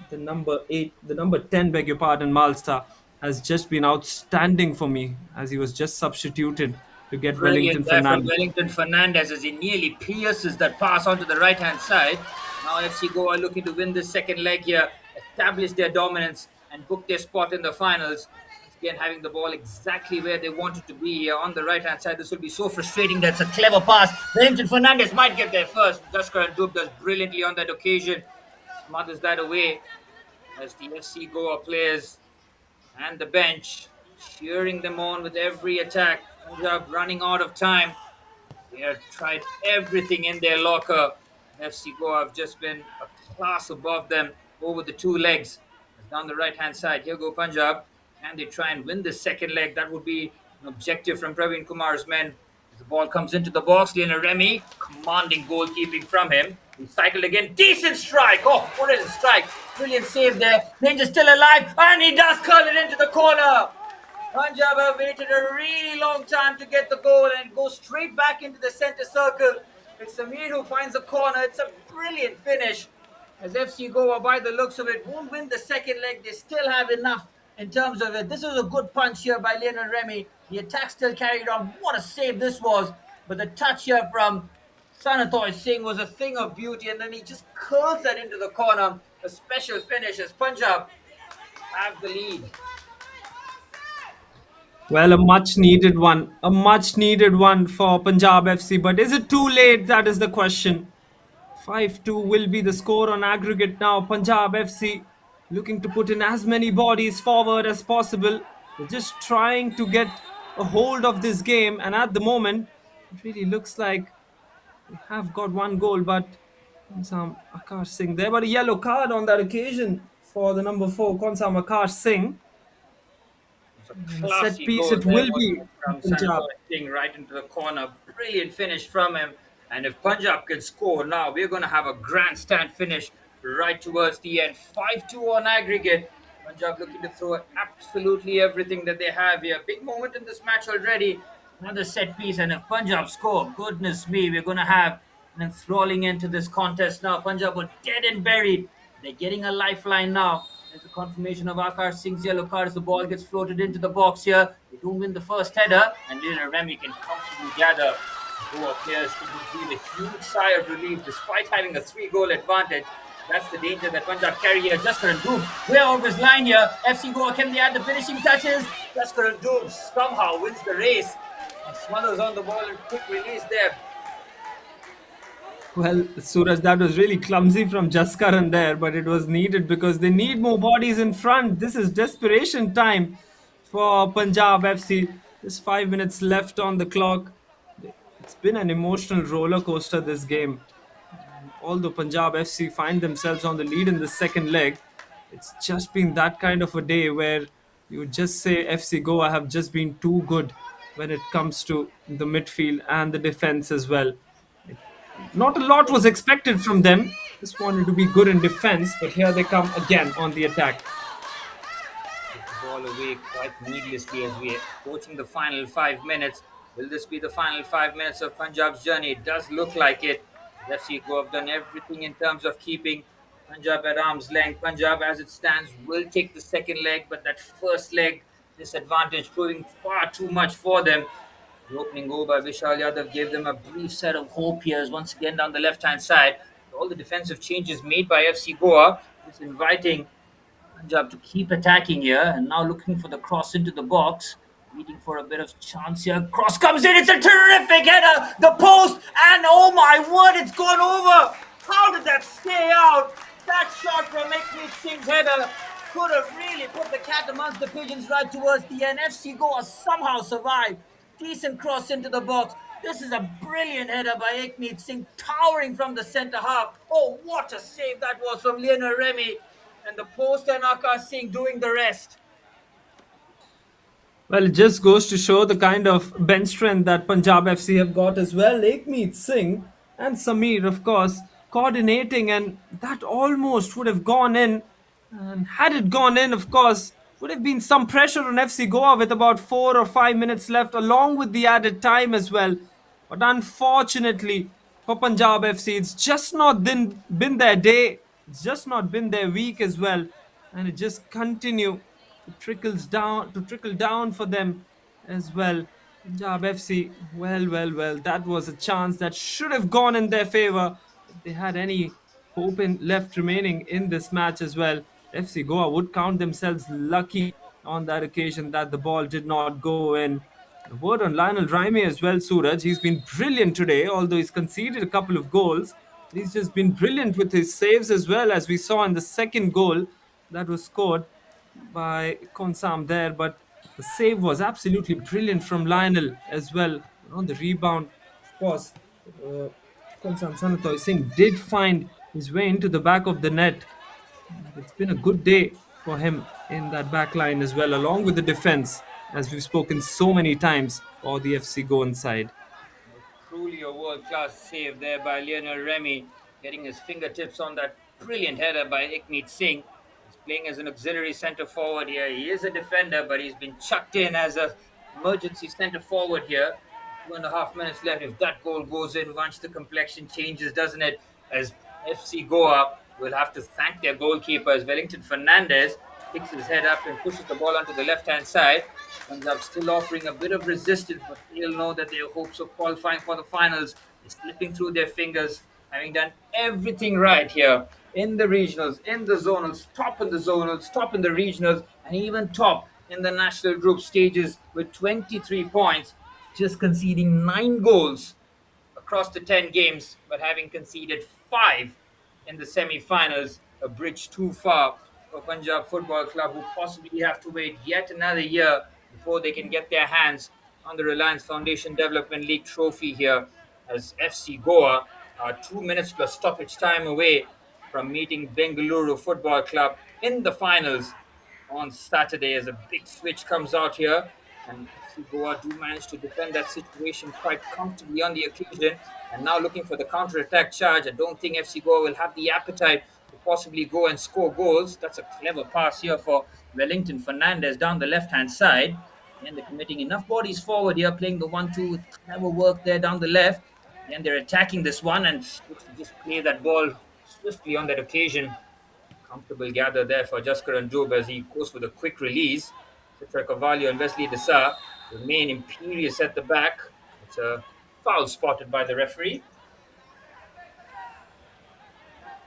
the number 8, the number 10, beg your pardon, Malsa, has just been outstanding for me as he was just substituted to get Wellington Brilliant there from Fernandez. Wellington Fernandez as he nearly pierces that pass onto the right hand side. Now FC Goa looking to win this second leg here, establish their dominance and book their spot in the finals. Again, having the ball exactly where they want it to be here on the right hand side. This will be so frustrating. That's a clever pass. Wellington Fernandez might get there first. Jaskar and Dub does brilliantly on that occasion. Smothers that away as the FC Goa players and the bench cheering them on with every attack. Punjab running out of time. They have tried everything in their locker. FC Goa have just been a class above them over the two legs. Down the right hand side, here go Punjab. And they try and win the second leg. That would be an objective from Praveen Kumar's men. The ball comes into the box. Lionel Remy, commanding goalkeeping from him. He cycled again. Decent strike. Oh, what is a strike? Brilliant save there. Ninja still alive. And he does curl it into the corner. Punjab have waited a really long time to get the goal and go straight back into the center circle. It's Samir who finds the corner. It's a brilliant finish. As FC Goa, by the looks of it, won't win the second leg. They still have enough in terms of it. This is a good punch here by Lionel Remy. The attack still carried on. What a save this was. But the touch here from Sanatoy Singh was a thing of beauty. And then he just curls that into the corner. A special finish as Punjab have the lead. Well, a much needed one for Punjab FC. But is it too late? That is the question. 5-2 will be the score on aggregate now. Punjab FC looking to put in as many bodies forward as possible. They're just trying to get a hold of this game, and at the moment, it really looks like they have got one goal, but Konsam Akash Singh there, but a yellow card on that occasion for the number four, Konsam Akash Singh. It's a And a set classy piece goal it there, will wasn't be it, for from Punjab. Sanatoy Singh right into the corner. Brilliant finish from him. And if Punjab can score now, we're going to have a grandstand finish right towards the end. 5-2 on aggregate. Punjab looking to throw absolutely everything that they have here. Big moment in this match already. Another set piece. And if Punjab score, goodness me, we're going to have an enthralling end to this contest now. Punjab were dead and buried. They're getting a lifeline now. There's a confirmation of Akash Singh's yellow card as the ball gets floated into the box here. They don't win the first header, and Lionel Remy can comfortably gather. Who appears to breathe a huge sigh of relief despite having a 3-goal advantage. That's the danger that Punjab carry here. Jaskar and Doob, way over his line here. FC Goa, can they add the finishing touches? Jaskar and Doob somehow wins the race and Smothers on the ball and quick release there. Well, Suraj, that was really clumsy from Jaskaran there, but it was needed because they need more bodies in front. This is desperation time for Punjab FC. Just 5 minutes left on the clock. It's been an emotional roller coaster this game. And although Punjab FC find themselves on the lead in the second leg, it's just been that kind of a day where you would just say FC Goa have just been too good when it comes to the midfield and the defense as well. Not a lot was expected from them. Just wanted to be good in defense, but here they come again on the attack. Give the ball away quite needlessly as we are approaching the final 5 minutes. Will this be the final 5 minutes of Punjab's journey? It does look like it. FC Go have done everything in terms of keeping Punjab at arm's length. Punjab, as it stands, will take the second leg, but that first leg disadvantage proving far too much for them. The opening goal by Vishal Yadav gave them a brief set of hope here, as once again down the left hand side. All the defensive changes made by FC Goa is inviting Punjab to keep attacking here and now looking for the cross into the box. Waiting for a bit of chance here. Cross comes in. It's a terrific header. The post. And oh my word, it's gone over. How did that stay out? That shot from Ekmeet Singh's header could have really put the cat amongst the pigeons right towards the end. FC Goa somehow survived. Decent cross into the box. This is a brilliant header by Ekmeet Singh, towering from the centre half. Oh, what a save that was from Lionel Remy. And the post and Akash Singh doing the rest. Well, it just goes to show the kind of bench strength that Punjab FC have got as well. Ekmeet Singh and Samir, of course, coordinating, and that almost would have gone in. And had it gone in, of course, would have been some pressure on FC Goa with about 4 or 5 minutes left, along with the added time as well. But unfortunately for Punjab FC, it's just not been their day. It's just not been their week as well, and it just continue to trickle down for them as well. Punjab FC, well, that was a chance that should have gone in their favor if they had any hope in left remaining in this match as well. FC Goa would count themselves lucky on that occasion that the ball did not go in. A word on Lionel Raime as well, Suraj. He's been brilliant today, although he's conceded a couple of goals. He's just been brilliant with his saves as well, as we saw in the second goal that was scored by Konsam there, but the save was absolutely brilliant from Lionel as well. On the rebound, of course, uh, Konsam Sanatoy Singh did find his way into the back of the net. It's been a good day for him in that back line as well, along with the defense, as we've spoken so many times for the FC Goan side. Truly a world class save there by Lionel Remy, getting his fingertips on that brilliant header by Ekmeet Singh. He's playing as an auxiliary centre forward here. He is a defender, but he's been chucked in as an emergency centre forward here. 2.5 minutes left. If that goal goes in, once the complexion changes, doesn't it? As FC Goa will have to thank their goalkeeper as Wellington Fernandez picks his head up and pushes the ball onto the left hand side. Punjab still offering a bit of resistance, but they'll know that their hopes of qualifying for the finals is slipping through their fingers, having done everything right here in the regionals, in the zonals, top in the regionals, and even top in the national group stages with 23 points, just conceding 9 goals across the 10 games, but having conceded 5 in the semi finals, a bridge too far for Punjab Football Club, who possibly have to wait yet another year before they can get their hands on the Reliance Foundation Development League trophy here, as FC Goa are 2 minutes plus stoppage time away from meeting Bengaluru Football Club in the finals on Saturday, as a big switch comes out here. And FC Goa do manage to defend that situation quite comfortably on the occasion. And now looking for the counter-attack charge. I don't think FC Goa will have the appetite to possibly go and score goals. That's a clever pass here for Wellington Fernandez down the left-hand side. And they're committing enough bodies forward here, playing the 1-2 with clever work there down the left. And they're attacking this one and looks to just play that ball swiftly on that occasion. Comfortable gather there for Jaskar and Job as he goes for the quick release. Citra Cavallo and Wesley Desa remain imperious at the back. It's a foul spotted by the referee.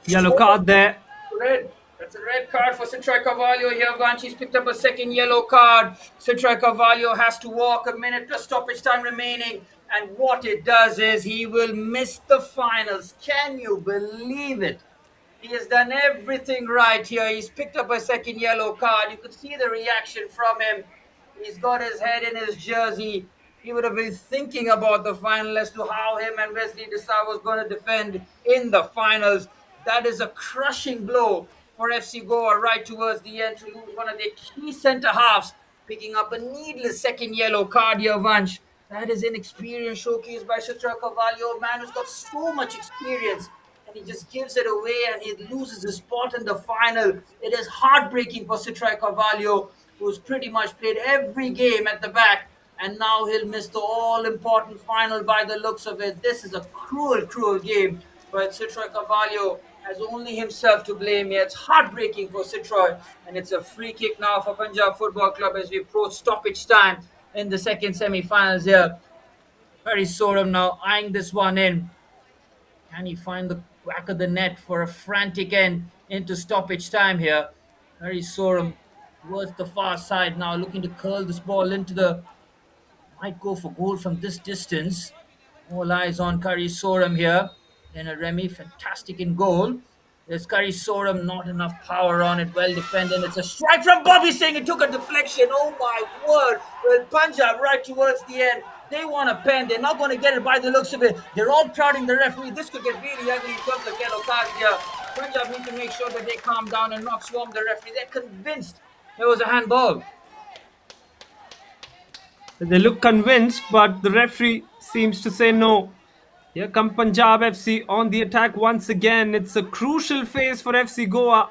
Yellow Oh, card there. red. That's a red card for Citra Cavallo here. Vanchi's picked up a second yellow card. Citra Cavallo has to walk, a minute plus stoppage time remaining. And what it does is he will miss the finals. Can you believe it? He has done everything right here. He's picked up a second yellow card. You could see the reaction from him. He's got his head in his jersey. He would have been thinking about the final as to how him and Wesley Desa was going to defend in the finals. That is a crushing blow for FC Goa right towards the end to lose one of their key centre halves, picking up a needless second yellow card here, Vanch. That is inexperience showcased by Chitra Cavallo, a man who's got so much experience, and he just gives it away and he loses his spot in the final. It is heartbreaking for Citra Cavallo, who's pretty much played every game at the back, and now he'll miss the all-important final by the looks of it. This is a cruel, cruel game, but Citra Cavallo has only himself to blame here. It's heartbreaking for Citroën, and it's a free kick now for Punjab Football Club as we approach stoppage time in the second semi-finals here. Very Sorum now eyeing this one in. Can he find the back of the net for a frantic end into stoppage time here? Very Sorum towards the far side now, looking to curl this ball into the... Might go for goal from this distance. All eyes on Kari Sorum here. Then a Remy, fantastic in goal. There's Kari Sorum, not enough power on it. Well defended. It's a strike from Bobby Singh. It took a deflection. Oh my word. Well, Punjab right towards the end. They want a pen. They're not going to get it by the looks of it. They're all crowding the referee. This could get really ugly in terms of yellow cards here. Punjab need to make sure that they calm down and not swarm the referee. They're convinced there was a handball. They look convinced, but the referee seems to say no. Here come Punjab FC on the attack once again. It's a crucial phase for FC Goa.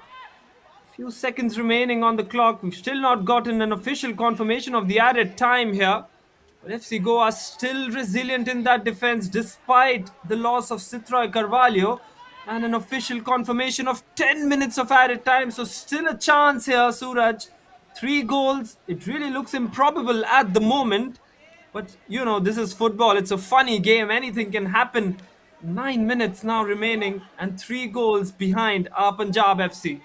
Few seconds remaining on the clock. We've still not gotten an official confirmation of the added time here. But FC Goa still resilient in that defense despite the loss of Citra Carvalho and an official confirmation of 10 minutes of added time. So still a chance here, Suraj. 3 goals. It really looks improbable at the moment. But, this is football. It's a funny game. Anything can happen. 9 minutes now remaining and 3 goals behind our Punjab FC.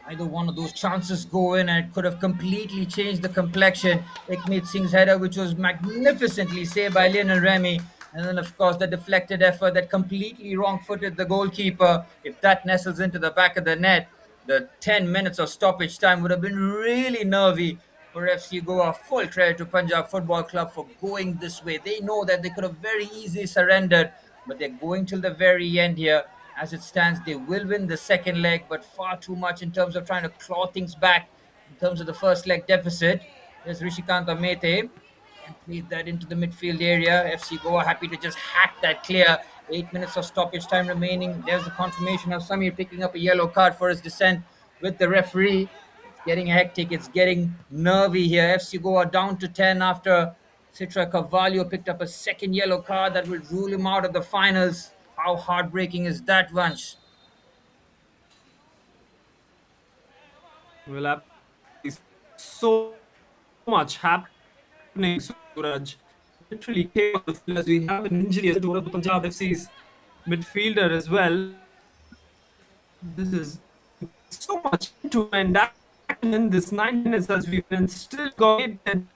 Either one of those chances go in and it could have completely changed the complexion. Ekmeet Singh's header, which was magnificently saved by Lionel Remy. And then, of course, the deflected effort that completely wrong-footed the goalkeeper. If that nestles into the back of the net, the 10 minutes of stoppage time would have been really nervy for FC Goa. Full credit to Punjab Football Club for going this way. They know that they could have very easily surrendered, but they're going till the very end here. As it stands, they will win the second leg, but far too much in terms of trying to claw things back in terms of the first leg deficit. There's Rishikant Amete and played that into the midfield area. FC Goa happy to just hack that clear. 8 minutes of stoppage time remaining. There's the confirmation of Samir picking up a yellow card for his dissent with the referee. It's getting hectic. It's getting nervy here. FC Goa down to 10 after Citra Cavallo picked up a second yellow card that will rule him out of the finals. How heartbreaking is that, Vansh? Well, so much happening, Suraj. Literally chaos as we have an injury as to one of the Punjab FC's midfielder as well. This is so much end-to-end action in this 9 minutes as we've been still got it. And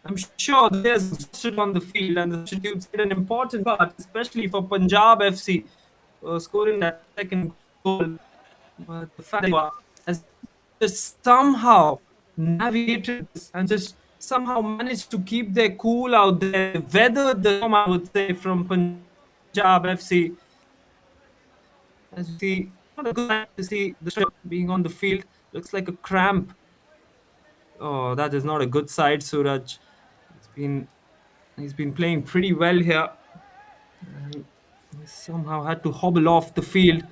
I'm sure there's exhausted on the field, and the substitutes played an important part, especially for Punjab FC, scoring that second goal. But the fact that as just somehow navigated this and just somehow managed to keep their cool out there. They weathered the storm, I would say, from Punjab FC. As we see, not a good sign to see the striker being on the field. Looks like a cramp. Oh, that is not a good side, Suraj. It's been he's been playing pretty well here, and he somehow had to hobble off the field.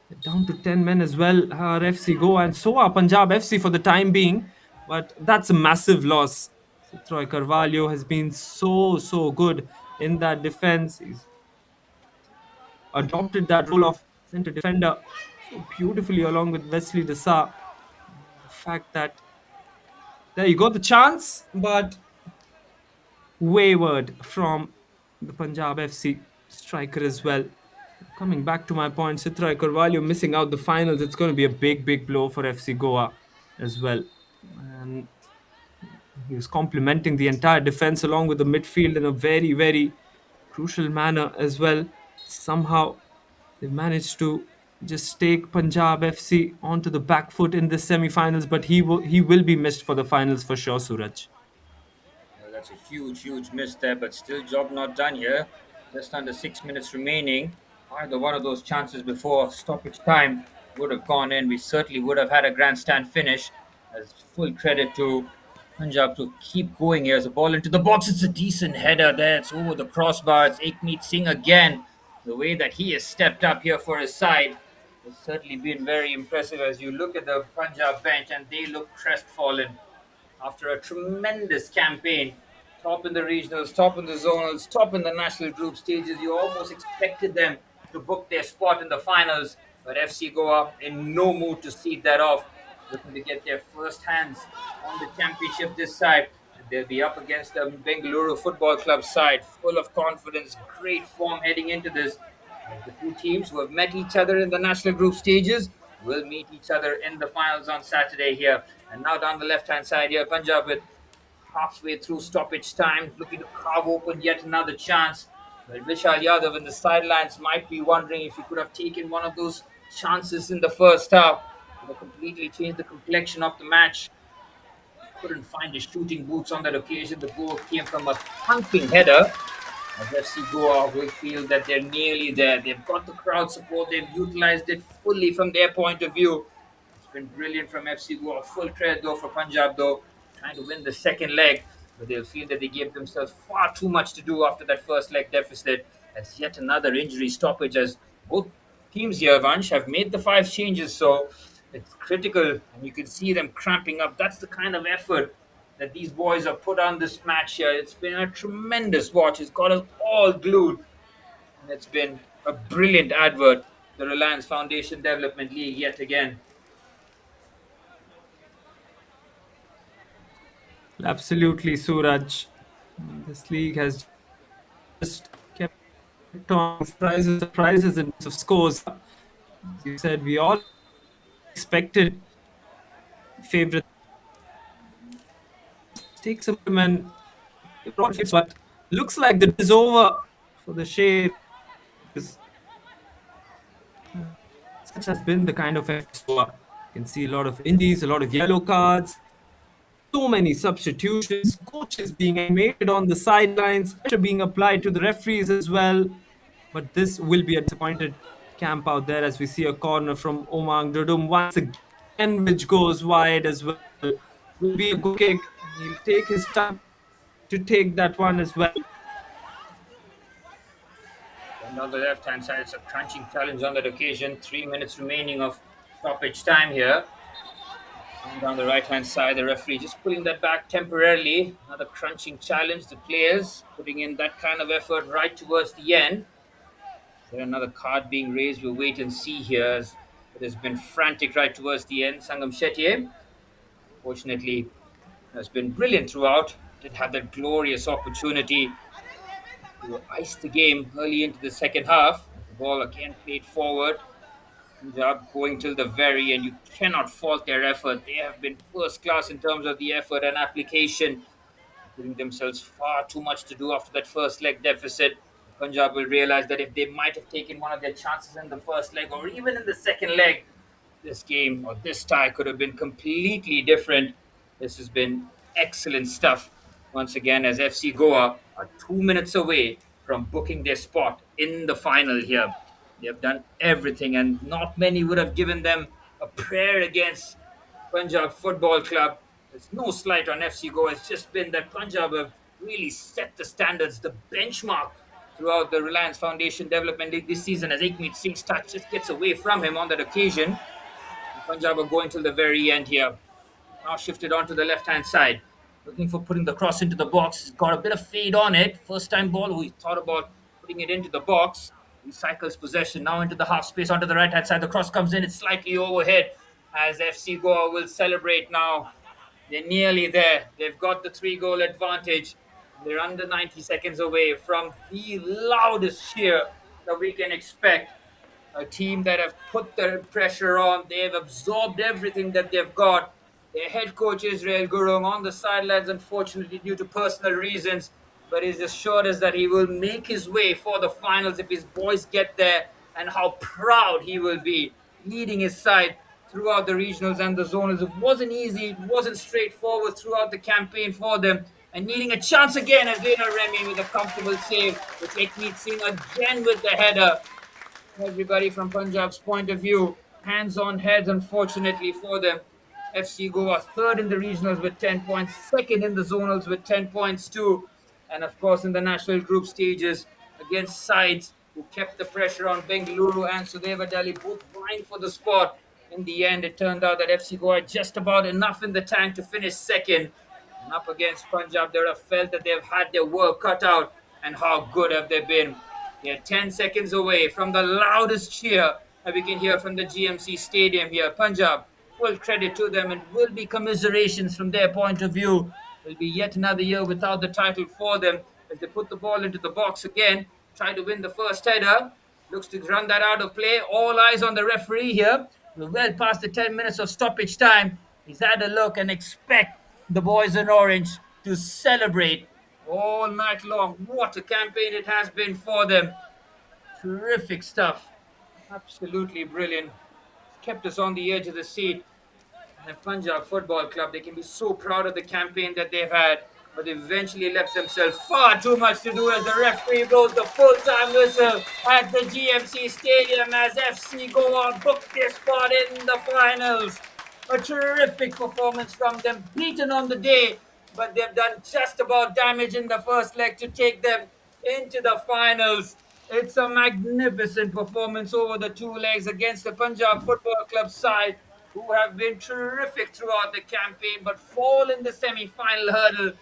They're down to 10 men as well, RFC go, and so are Punjab FC for the time being. But that's a massive loss. Troy Carvalho has been so good in that defense. He's adopted that role of center defender so beautifully along with Wesley Desa. The fact that there you got the chance, but wavered from the Punjab FC striker as well. Coming back to my point, Citra Carvalho missing out the finals. It's going to be a big blow for FC Goa as well. And he was complementing the entire defense along with the midfield in a very crucial manner as well. Somehow they managed to just take Punjab FC onto the back foot in the semi-finals, but he will be missed for the finals for sure, Suraj. Well, that's a huge miss there, but still job not done here. Just under 6 minutes remaining. Either one of those chances before stoppage time would have gone in. We certainly would have had a grandstand finish. As full credit to Punjab to keep going here. As a ball into the box, it's a decent header there. It's over the crossbar. It's Ekmeet Singh again. The way that he has stepped up here for his side has certainly been very impressive. As you look at the Punjab bench, and they look crestfallen after a tremendous campaign, top in the regionals, top in the zonals, top in the national group stages. You almost expected them to book their spot in the finals, but FC Goa in no mood to cede that off, looking to get their first hands on the championship this side. They'll be up against the Bengaluru Football Club side, full of confidence, great form heading into this. The two teams who have met each other in the national group stages will meet each other in the finals on Saturday here. And now down the left-hand side here, Punjab with halfway through stoppage time, looking to carve open yet another chance. But Vishal Yadav in the sidelines might be wondering if he could have taken one of those chances in the first half. Would have completely changed the complexion of the match. Couldn't find his shooting boots on that occasion. The goal came from a thumping header. As FC Goa will feel that they're nearly there. They've got the crowd support. They've utilized it fully from their point of view. It's been brilliant from FC Goa. Full credit though for Punjab though, trying to win the second leg. But they'll feel that they gave themselves far too much to do after that first leg deficit. As yet another injury stoppage, as both teams here, Vansh, have made the five changes. So it's critical, and you can see them cramping up. That's the kind of effort that these boys have put on this match here. It's been a tremendous watch. It's got us all glued, and it's been a brilliant advert. The Reliance Foundation Development League yet again. Absolutely, Suraj. This league has just kept on surprises in terms of scores. As you said, we all expected favorite take some and but looks like the is over for the shade. Such has been the kind of episode. You can see a lot of indies, a lot of yellow cards, so many substitutions, coaches being animated on the sidelines, pressure being applied to the referees as well. But this will be a disappointed camp out there as we see a corner from Omang Dudum once again, which goes wide as well. Will be a good kick. He'll take his time to take that one as well. And on the left-hand side, it's a crunching challenge on that occasion. 3 minutes remaining of stoppage time here. And on the right-hand side, the referee just pulling that back temporarily. Another crunching challenge. The players putting in that kind of effort right towards the end. Is there another card being raised? We'll wait and see here, as it has been frantic right towards the end. Sangam Shetty, fortunately, has been brilliant throughout. Did have that glorious opportunity to ice the game early into the second half. The ball again played forward. Punjab going till the very end. You cannot fault their effort. They have been first class in terms of the effort and application, giving themselves far too much to do after that first leg deficit. Punjab will realize that if they might have taken one of their chances in the first leg or even in the second leg, this game or this tie could have been completely different. This has been excellent stuff. Once again, as FC Goa are 2 minutes away from booking their spot in the final here. They have done everything, and not many would have given them a prayer against Punjab Football Club. There's no slight on FC Goa. It's just been that Punjab have really set the standards, the benchmark throughout the Reliance Foundation Development League this season as Aikmeet Singh's touch just gets away from him on that occasion. And Punjab are going till the very end here. Now shifted onto the left-hand side. Looking for putting the cross into the box. He's got a bit of fade on it. First time ball. We thought about putting it into the box. He cycles possession now into the half space onto the right-hand side. The cross comes in. It's slightly overhead as FC Goa will celebrate now. They're nearly there. They've got the 3-goal advantage. They're under 90 seconds away from the loudest cheer that we can expect. A team that have put the pressure on. They've absorbed everything that they've got. Their head coach Israel Gurung on the sidelines, unfortunately, due to personal reasons, but he's assured us that he will make his way for the finals if his boys get there, and how proud he will be leading his side throughout the regionals and the zonals. It wasn't easy, it wasn't straightforward throughout the campaign for them, and needing a chance again as Lena Remy with a comfortable save, which Ekmeet Singh again with the header. Everybody from Punjab's point of view, hands on heads, unfortunately for them. FC Goa third in the regionals with 10 points, second in the zonals with 10 points too. And of course, in the national group stages against sides who kept the pressure on Bengaluru and Sudeva Delhi, both vying for the spot. In the end, it turned out that FC Goa had just about enough in the tank to finish second. And up against Punjab, they would have felt that they've had their work cut out. And how good have they been? They're 10 seconds away from the loudest cheer that we can hear from the GMC Stadium here. Punjab, full credit to them, and will be commiserations from their point of view. Will be yet another year without the title for them as they put the ball into the box again, try to win the first header. Looks to run that out of play. All eyes on the referee here. We're well past the 10 minutes of stoppage time. He's had a look and expect the boys in orange to celebrate all night long. What a campaign it has been for them. Terrific stuff. Absolutely brilliant. Kept us on the edge of the seat. And the Punjab Football Club, they can be so proud of the campaign that they've had, but they eventually left themselves far too much to do as the referee blows the full-time whistle at the GMC Stadium as FC Goa booked their spot in the finals. A terrific performance from them, beaten on the day, but they've done just about damage in the first leg to take them into the finals. It's a magnificent performance over the two legs against the Punjab Football Club side, who have been terrific throughout the campaign but fall in the semi-final hurdle.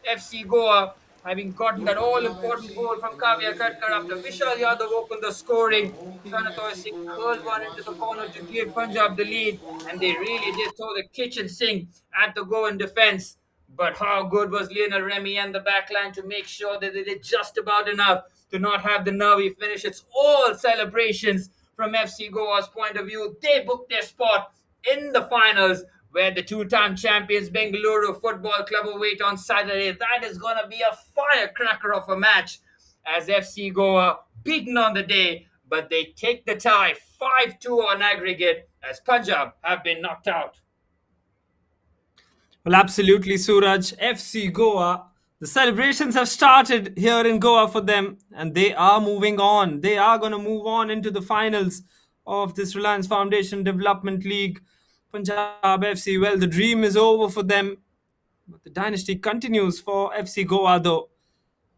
FC Goa, having gotten that all-important goal from Kavya Katkar after Vishal Yadav opened the scoring. Kanatoy Singh curled one into the corner to give Punjab the lead, and they really did throw the kitchen sink at the Goan defense. But how good was Lionel Remy and the backline to make sure that they did just about enough to not have the nervy finish. It's all celebrations from FC Goa's point of view. They booked their spot in the finals where the two-time champions Bengaluru Football Club await on Saturday. That is going to be a firecracker of a match as FC Goa beaten on the day, but they take the tie 5-2 on aggregate as Punjab have been knocked out. Well, absolutely, Suraj. FC Goa. The celebrations have started here in Goa for them, and they are moving on. They are going to move on into the finals of this Reliance Foundation Development League. Punjab FC, well, the dream is over for them. But the dynasty continues for FC Goa, though.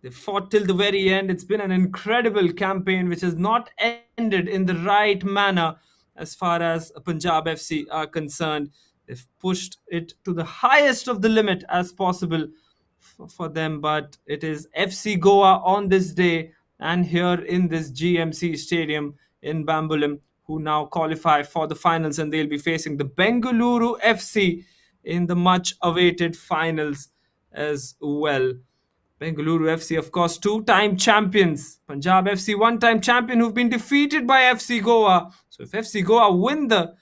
They fought till the very end. It's been an incredible campaign which has not ended in the right manner as far as Punjab FC are concerned. They've pushed it to the highest of the limit as possible for them, but it is FC Goa on this day and here in this GMC Stadium in Bambolim who now qualify for the finals, and they'll be facing the Bengaluru FC in the much awaited finals as well. Bengaluru FC, of course, two-time champions. Punjab FC, one-time champion who've been defeated by FC Goa. So if FC Goa win the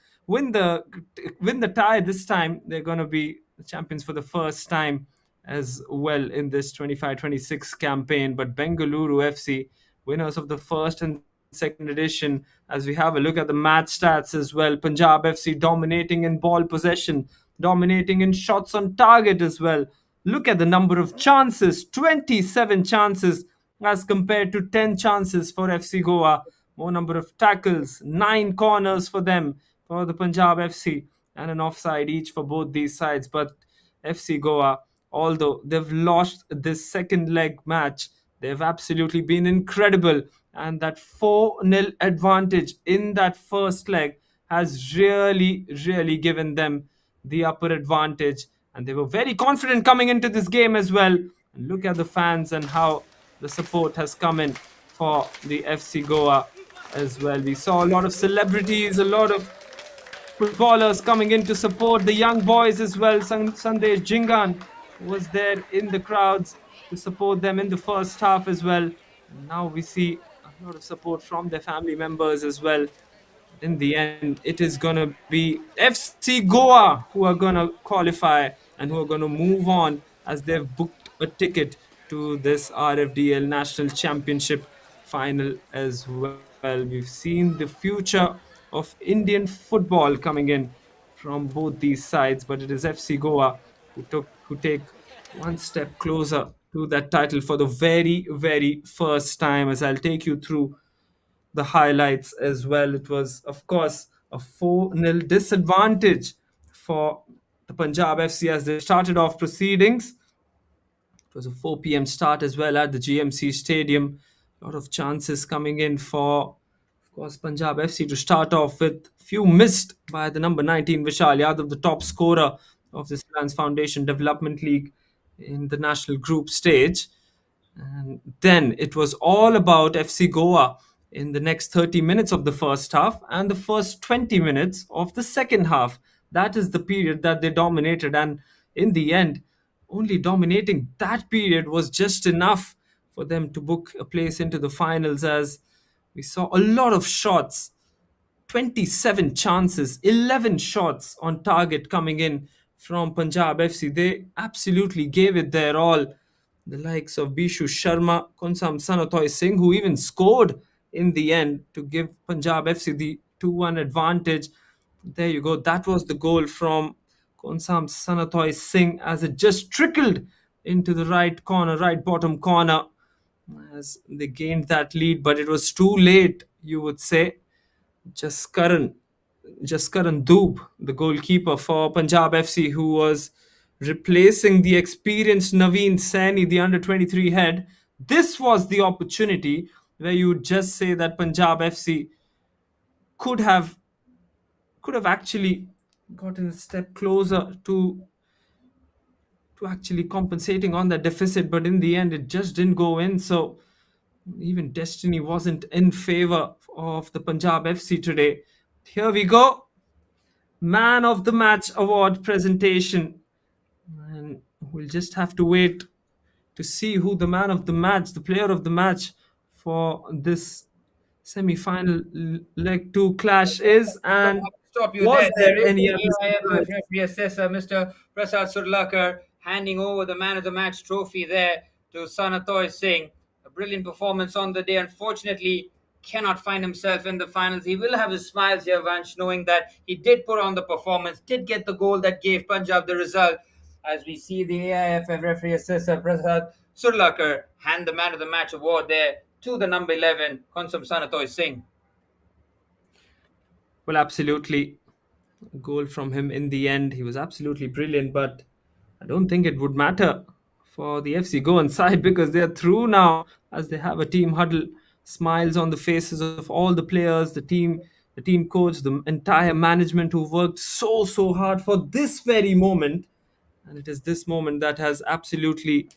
tie this time, they're going to be the champions for the first time as well in this 25-26 campaign. But Bengaluru FC, winners of the first and second edition. As we have a look at the match stats as well, Punjab FC dominating in ball possession, dominating in shots on target as well. Look at the number of chances, 27 chances as compared to 10 chances for FC Goa. More number of tackles, 9 corners for them, for the Punjab FC, and an offside each for both these sides. But FC Goa, although they've lost this second leg match, they've absolutely been incredible. And that 4-0 advantage in that first leg has really, really given them the upper advantage. And they were very confident coming into this game as well. And look at the fans and how the support has come in for the FC Goa as well. We saw a lot of celebrities, a lot of footballers coming in to support the young boys as well. Sunday Jingan was there in the crowds to support them in the first half as well. And now we see a lot of support from their family members as well. In the end, it is going to be FC Goa who are going to qualify and who are going to move on as they've booked a ticket to this RFDL National Championship final as well. We've seen the future of Indian football coming in from both these sides, but it is FC Goa who take one step closer to that title for the very, very first time. As I'll take you through the highlights as well. It was, of course, a 4-0 disadvantage for the Punjab FC as they started off proceedings. It was a 4 p.m. start as well at the GMC Stadium. A lot of chances coming in for, of course, Punjab FC to start off with. Few missed by the number 19, Vishal Yadav, the top scorer of this Reliance Foundation Development League in the national group stage. And then it was all about FC Goa in the next 30 minutes of the first half and the first 20 minutes of the second half. That is the period that they dominated. And in the end, only dominating that period was just enough for them to book a place into the finals, as we saw a lot of shots, 27 chances, 11 shots on target coming in from Punjab FC. They absolutely gave it their all. The likes of Bishu Sharma, Konsam Sanatoy Singh, who even scored in the end to give Punjab FC the 2-1 advantage. There you go. That was the goal from Konsam Sanatoy Singh as it just trickled into the right corner, right bottom corner, as they gained that lead. But it was too late, you would say. Jaskaran Doob, the goalkeeper for Punjab FC, who was replacing the experienced Naveen Saini, the under 23 head. This was the opportunity where you would just say that Punjab FC could have actually gotten a step closer to actually compensating on that deficit, but in the end it just didn't go in. So even destiny wasn't in favor of the Punjab FC today. Here we go. Man of the Match award presentation. And we'll just have to wait to see who the man of the match, the player of the match for this semi-final leg 2 clash is. And Stop you was there. there There is any the other AIFF surprise? referee assessor, Mr. Prasad Surlakar, handing over the man of the match trophy there to Sanatoy Singh. A brilliant performance on the day. Unfortunately, cannot find himself in the finals. He will have his smiles here, Vansh, knowing that he did put on the performance, did get the goal that gave Punjab the result. As we see the AIFF referee assessor, Prasad Surlakar, hand the man of the match award there to the number 11, Konsam Sanatoy Singh. Well, absolutely. A goal from him in the end. He was absolutely brilliant, but I don't think it would matter for the FC Goan side because they're through now as they have a team huddle. Smiles on the faces of all the players, the team coach, the entire management who worked so hard for this very moment. And it is this moment that has absolutely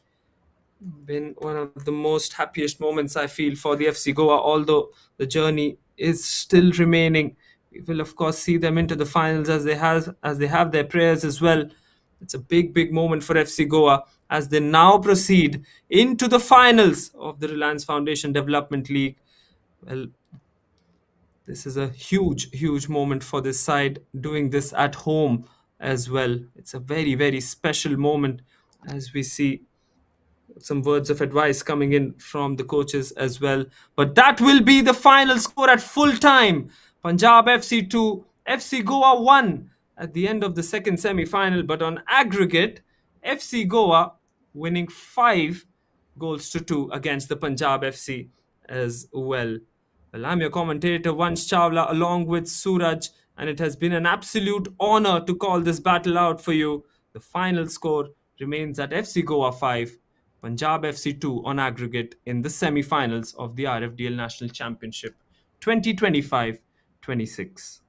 been one of the most happiest moments I feel for the FC Goa, although the journey is still remaining. We will of course see them into the finals as they have their prayers as well. It's a big moment for FC Goa as they now proceed into the finals of the Reliance Foundation Development League. Well, this is a huge moment for this side doing this at home as well. It's a very special moment as we see some words of advice coming in from the coaches as well. But that will be the final score at full time. Punjab FC 2, FC Goa 1 at the end of the second semi final. But on aggregate, FC Goa winning 5 goals to 2 against the Punjab FC as well. Well, I'm your commentator, Vansh Chawla, along with Suraj, and it has been an absolute honor to call this battle out for you. The final score remains at FC Goa 5, Punjab FC 2 on aggregate in the semi finals of the RFDL National Championship 2025 26.